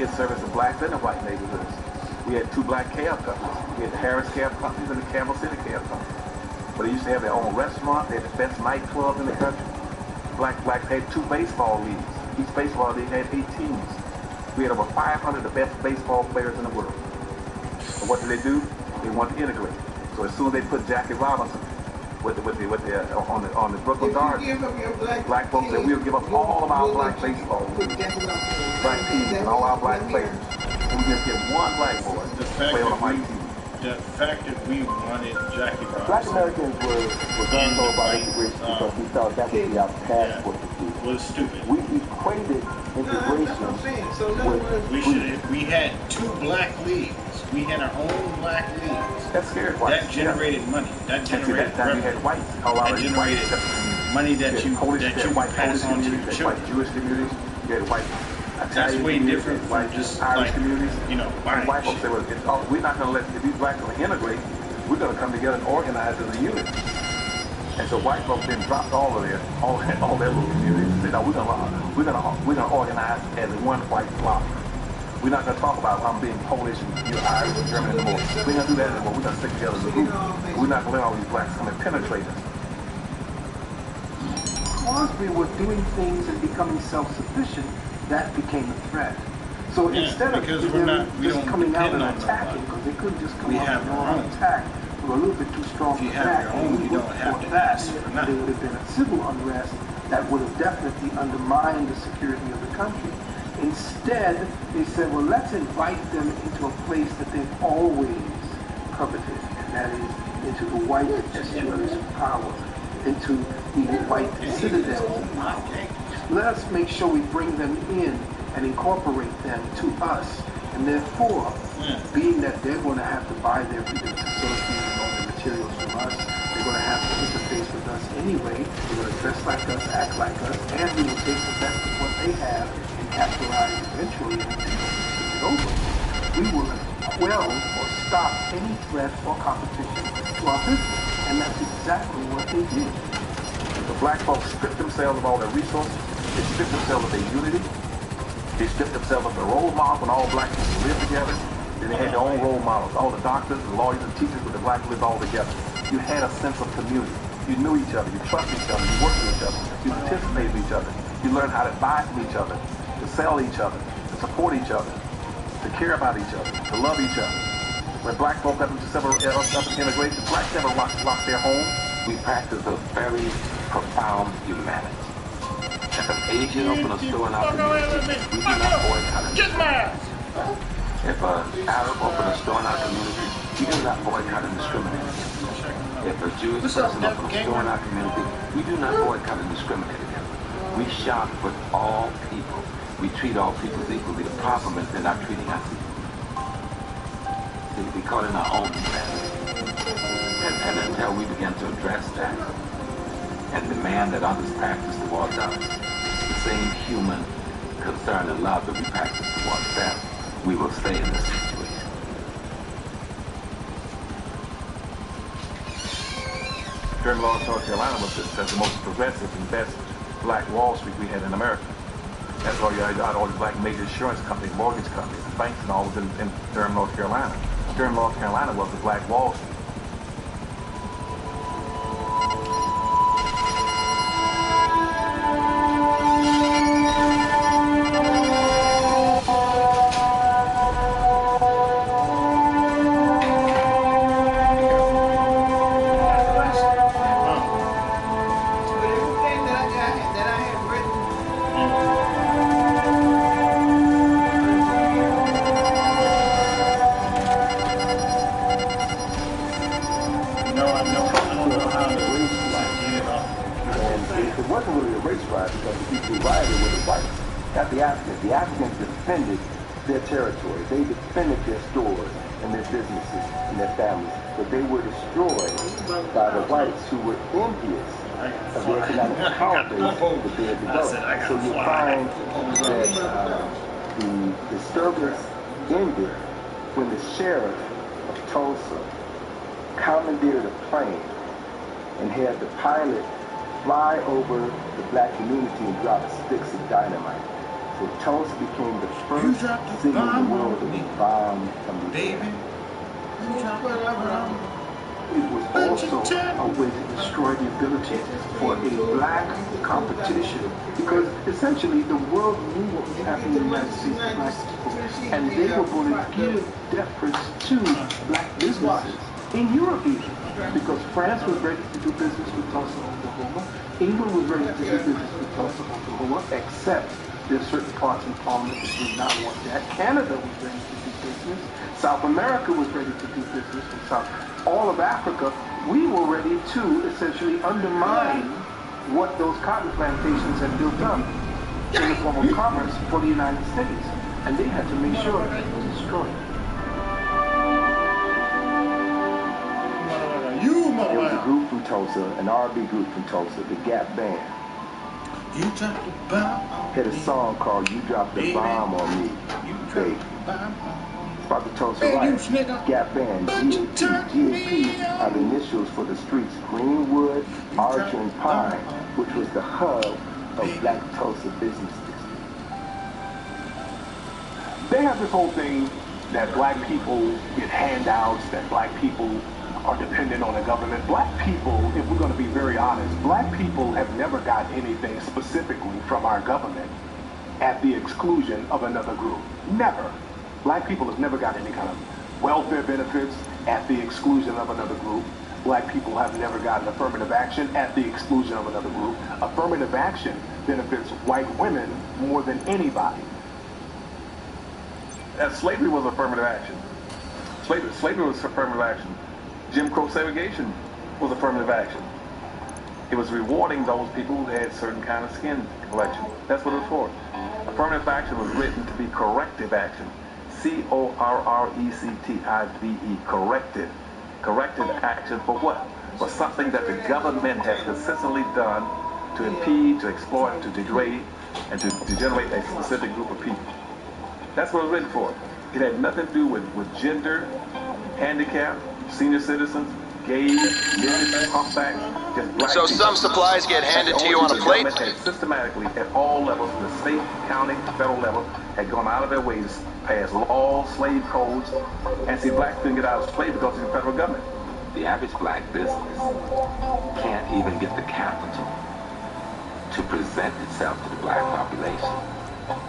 It serviced the blacks and the white neighborhoods. We had 2 black cab companies. We had the Harris Cab Companies and the Campbell City Cab Company. But they used to have their own restaurant. They had the best nightclubs in the country. Blacks had 2 baseball leagues. Each baseball league had 8 teams. We had over 500 of the best baseball players in the world. And what did they do? They wanted to integrate. So as soon as they put Jackie Robinson on the Brooklyn Gardens, black folks said we'll give up all of our black baseball leagues, black teams, and all our black players. And we just get one black boy to play on a white team. The fact that we wanted Jackie Robinson. Black Americans were done so about integration because we felt that would be our passport to do. Was stupid. We equated integration with we had 2 black leagues. We had our own black leagues. That scared whites. That generated money. That generated revenue. You had whites. That generated money that you pass on to your children. White Jewish communities. You had white. That's way different from just Irish like, communities. Buying white folks say, well, we're not going to let, if these blacks are going to integrate, we're going to come together and organize as a unit. And so white folks then dropped all their little communities and said, no, we're gonna organize as one white block. We're not gonna talk about I'm being Polish and you're Irish and German anymore. We're gonna do that anymore. We're gonna stick together as a group. We're not gonna let all these blacks come and penetrate us. Because we were doing things and becoming self-sufficient, that became a threat. So instead of them just coming out and attacking, because they couldn't just come out and attack, we were a little bit too strong for that. And we would have that. There would have been a civil unrest that would have definitely undermined the security of the country. Instead, they said, well, let's invite them into a place that they've always coveted, and that is into the white estuaries of power, into the white citadels. Let us make sure we bring them in and incorporate them to us. And therefore, being that they're going to have to buy their facilities and all the materials from us, they're going to have to interface with us anyway. They're going to dress like us, act like us, and we will take the best of what they have and capitalize eventually and take it over. We will quell or stop any threat or competition to our business. And that's exactly what they did. The black folks stripped themselves of all their resources. They stripped themselves of their unity. They stripped themselves of the role models when all black people lived together. Then they had their own role models. All the doctors, the lawyers, and teachers with the black lived all together. You had a sense of community. You knew each other. You trusted each other. You worked with each other. You participated with each other. You learned how to buy from each other, to sell each other, to support each other, to care about each other, to love each other. When black folk got into integration, blacks never locked their home. We practice a very profound humanity. If an Asian open a store in our community, we do not boycott it. If an Arab open a store in our community, we do not boycott and discriminate. If a Jewish person open a store in our community, we do not boycott and discriminate against them. We shop with all people. We treat all people equally. The problem is they're not treating us equally. We call it our own humanity. And until we begin to address that and demand that others practice towards us the same human concern and love that we practice towards them, we will stay in this situation. Here in North Carolina was the most progressive and best black Wall Street we had in America. That's why you had all the black major insurance companies, mortgage companies, banks and all was in Durham, North Carolina. Durham, North Carolina was the black Wall Street. not the Africans. The Africans defended their territory. They defended their stores and their businesses and their families. But they were destroyed by the whites who were envious of the economic power base that they had developed. So you find that the disturbance ended when the sheriff of Tulsa commandeered a plane and had the pilot fly over the black community and drop sticks of dynamite. So Tulsa became the first city in the world to be bombed from the air. It was also a way to destroy the ability for a black competition, because essentially the world knew what was happening in the United States to black people, and they were going to give deference to black businesses in Europe even, because France was ready to do business with Tulsa, Oklahoma. England was ready to do business with Tulsa, Oklahoma, except there's certain parts in Parliament that did not want that. Canada was ready to do business. South America was ready to do business with South. All of Africa, we were ready to essentially undermine what those cotton plantations had built up in the form of commerce for the United States. And they had to make sure that it was destroyed. There was a group from Tulsa, an R&B group from Tulsa, the Gap Band. You dropped the bomb. Had a song called "You Dropped the Bomb on Me, Baby." About the Tulsa riots. Gap Band, GAP are the initials for the streets Greenwood, Archer, and Pine, which was the hub of Black Tulsa business district. They have this whole thing that black people get handouts, that black people are dependent on the government. Black people, if we're going to be very honest, black people have never got anything specifically from our government at the exclusion of another group. Never. Black people have never got any kind of welfare benefits at the exclusion of another group. Black people have never gotten affirmative action at the exclusion of another group. Affirmative action benefits white women more than anybody. Slavery was affirmative action. Slavery was affirmative action. Jim Crow segregation was affirmative action. It was rewarding those people who had certain kind of skin complexion. That's what it was for. Affirmative action was written to be corrective action. C-O-R-R-E-C-T-I-V-E, corrected. Corrective action for what? For something that the government has consistently done to impede, to exploit, to degrade, and to generate a specific group of people. That's what it was written for. It had nothing to do with gender, handicap, senior citizens, gays, midgets, humpbacks, just black So people. some supplies get handed to you on a plate? The government had systematically, at all levels, the state, county, federal level, had gone out of their ways to pass laws, slave codes, and see blacks couldn't get out of slavery because of the federal government. The average black business can't even get the capital to present itself to the black population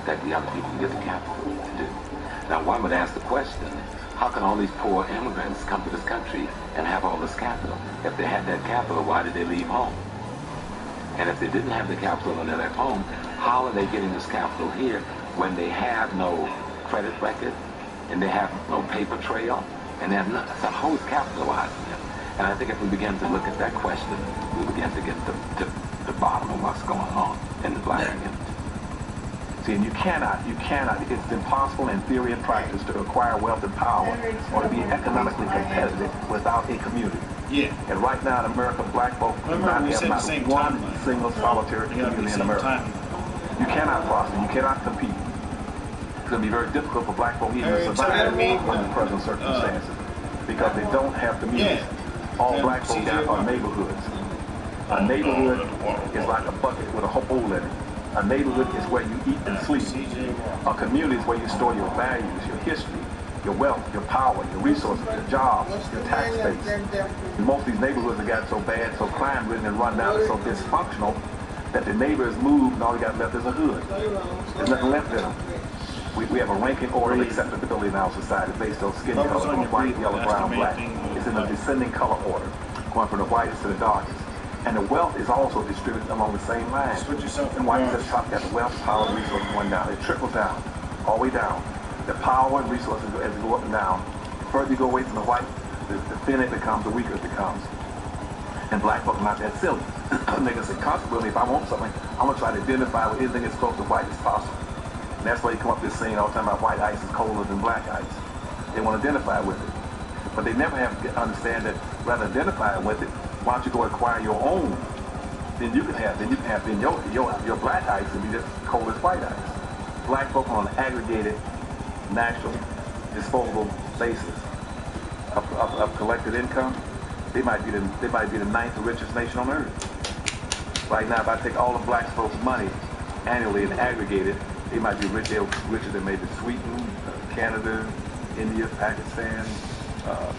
that the other people can get the capital to do. Now one would ask the question, how can all these poor immigrants come to this country and have all this capital? If they had that capital, why did they leave home? And if they didn't have the capital when they left home, how are they getting this capital here when they have no credit record and they have no paper trail and they have nothing? So how is capitalizing them? And I think if we begin to look at that question, we begin to get to the bottom of what's going on in the black community. See, and you cannot, it's impossible in theory and practice to acquire wealth and power or to be economically competitive without a community. Yeah. And right now in America, black folks do not have not one single solitary community in America. You cannot prosper, you cannot compete. It's going to be very difficult for black folk even to survive under present circumstances because they don't have communities. All black folk are neighborhoods. A neighborhood is like a bucket with a hole in it. A neighborhood is where you eat and sleep. A community is where you store your values, your history, your wealth, your power, your resources, your jobs, your tax base. Most of these neighborhoods have gotten so bad, so crime-ridden and run down, and so dysfunctional that the neighbors moved and all you got left is a hood. There's nothing left in them. We have a ranking order of acceptability in our society based on skin color, from white, yellow, brown, black. It's in a descending color order, going from the whitest to the darkest. And the wealth is also distributed along the same line. And white is at the top, got the wealth, power, and resources going down. It trickles down, all the way down. The power and resources, as they go up and down, the further you go away from the white, the thinner it becomes, the weaker it becomes. And black folk are not that silly. Niggas say, consequently, if I want something, I'm going to try to identify with anything as close to white as possible. And that's why you come up this saying all the time about white ice is colder than black ice. They want to identify with it. But they never have to understand that rather than identifying with it, why don't you go acquire your own? Then your black ice will be just cold as white ice. Black folk on an aggregated national disposable basis of collected income, they might be the ninth richest nation on earth. Right now, if I take all of black folks' money annually and aggregate it, they might be rich. They're richer than maybe Sweden, Canada, India, Pakistan, a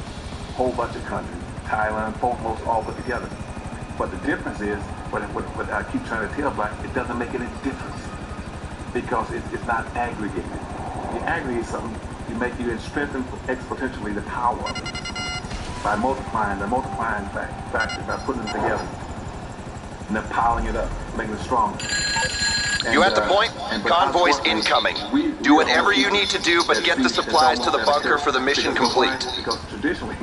whole bunch of countries, Thailand, most all put together. But the difference is, what I keep trying to tell black, it doesn't make any difference because it's not aggregated. You aggregate something, you strengthen exponentially the power of it by multiplying factor, by putting them together and then piling it up, making it stronger. You at the point? Convoy's incoming. Do whatever you need to do, but get the supplies to the bunker for the mission complete. Because traditionally,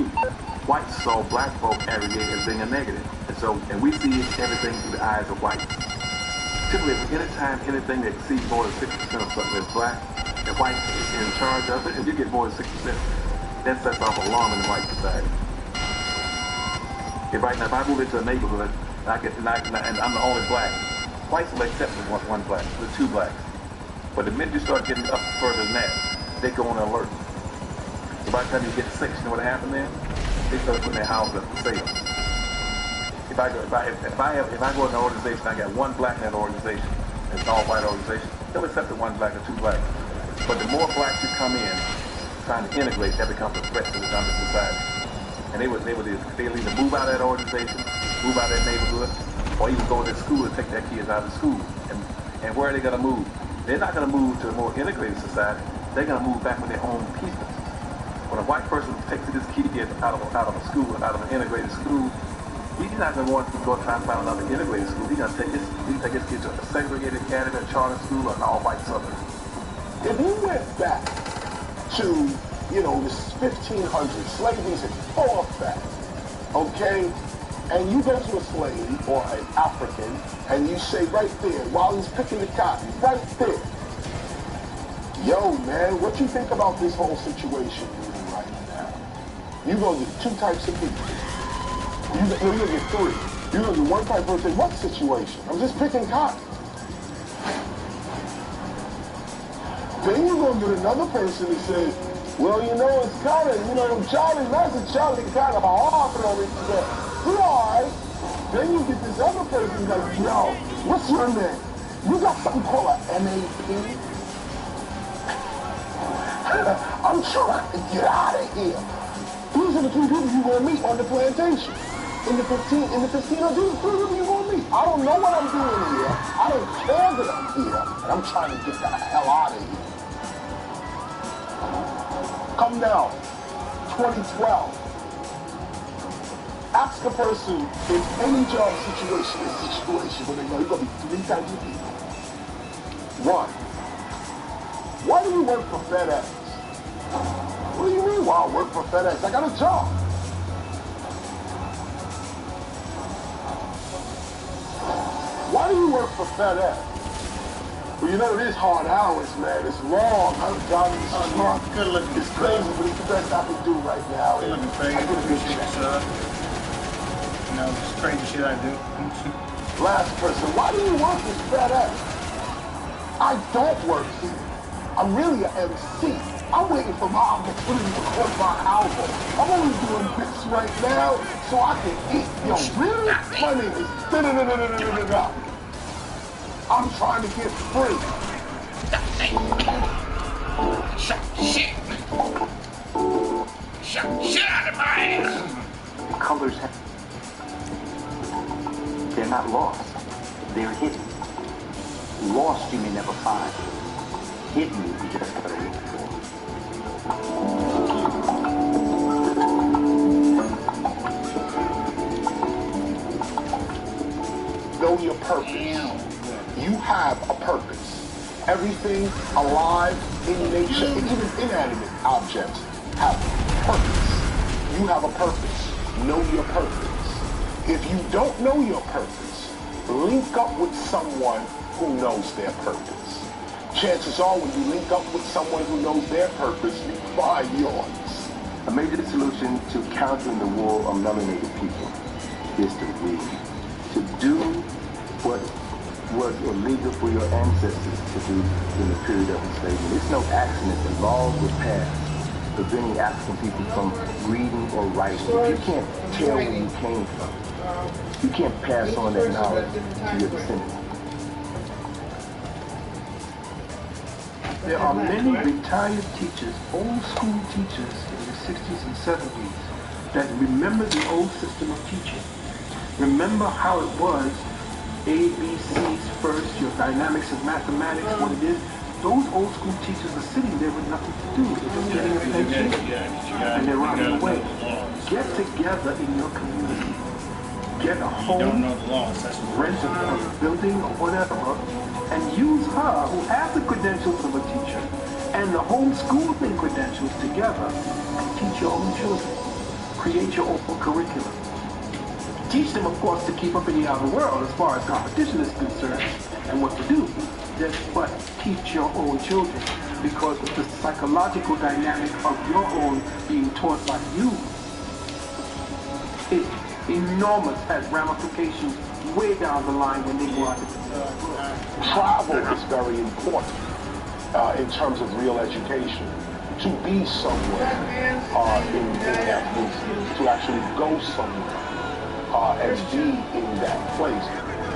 whites saw black folk aggregate as being a negative. And we see everything through the eyes of whites. Typically, anytime anything that exceeds more than 6% of something is black, the white is in charge of it. If you get more than 6%, that sets off alarm in the white society. If I move into a neighborhood, and I'm the only black, whites will accept one black, there's two blacks. But the minute you start getting up further than that, they go on alert. So by the time you get 6, you know what happened there? They start putting their houses up for sale. If I go in an organization, I got one black in that organization, it's an all-white organization, they'll accept the one black or two blacks. But the more blacks you come in, trying to integrate, that becomes a threat to the society. And they would either move out of that organization, move out of that neighborhood, or even go to school and take their kids out of school. And where are they going to move? They're not going to move to a more integrated society. They're going to move back with their own people. When a white person takes this kid out of a school, out of an integrated school, he's not going to want to go try and find another integrated school. He's going to take his kids to a segregated academy, a charter school, or an all-white suburb. If you went back to, the 1500s, slavery's in full effect, okay? And you go to a slave or an African, and you say right there, while he's picking the cotton, right there, yo, man, what you think about this whole situation right now? You're going to get two types of people. You're going to get three. You're going to get one type of person, what situation? I'm just picking cotton. Then you're going to get another person that says, well, it's kind of, Charlie, Master Charlie kind of hard on it today. Right. Then you get this other person like, yo, what's your name? You got something called an MAP? I'm trying to get out of here. These are the two people you're going to meet on the plantation. In the casino, these are the two people you're going to meet. I don't know what I'm doing here. I don't care that I'm here. And I'm trying to get the hell out of here. Come down, 2012. Ask a person in any job situation where they know you're going to be 3 types of people. 1, why do you work for FedEx? What do you mean, why I work for FedEx? I got a job. Why do you work for FedEx? Well, it is hard hours, man. It's long. I'm driving this truck. It's crazy, but it's the best I can do right now. Good looking crazy. I get a good check. Just crazy shit I do. Last person, why do you work with FedEx? I don't work here. I'm really an MC. I'm waiting for my opportunity to record my album. I'm only doing this right now so I can eat. Yo, really? My name is da-da-da-da-da-da-da-da. I'm trying to get free. Shit out of my ass. The colors, they're not lost. They're hidden. Lost you may never find. Hidden you just gotta look for. Know your purpose. You have a purpose. Everything alive in nature, and even inanimate objects, have purpose. You have a purpose. Know your purpose. If you don't know your purpose, link up with someone who knows their purpose. chances are when you link up with someone who knows their purpose, you find yours. A major solution to countering the war on melanated people is to read. To do what was illegal for your ancestors to do in the period of enslavement. It's no accident that laws were passed preventing African people from reading or writing. If you can't tell where you came from, you can't pass on that knowledge to your descendants. There are many retired teachers, old school teachers in the 60s and 70s that remember the old system of teaching. Remember how it was, ABCs first, your dynamics of mathematics, what it is. Those old school teachers are sitting there with nothing to do. They're just getting attention and they're running away. Get together in your community. Get a home, rent a building or whatever, and use her who has the credentials of a teacher and the homeschooling credentials together and teach your own children. Create your own curriculum. Teach them, of course, to keep up in the outer world as far as competition is concerned and what to do. But teach your own children, because the psychological dynamic of your own being taught by you is enormous, has ramifications way down the line when they go out. Travel is very important in terms of real education. To be somewhere in that place, to actually go somewhere and be in that place,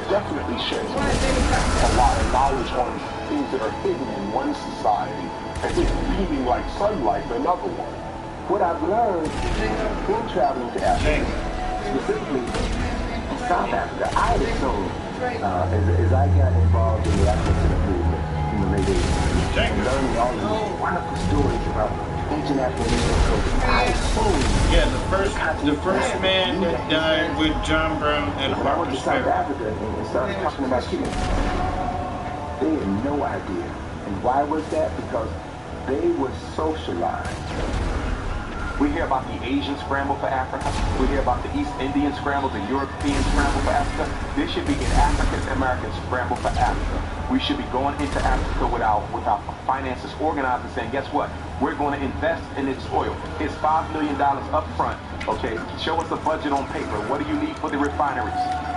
definitely sheds a lot of knowledge on things that are hidden in one society and beaming like sunlight in another one. What I've learned in traveling to Africa, specifically in South Africa, I assumed as I got involved in the African movement in the late 80s, and learning all these wonderful stories about ancient African culture, I assumed the first man that died with John Brown and when I went to South Africa and started talking about chickens, they had no idea. And why was that? Because they were socialized. We hear about the Asian scramble for Africa. We hear about the East Indian scramble, the European scramble for Africa. There should be an African-American scramble for Africa. We should be going into Africa with our finances organized and saying, guess what? We're going to invest in its oil. It's $5 million up front. Okay, show us the budget on paper. What do you need for the refineries?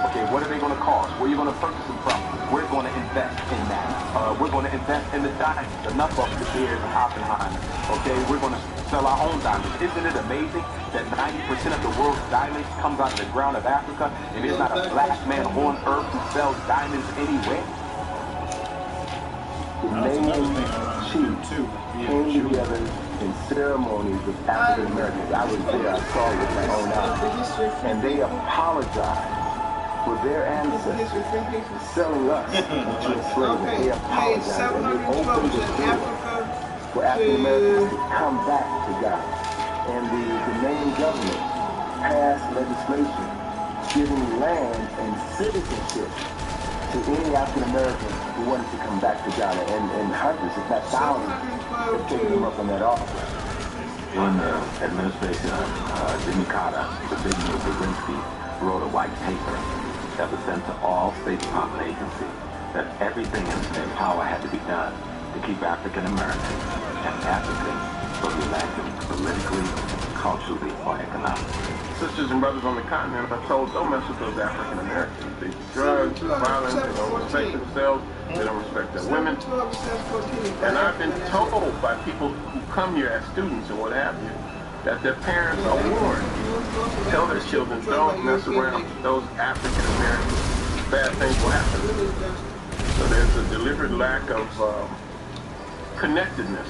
Okay, what are they going to cost? Where are you going to purchase them from? We're going to invest in that. We're going to invest in the diamonds, enough of the Beers and Oppenheimer. Okay, we're going to sell our own diamonds. Isn't it amazing that 90% of the world's diamonds comes out of the ground of Africa, and there's not a black man on earth who sells diamonds anywhere? The main chiefs came together in ceremonies with African Americans. I was there, I saw it with my own eyes. And they apologized for their ancestors selling us into enslavement. They apologized and they opened the door for African Americans to come back to God. And the main government passed legislation giving land and citizenship to any African American who wanted to come back to Ghana, and hundreds, if not thousands, have taken them up on that offer. When the administration of Jimmy Carter, the big Brzezinski, wrote a white paper that was sent to all State Department agencies that everything in their power had to be done to keep African Americans and Africans from elected politically, culturally, or economically. Sisters and brothers on the continent are told, don't mess with those African Americans. They do drugs, violence, they don't respect themselves, they don't respect their women. And I've been told by people who come here as students and what have you, that their parents are warned. Tell their children, don't mess around with those African Americans. Bad things will happen. So there's a deliberate lack of connectedness.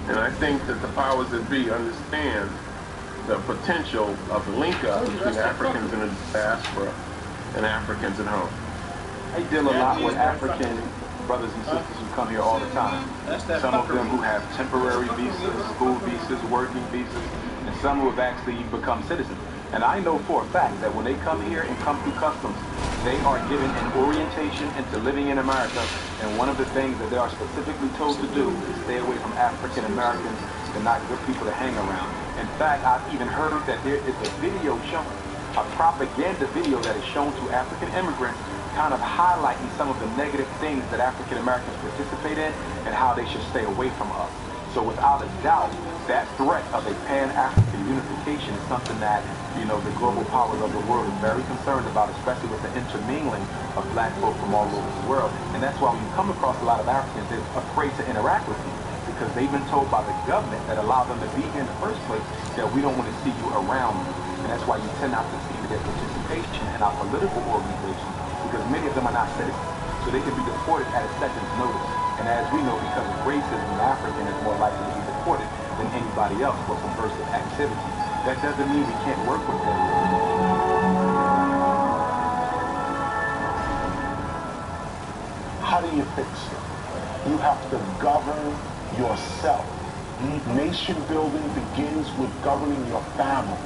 And I think that the powers that be understand the potential of the link-up between Africans in the diaspora and Africans at home. I deal a lot with African brothers and sisters who come here all the time. Some of them who have temporary visas, school visas, working visas, and some who have actually become citizens. And I know for a fact that when they come here and come through customs, they are given an orientation into living in America, and one of the things that they are specifically told to do is stay away from African Americans. They're not good people to hang around. In fact, I've even heard that there is a video shown, a propaganda video that is shown to African immigrants kind of highlighting some of the negative things that African Americans participate in and how they should stay away from us. So without a doubt, that threat of a Pan-African unification is something that, you know, the global powers of the world is very concerned about, especially with the intermingling of black folk from all over the world. And that's why when you come across a lot of Africans, they're afraid to interact with you because they've been told by the government that allowed them to be here in the first place that we don't want to see you around. And that's why you tend not to see their participation in our political organizations, because many of them are not citizens, so they can be deported at a second's notice. And as we know, because of racism, an African is more likely to be deported than anybody else for subversive activity. That doesn't mean we can't work with them. How do you fix it? You have to govern yourself. Nation building begins with governing your family.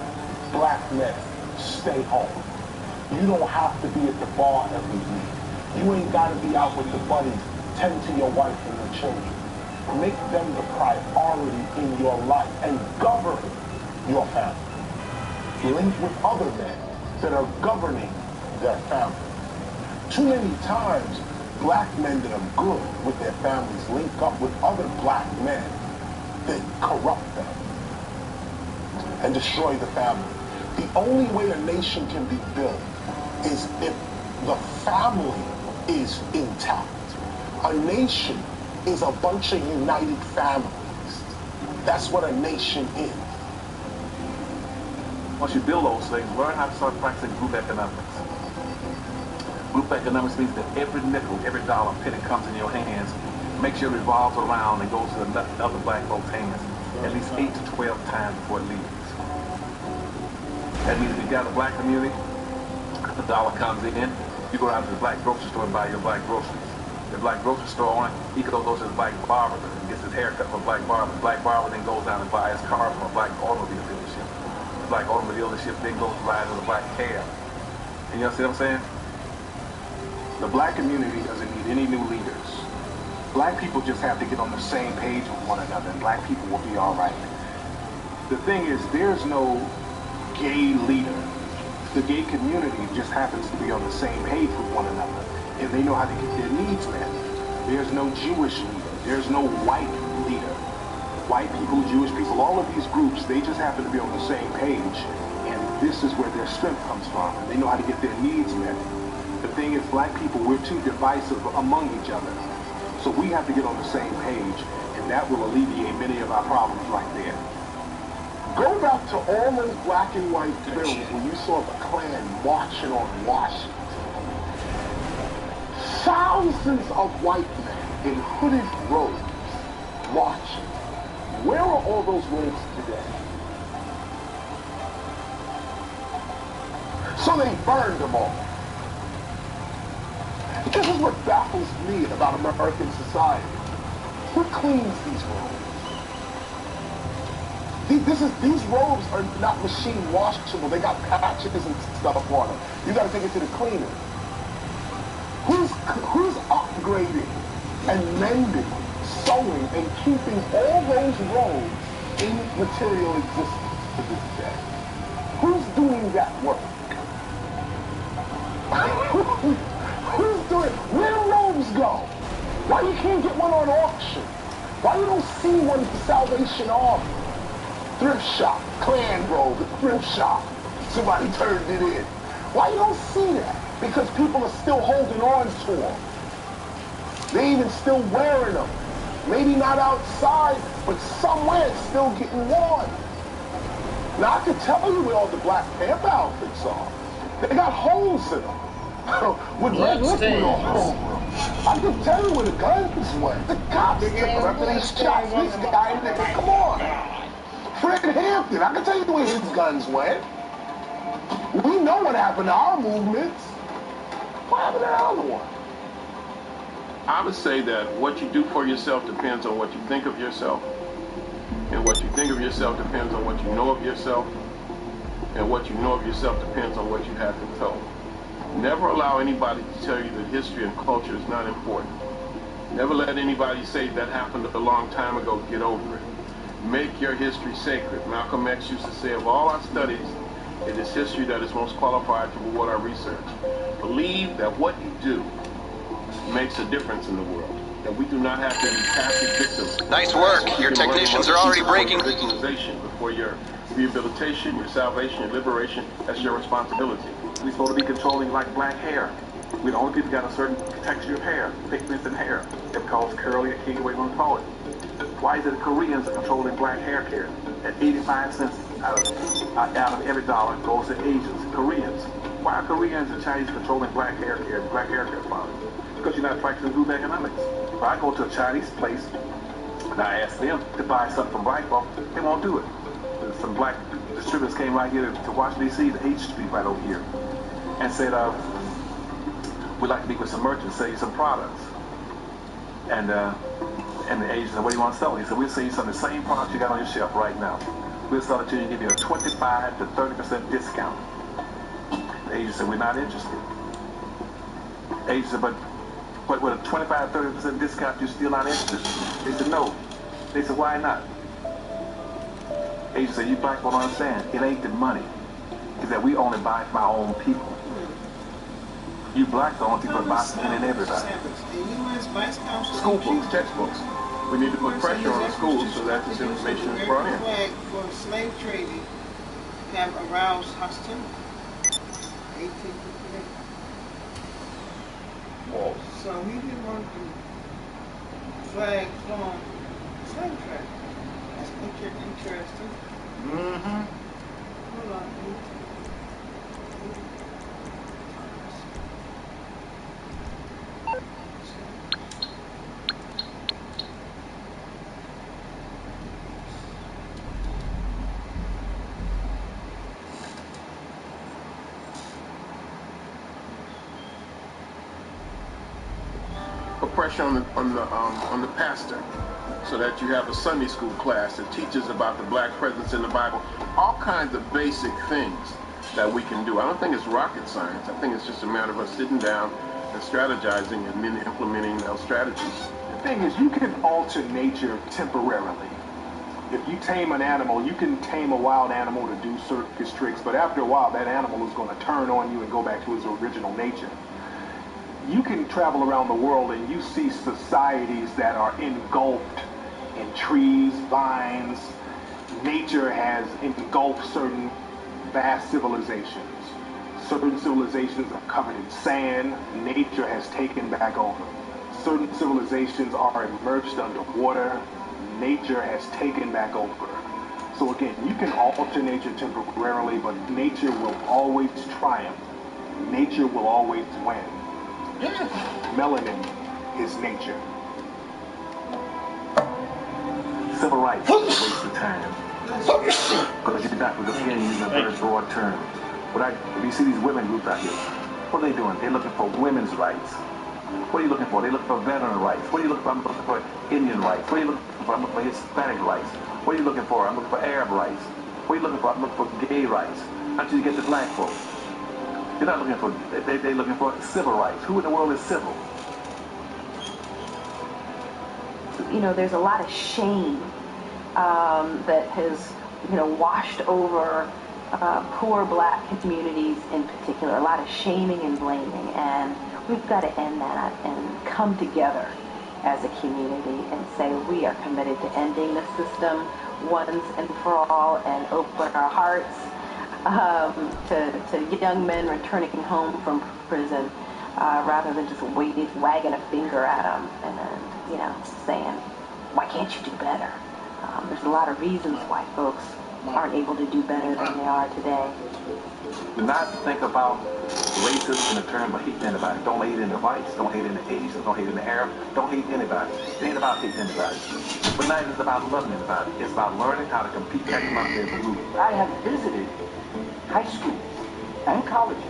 Black men, stay home. You don't have to be at the bar every week. You ain't got to be out with the buddies. Tend to your wife and your children. Make them the priority in your life and govern your family. Link with other men that are governing their family. Too many times, black men that are good with their families link up with other black men that corrupt them and destroy the family. The only way a nation can be built is if the family is intact. A nation is a bunch of united families. That's what a nation is. Once you build those things, learn how to start practicing group economics. Group economics means that every nickel, every dollar, penny comes in your hands, make sure it revolves around and goes to the other black folks' hands at least 8 to 12 times before it leaves. That means if you got a black community, the dollar comes in, you go down to the black grocery store and buy your black groceries. The black grocery store owner, he goes to the black barber and gets his haircut from a black barber. The black barber then goes down and buys his car from a black automobile dealership. The black automobile dealership then goes to buy a black cab. And you see what I'm saying? The black community doesn't need any new leaders. Black people just have to get on the same page with one another, and black people will be all right. The thing is, there's no gay leader. The gay community just happens to be on the same page with one another, and they know how to get their needs met. There's no Jewish leader. There's no white leader. White people, Jewish people, all of these groups, they just happen to be on the same page, and this is where their strength comes from, and they know how to get their needs met. The thing is, black people, we're too divisive among each other. So we have to get on the same page, and that will alleviate many of our problems right there. Go back to all those black and white films when you saw the Klan marching on Washington. Thousands of white men in hooded robes marching. Where are all those robes today? So they burned them all. This is what baffles me about American society. Who cleans these robes? These robes are not machine washable. They got patches and stuff on them. You got to take it to the cleaner. Who's upgrading and mending, sewing, and keeping all those robes in material existence to this day? Who's doing that work? Who's doing it? Where do robes go? Why you can't get one on auction? Why you don't see one at the Salvation Army? Thrift shop, Klan robe, thrift shop. Somebody turned it in. Why you don't see that? Because people are still holding on to them. They even still wearing them. Maybe not outside, but somewhere it's still getting worn. Now I can tell you where all the Black Panther outfits are. They got holes in them. With red liquid all over them. I can tell you where the guns went. The cops took them after they shot this guy in there. Come on. Fred Hampton, I can tell you where his guns went. We know what happened to our movements. What happened to the other one? I would say that what you do for yourself depends on what you think of yourself. And what you think of yourself depends on what you know of yourself. And what you know of yourself depends on what you have been told. Never allow anybody to tell you that history and culture is not important. Never let anybody say that happened a long time ago, get over it. Make your history sacred. Malcolm X used to say, of all our studies, It is history that is most qualified to reward our research. Believe that what you do makes a difference in the world. That we do not have to be passive victims. Nice work. Your technicians are already breaking. Victimization before your rehabilitation, your salvation, your liberation. That's your responsibility. We're supposed to be controlling like black hair. We're the only people got a certain texture of hair, thickness in hair. It calls curly or kinky, whatever you want to call it. Why is it the Koreans are controlling black hair care? At 85 cents out of every dollar goes to Asians, Koreans. Why are Koreans and Chinese controlling black hair care products? Because you're not practicing group economics. If I go to a Chinese place and I ask them to buy something from black folk, they won't do it. Some black distributors came right here to Washington, D.C., the H Street right over here, and said, we'd like to meet with some merchants, sell you some products. And the agent said, what do you want to sell? He said, we'll sell you some of the same products you got on your shelf right now. We'll sell it to you and give you a 25 to 30% discount. The agent said, we're not interested. The agent said, but with a 25, 30% discount, you're still not interested? They said, no. They said, why not? The agent said, you black people don't understand. It ain't the money. It's that we only buy from our own people. You blacks are the only people that buy from any and everybody. School books, textbooks. We need to put pressure on the schools so that this information is brought in. Flag for slave trading have aroused hostility. 1858. Whoa. So we didn't want the flag from slave trade. That's interesting. Hold on. Put pressure on the pastor, so that you have a Sunday school class that teaches about the black presence in the Bible. All kinds of basic things that we can do. I don't think it's rocket science. I think it's just a matter of us sitting down and strategizing and then implementing those strategies. The thing is, you can alter nature temporarily. If you tame an animal, you can tame a wild animal to do circus tricks, but after a while, that animal is going to turn on you and go back to its original nature. You can travel around the world and you see societies that are engulfed in trees, vines. Nature has engulfed certain vast civilizations. Certain civilizations are covered in sand. Nature has taken back over. Certain civilizations are immersed underwater. Nature has taken back over. So again, you can alter nature temporarily, but nature will always triumph. Nature will always win. Melanin is nature. Civil rights is a waste of time. Because you're not, because again, using a very broad term. If you see these women groups out here, what are they doing? They're looking for women's rights. What are you looking for? They're looking for veteran rights. What are you looking for? I'm looking for Indian rights. What are you looking for? I'm looking for Hispanic rights. What are you looking for? I'm looking for Arab rights. What are you looking for? I'm looking for gay rights. Until you get to black folks. They're not looking for, they're looking for civil rights. Who in the world is civil? You know, there's a lot of shame that has, washed over poor black communities in particular. A lot of shaming and blaming, and we've got to end that and come together as a community and say we are committed to ending the system once and for all and open our hearts to young men returning home from prison rather than just wagging a finger at them and saying, why can't you do better? There's a lot of reasons why folks aren't able to do better than they are today. Do not think about racism in the term of hating anybody. Don't hate any whites, don't hate any Asians, don't hate any Arab, don't hate anybody. It ain't about hating anybody. But neither is about loving anybody. It's about learning how to compete economically as a group. I have visited high schools and colleges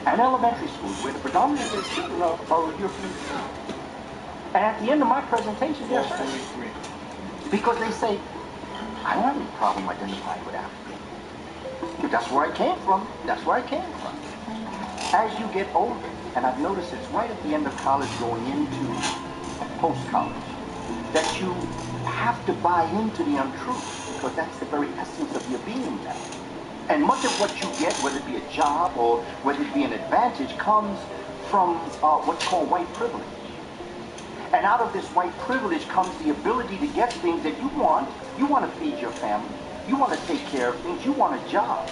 and elementary schools where the predominant children are European. And at the end of my presentation, yes, sir, because they say, I don't have any problem identifying with Africa. That's where I came from. That's where I came from. As you get older, and I've noticed it's right at the end of college going into post-college, that you have to buy into the untruth, because that's the very essence of your being now. And much of what you get, whether it be a job or whether it be an advantage, comes from what's called white privilege. And out of this white privilege comes the ability to get things that you want. You want to feed your family. You want to take care of things. You want a job.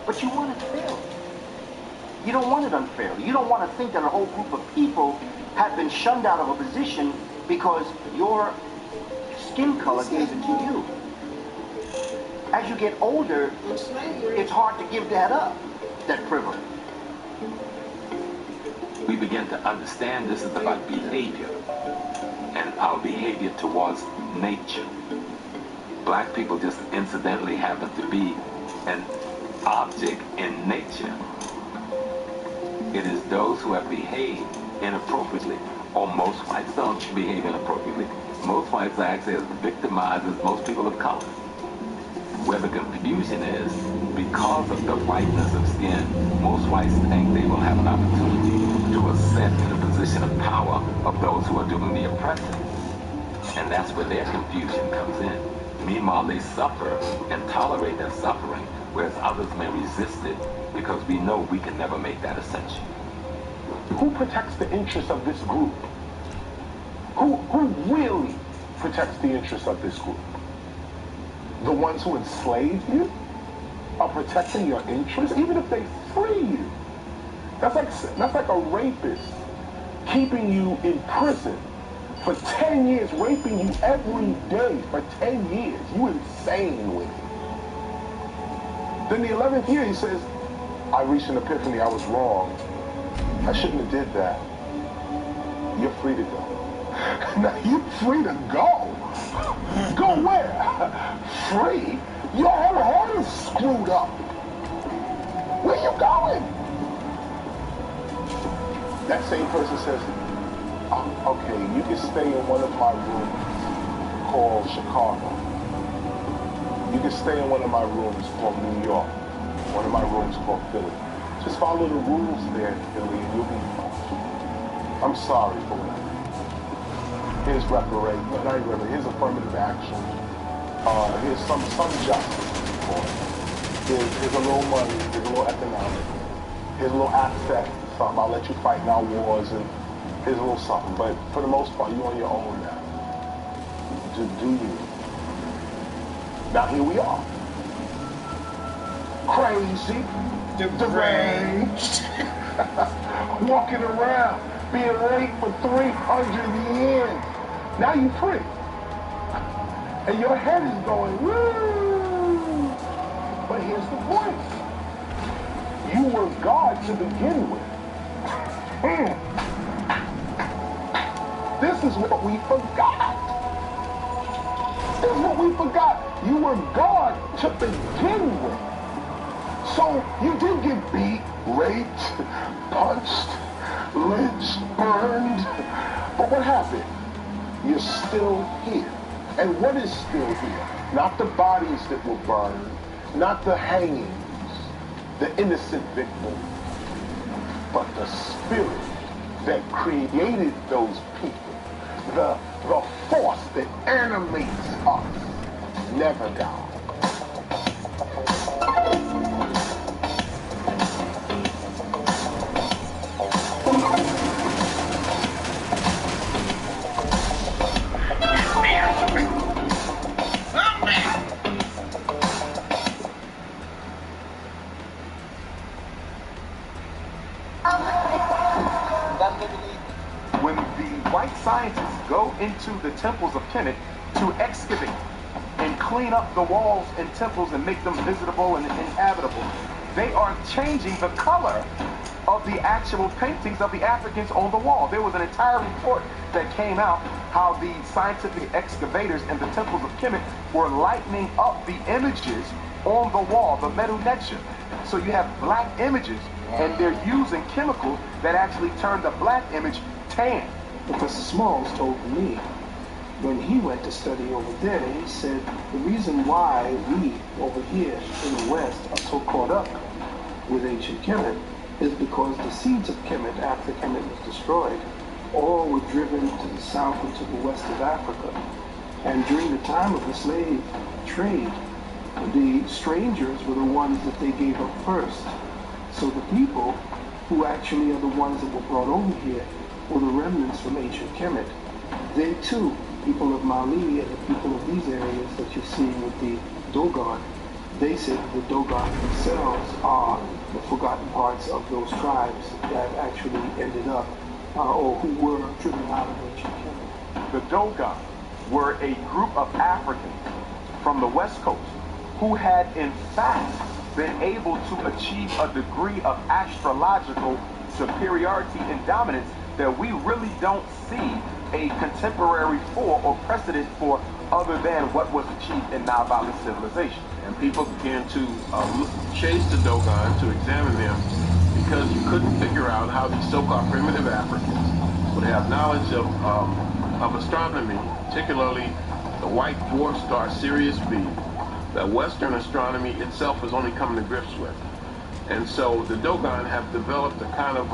But you want it fairly. You don't want it unfairly. You don't want to think that a whole group of people have been shunned out of a position because your skin color gave it to you. As you get older, it's hard to give that up, that privilege. We begin to understand this is about behavior and our behavior towards nature. Black people just incidentally happen to be an object in nature. It is those who have behaved inappropriately, or most whites don't behave inappropriately. Most whites are actually as victimized as most people of color. Where the confusion is, because of the whiteness of skin, most whites think they will have an opportunity to ascend to the position of power of those who are doing the oppressing. And that's where their confusion comes in. Meanwhile, they suffer and tolerate their suffering, whereas others may resist it because we know we can never make that ascension. Who protects the interests of this group? Who really protects the interests of this group? The ones who enslaved you are protecting your interests, even if they free you. That's like a rapist keeping you in prison for 10 years, raping you every day for 10 years. You insane with it. Then the 11th year he says, I reached an epiphany, I was wrong. I shouldn't have did that. You're free to go. Now you're free to go. Go where? Free? Your whole heart is screwed up. Where you going? That same person says, okay, you can stay in one of my rooms called Chicago. You can stay in one of my rooms called New York. One of my rooms called Philly. Just follow the rules there in Philly and you'll be fine. I'm sorry for what I did. Here's reparation, here's affirmative action. Here's some justice for it. Here's a little money, here's a little economic. Here's a little access to something. I'll let you fight in our wars, and here's a little something. But for the most part, you're on your own now. Do you? Now here we are. Crazy, deranged, walking around, being late for 300 years. Now you're free. And your head is going, woo! But here's the point. You were God to begin with. This is what we forgot. This is what we forgot. You were God to begin with. So you did get beat, raped, punched, lynched, burned. But what happened? You're still here. And what is still here? Not the bodies that were burned, not the hangings, the innocent victims, but the spirit that created those people, the force that animates us, never dies. When the white scientists go into the temples of Kemet to excavate and clean up the walls and temples and make them visitable and inhabitable, they are changing the color of the actual paintings of the Africans on the wall. There was an entire report that came out how the scientific excavators in the temples of Kemet were lightening up the images on the wall, the metal nature. So you have black images, and they're using chemicals that actually turn the black image tan. Professor Smalls told me when he went to study over there, he said the reason why we over here in the West are so caught up with ancient Kemet is because the seeds of Kemet, after Kemet was destroyed, all were driven to the south and to the west of Africa. And during the time of the slave trade, The strangers were the ones that they gave up first. So the people who actually are the ones that were brought over here were the remnants from ancient Kemet. They too, people of Mali and the people of these areas that you're seeing with the Dogon, they say that the Dogon themselves are the forgotten parts of those tribes that actually ended up, or who were driven out of ancient Kemet. The Dogon were a group of Africans from the West Coast who had in fact been able to achieve a degree of astrological superiority and dominance that we really don't see a contemporary for or precedent for other than what was achieved in Nile Valley civilization. And people began to chase the Dogon to examine them because you couldn't figure out how these so-called primitive Africans would have knowledge of astronomy, particularly the white dwarf star Sirius B, that Western astronomy itself was only coming to grips with. And so the Dogon have developed a kind of,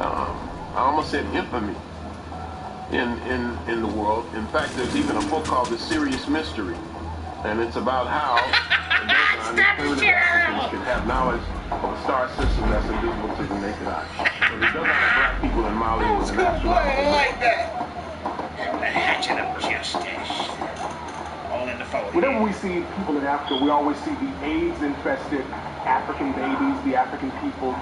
I almost said infamy in the world. In fact, there's even a book called The Sirius Mystery, and it's about how the Dogon, these primitive Africans, could have knowledge of a star system that's invisible to the naked eye. So the Dogon are black people in Mali with an astronomical like that. The hatchet of justice. All in the forward. Whenever we see people in Africa, we always see the AIDS-infested African babies, the African people.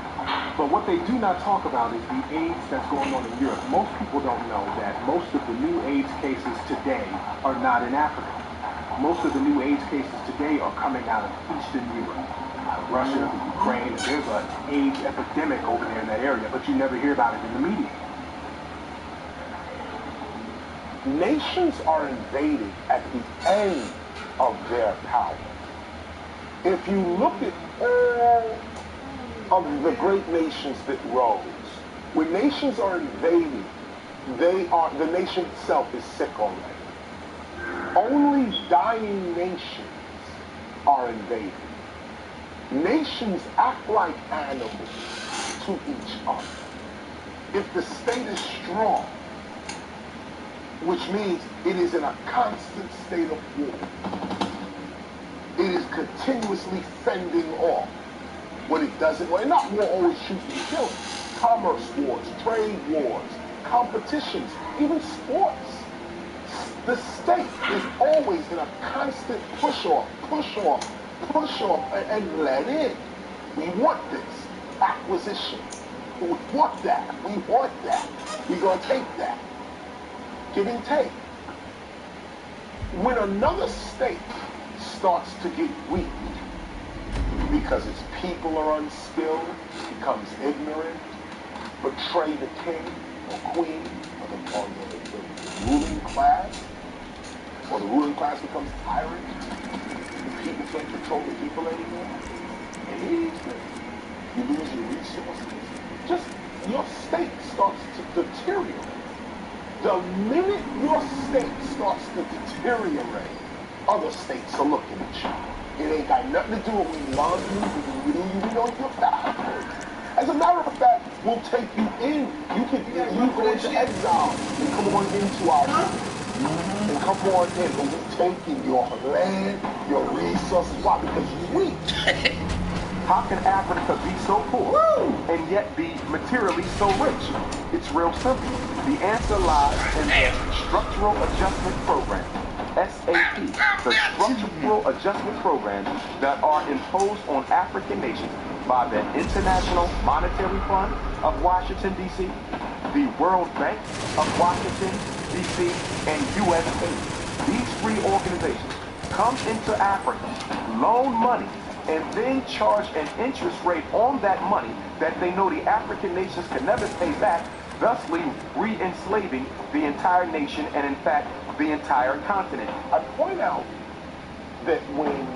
But what they do not talk about is the AIDS that's going on in Europe. Most people don't know that most of the new AIDS cases today are not in Africa. Most of the new AIDS cases today are coming out of Eastern Europe, Russia, Ukraine. There's an AIDS epidemic over there in that area, but you never hear about it in the media. Nations are invaded at the end of their power. If you look at all of the great nations that rose, when nations are invaded, the nation itself is sick already. Only dying nations are invaded. Nations act like animals to each other. If the state is strong, which means it is in a constant state of war. It is continuously fending off what it doesn't want. And not war always shoots and kills. Commerce wars, trade wars, competitions, even sports. The state is always in a constant push off, and let in. We want this. Acquisition. We want that. We want that. We're going to take that. Give and take. When another state starts to get weak because its people are unskilled, becomes ignorant, betray the king or queen or the ruling class, or the ruling class becomes tyrant, the people can't control the people anymore, and you lose your resources, just your state starts to deteriorate. The minute your state starts to deteriorate, other states are looking at you. It ain't got nothing to do with we love you, we know you're valuable. As a matter of fact, we'll take you in. You go into exile and come on into our land. And come on in, but we're taking your land, your resources. Why? Because you're weak. How can Africa be so poor and yet be materially so rich? It's real simple. The answer lies in the Structural Adjustment Program, SAP, the Structural Adjustment Programs that are imposed on African nations by the International Monetary Fund of Washington, D.C., the World Bank of Washington, D.C., and USAID. These three organizations come into Africa, loan money, and then charge an interest rate on that money that they know the African nations can never pay back, thusly re-enslaving the entire nation and, in fact, the entire continent. I point out that when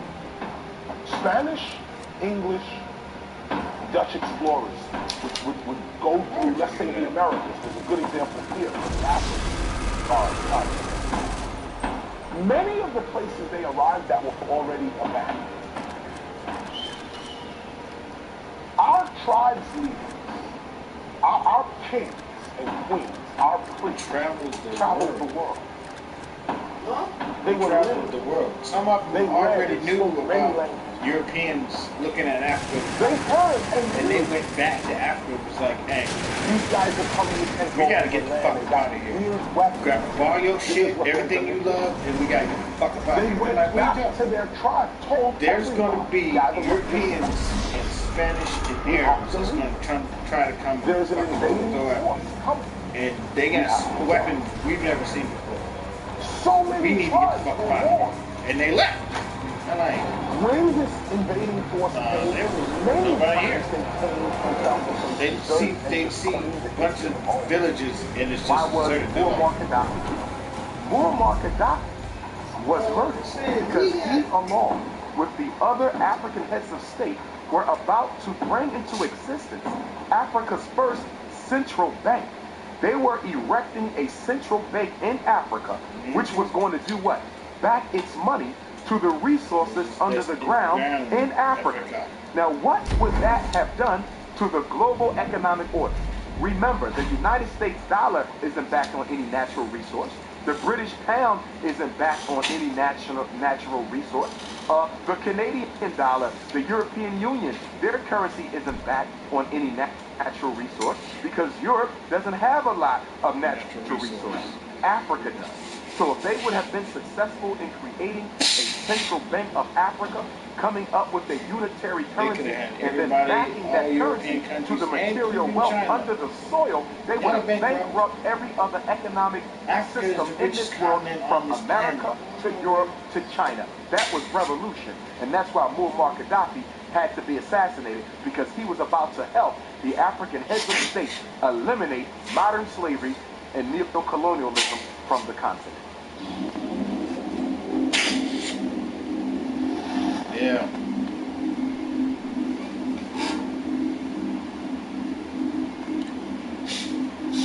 Spanish, English, Dutch explorers would go through, let's say, the Americas, there's a good example here in Africa. Many of the places they arrived at were already abandoned. Our tribes leaders, our kings and queens, our priests traveled the world. They traveled the world. Some of them already knew about Europeans looking at Africa. And they went back to Africa. It was like, hey, these guys are coming to we gotta get the fuck out of here. Grab all your shit, everything you love, and we gotta get the fuck out of here. We're like, what are you doing? There's gonna be Europeans and Spanish and Arabs that's gonna try to come and fucking and they got weapons we've never seen before. So many we need to get the fuck out of here. And they left. I'm like, when this invading force came, there was nobody here. They see a bunch of villages and it's just deserted. Muammar Gaddafi was murdered because he, along with the other African heads of state, were about to bring into existence Africa's first central bank. They were erecting a central bank in Africa, which was going to do what? Back its money to the resources under the ground in Africa. Now, what would that have done to the global economic order? Remember, the United States dollar isn't backed on any natural resource. The British pound isn't backed on any natural resource. The Canadian dollar, the European Union, their currency isn't backed on any natural resource because Europe doesn't have a lot of natural resources. Africa does. So if they would have been successful in creating a central bank of Africa, coming up with a unitary currency, and then backing that currency to the material wealth under the soil, they would have bankrupt every other economic system in this world, from America to Europe to China. That was revolution, and that's why Muammar Gaddafi had to be assassinated, because he was about to help the African heads of state eliminate modern slavery and neo-colonialism from the continent. Yeah.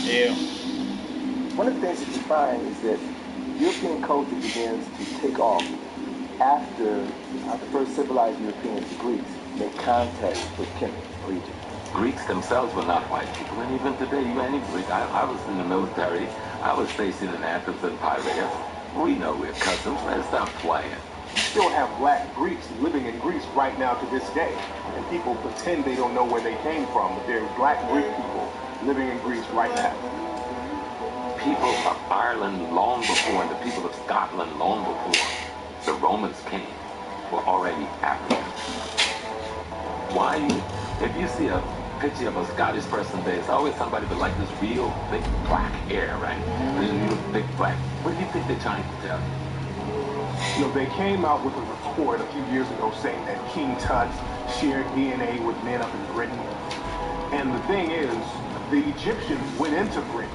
Yeah. One of the things that you find is that European culture begins to take off after the first civilized Europeans, the Greeks, make contact with Kemet region. Greeks themselves were not white people, and even today, you any Greek. I was in the military. I was stationed in Athens and Piraeus. We know we're cousins. Let's stop playing. You still have black Greeks living in Greece right now to this day, and people pretend they don't know where they came from, but there are black Greek people living in Greece right now. People of Ireland long before, and the people of Scotland long before the Romans came, were already Africans. Why? If you see a picture of a Scottish person there, it's always somebody with like this real big black hair, right? Real big black. What do you think they're trying to tell you? You know, they came out with a report a few years ago saying that King Tut shared DNA with men up in Britain. And the thing is, the Egyptians went into Britain,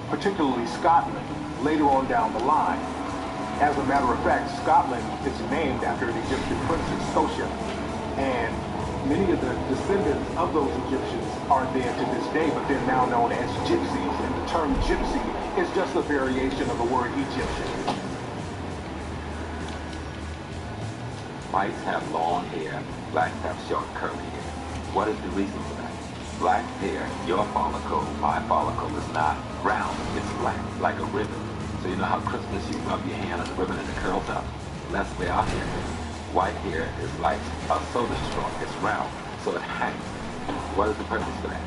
particularly Scotland, later on down the line. As a matter of fact, Scotland is named after an Egyptian princess, Sosha. And many of the descendants of those Egyptians are there to this day, but they're now known as gypsies. And the term gypsy is just a variation of the word Egyptian. Whites have long hair, blacks have short curly hair. What is the reason for that? Black hair, your follicle, my follicle, is not round, it's flat, like a ribbon. So you know how Christmas you rub your hand on the ribbon and it curls up? That's the way our hair is. White hair is like a soda straw, it's round, so it hangs. What is the purpose for that?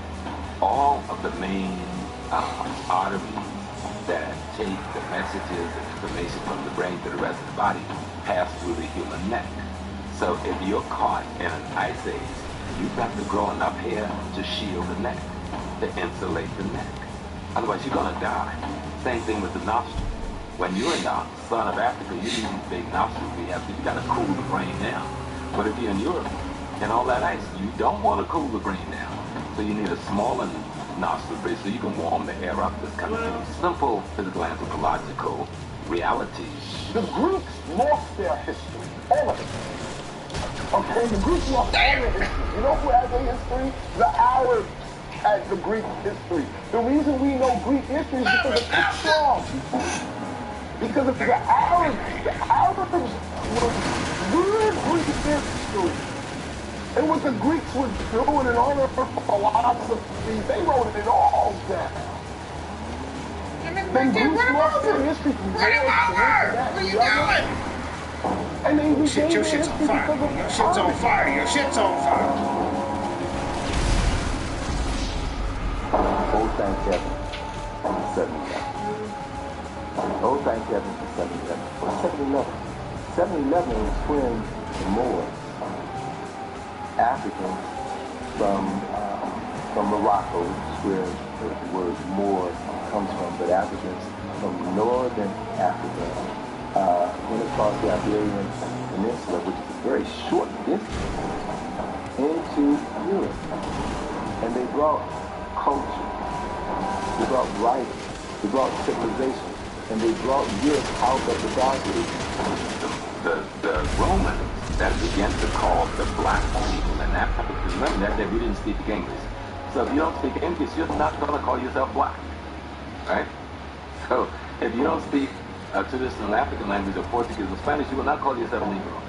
All of the main arteries that take the messages and information from the brain to the rest of the body pass through the human neck. So if you're caught in an ice age, you've got to grow enough hair to shield the neck, to insulate the neck. Otherwise you're gonna die. Same thing with the nostril. When you're in the sun of Africa, you need these big nostrils. You gotta cool the brain down. But if you're in Europe and all that ice, you don't want to cool the brain down. So you need a smaller nostril bridge so you can warm the air up. This kind of simple physical anthropological reality. The Greeks lost their history, all of it. Okay, the Greeks lost all their history. You know who has their history? The Arabs had the Greek history. The reason we know Greek history is because of Islam. Because of the Arabs were good Greek history. And what the Greeks were doing in all their philosophy, they wrote it all down. Then Bruce lost their history from Run him over! What are you doing? And they Shit, your shit's on fire. Your shit's on fire. Your shit's on fire. Oh, thank heaven for 7-Eleven. Oh, thank heaven for 7-Eleven. What's 7-Eleven? 7-Eleven is when the Moors, Africans from Morocco, which is where the word Moor comes from, but Africans from northern Africa went across the Iberian Peninsula, which is a very short distance, into Europe. And they brought culture, they brought writing, they brought civilization, and they brought Europe out of the Dark Ages. The Romans that began to call the black people in Africa, because remember that we didn't speak English. So if you don't speak English, you're not going to call yourself black, right? So if you don't speak a traditional African language or Portuguese or Spanish, you will not call yourself a Negro.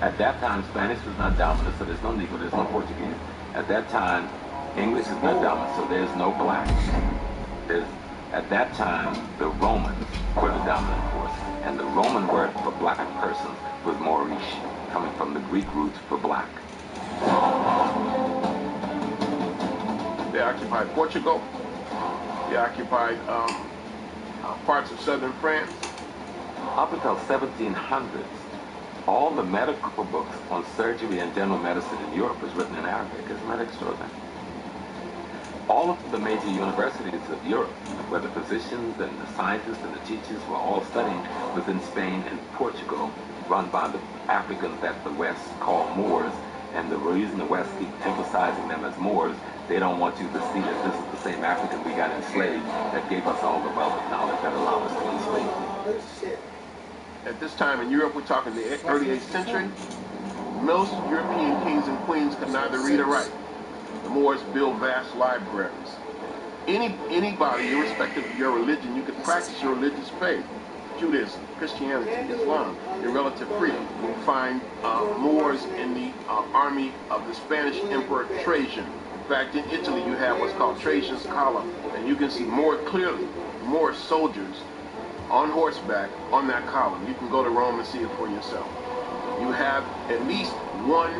At that time, Spanish was not dominant, so there's no Negro, there's no Portuguese. At that time, English is not dominant, so there's no black. At that time, the Romans were the dominant force, and the Roman word for black persons was Moorish, coming from the Greek root for black. They occupied Portugal. They occupied parts of southern France. Up until 1700s, all the medical books on surgery and general medicine in Europe was written in Arabic. Isn't that extraordinary? All of the major universities of Europe, where the physicians and the scientists and the teachers were all studying, was in Spain and Portugal, run by the Africans that the West call Moors. And the reason the West keep emphasizing them as Moors, they don't want you to see that this is the same African we got enslaved that gave us all the wealth of knowledge that allowed us to enslave them. At this time in Europe, we're talking the early 8th century, most European kings and queens could neither read or write. The Moors built vast libraries. Anybody, irrespective of your religion, you could practice your religious faith. Judaism, Christianity, Islam, your relative freedom. You find Moors in the army of the Spanish Emperor Trajan. In fact, in Italy, you have what's called Trajan's column, and you can see more clearly more soldiers on horseback on that column. You can go to Rome and see it for yourself. You have at least one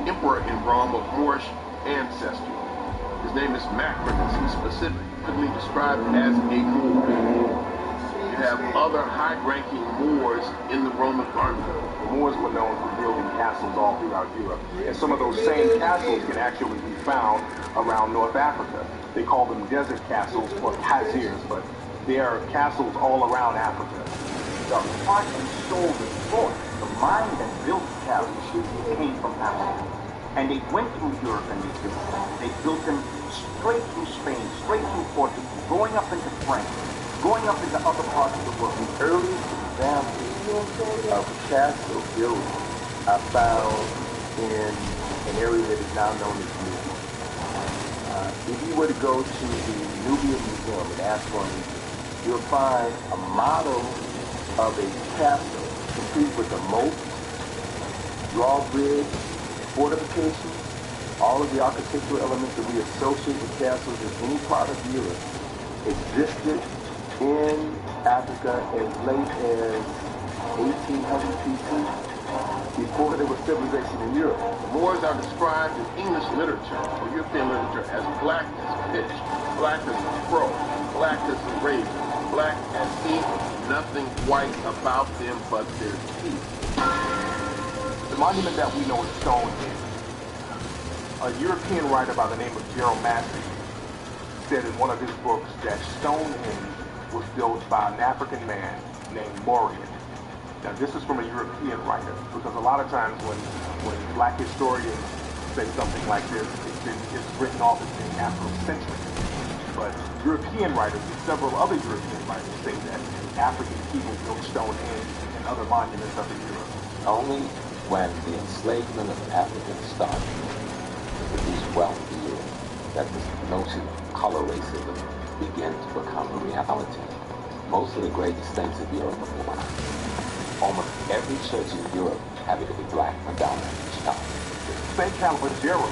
emperor in Rome of Moorish ancestry. His name is Macrinus. He's specifically described as a Moor. You have other high-ranking Moors in the Roman army. The Moors were known for building castles all throughout Europe, and some of those same castles can actually be found around North Africa. They call them desert castles or kazirs, but they are castles all around Africa. The heart and soul, the thought, the mind that built castles came from Africa. And they went through Europe and they built them straight through Spain, straight through Portugal, going up into France, going up into other parts of the world. The earliest example of castle building I found in an area that is now known as Nubia. If you were to go to the Nubia Museum in Aswan, you'll find a model of a castle complete with a moat, drawbridge, fortifications, all of the architectural elements that we associate with castles in any part of Europe existed in Africa as late as 1800 BC, before there was civilization in Europe. The Moors are described in English literature or European literature as black as pitch, black as a crow, black as a raven, black as ink, nothing white about them but their teeth. The monument that we know is Stonehenge. A European writer by the name of Gerald Massey said in one of his books that Stonehenge was built by an African man named Mauryan. Now this is from a European writer, because a lot of times when black historians say something like this, it's written off as being Afrocentric. But European writers and several other European writers say that African people built Stonehenge and other monuments up in Europe. Only when the enslavement of Africans started to produce wealth in Europe that this notion of color racism began to become a reality. Most of the great states of Europe are black. Almost every church in Europe having to be black or dominant each time. Saint Calogero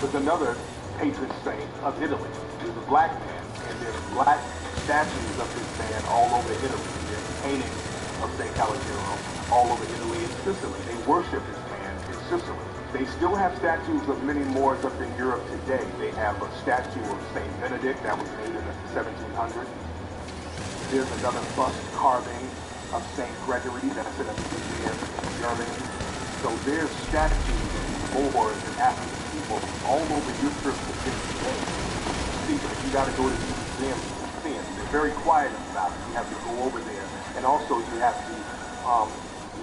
was another patron saint of Italy. He was a black man, and there's black statues of this man all over Italy. There's paintings of St. Calogero all over Italy and Sicily. They worship this man in Sicily. They still have statues of many Moors up in Europe today. They have a statue of St. Benedict that was made in the 1700s. There's another bust carving of St. Gregory that's in a museum in Germany. So there's statues of Moors and African people all over Europe today. You got to go to these museums to see them. They're very quiet about it. You have to go over there. And also you have to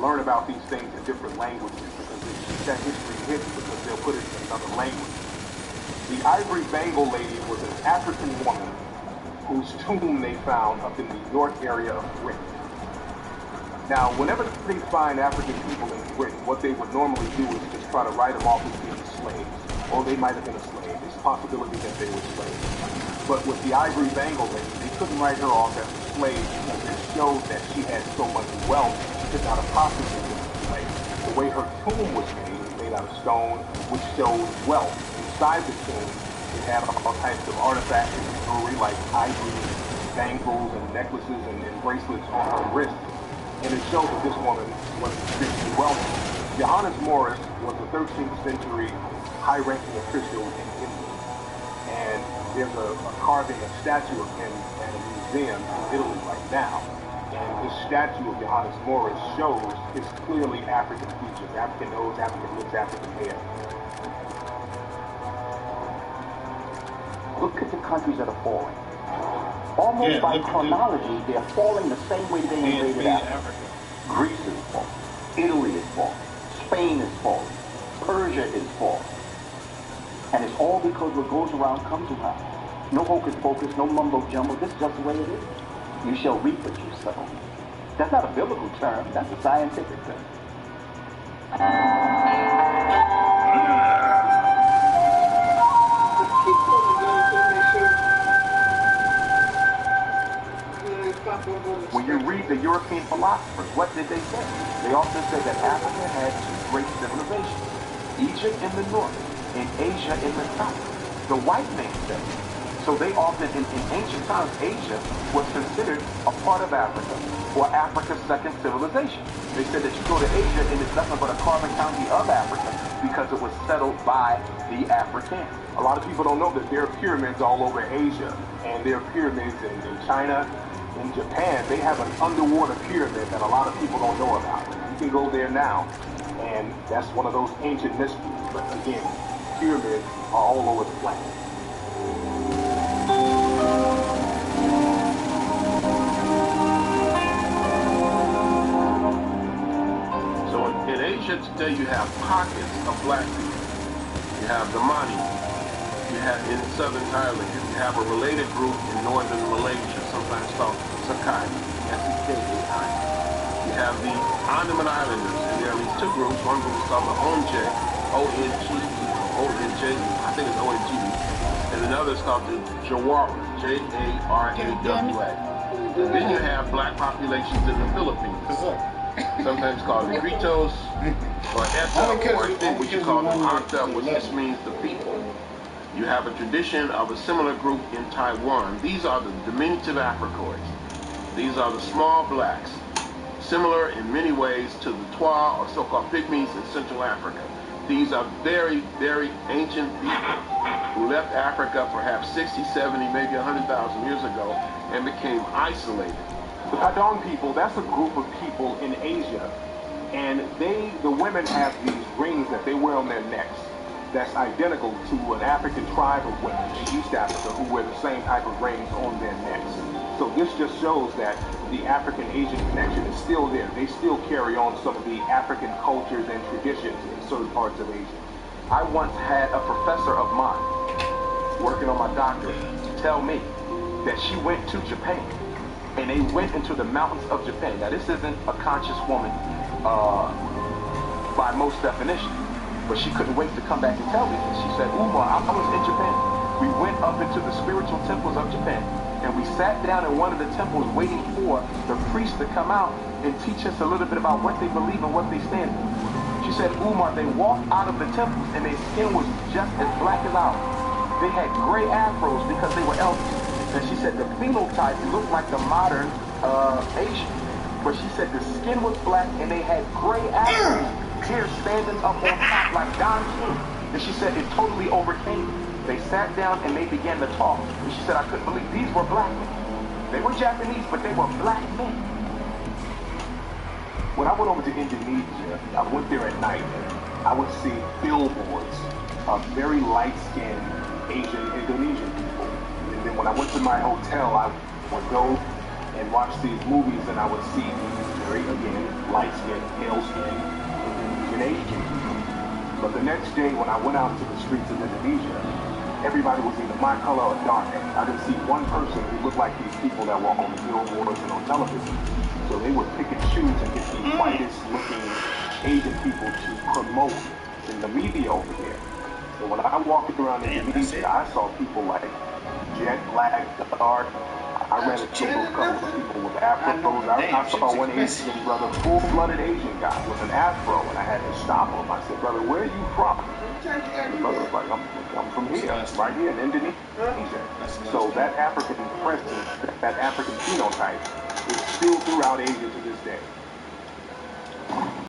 learn about these things in different languages because they keep that history hidden because they'll put it in another language. The ivory bangle lady was an African woman whose tomb they found up in the York area of Britain. Now, whenever they find African people in Britain, what they would normally do is just try to write them off as being slaves. Or they might have been a slave. There's a possibility that they were slaves. But with the ivory bangle lady, they couldn't write her off as a slave because it showed that she had so much wealth she could not have possibly been a slave. The way her tomb was made out of stone, which showed wealth. Inside the tomb, it had all types of artifacts and jewelry like ivory, bangles, and necklaces and bracelets on her wrists. And it shows that this woman was extremely wealthy. Johannes Morris was a 13th century high-ranking official in India. And there's a carving, a statue of him at a museum in Italy right now. And this statue of Johannes Morris shows his clearly African features, African nose, African lips, African hair. Look at the countries that are falling. Almost by chronology, they're falling the same way they invaded Africa. Greece is falling. Italy is falling. Spain is falling. Persia is falling. And it's all because what goes around comes around. No hocus pocus, no mumbo jumbo. This is just the way it is. You shall reap what you sow. That's not a biblical term. That's a scientific term. When you read the European philosophers, what did they say? They often said that Africa had two great civilizations, Egypt in the north and Asia in the south. The white man said it. So they often, in ancient times, Asia was considered a part of Africa, or Africa's second civilization. They said that you go to Asia and it's nothing but a carbon county of Africa because it was settled by the Africans. A lot of people don't know that there are pyramids all over Asia, and there are pyramids in China. In Japan, they have an underwater pyramid that a lot of people don't know about. You can go there now, and that's one of those ancient mysteries. But again, pyramids are all over the planet. So in Asia today, you have pockets of black people. You have the Mani. You have in southern Thailand. You have a related group in northern Malaysia, sometimes called Sakai, S-E-K-A-I. You have the Andaman Islanders, and there are these two groups. One group is called the Onge, O-N-G-E, I think it's O-N-G, and another is called the Jawara, J-A-R-A-W-A. And then you have black populations in the Philippines, sometimes called Negritos, or Eta, or which you call them Akta, which just means the people. You have a tradition of a similar group in Taiwan. These are the diminutive Africoids. These are the small blacks, similar in many ways to the Twa or so-called Pygmies in Central Africa. These are very, very ancient people who left Africa perhaps 60, 70, maybe 100,000 years ago and became isolated. The Padang people, that's a group of people in Asia, and the women have these rings that they wear on their necks that's identical to an African tribe of women in East Africa who wear the same type of rings on their necks. So this just shows that the African-Asian connection is still there. They still carry on some of the African cultures and traditions in certain parts of Asia. I once had a professor of mine working on my doctorate tell me that she went to Japan and they went into the mountains of Japan. Now this isn't a conscious woman by most definition, but she couldn't wait to come back and tell me this. She said, Umar, I was in Japan. We went up into the spiritual temples of Japan, and we sat down in one of the temples waiting for the priest to come out and teach us a little bit about what they believe and what they stand for. She said, Umar, they walked out of the temples and their skin was just as black as ours. They had gray afros because they were elders. And she said the phenotype looked like the modern Asian. But she said the skin was black and they had gray afros, hair standing up on top like Don King. And she said it totally overcame me. They sat down and they began to talk. And she said I couldn't believe these were black men. They were Japanese, but they were black men. When I went over to Indonesia, I went there at night. I would see billboards of very light-skinned Asian Indonesian people. And then when I went to my hotel, I would go and watch these movies, and I would see these very, again, light-skinned, pale-skinned Indonesian Asian people. But the next day, when I went out to the streets of Indonesia, everybody was either my color or darker. I didn't see one person who looked like these people that were on the billboards and on television. So they would pick and choose and get the whitest-looking Asian people to promote in the media over there. So when I walked around Indonesia, I saw people like jet black, dark. I ran into a couple of people with afros. I saw one Asian brother, full-blooded Asian guy with an afro, and I had to stop him. I said, brother, where are you from? The brother was like, I'm from here, right here in Indonesia. So that African presence, that African phenotype, is still throughout Asia to this day.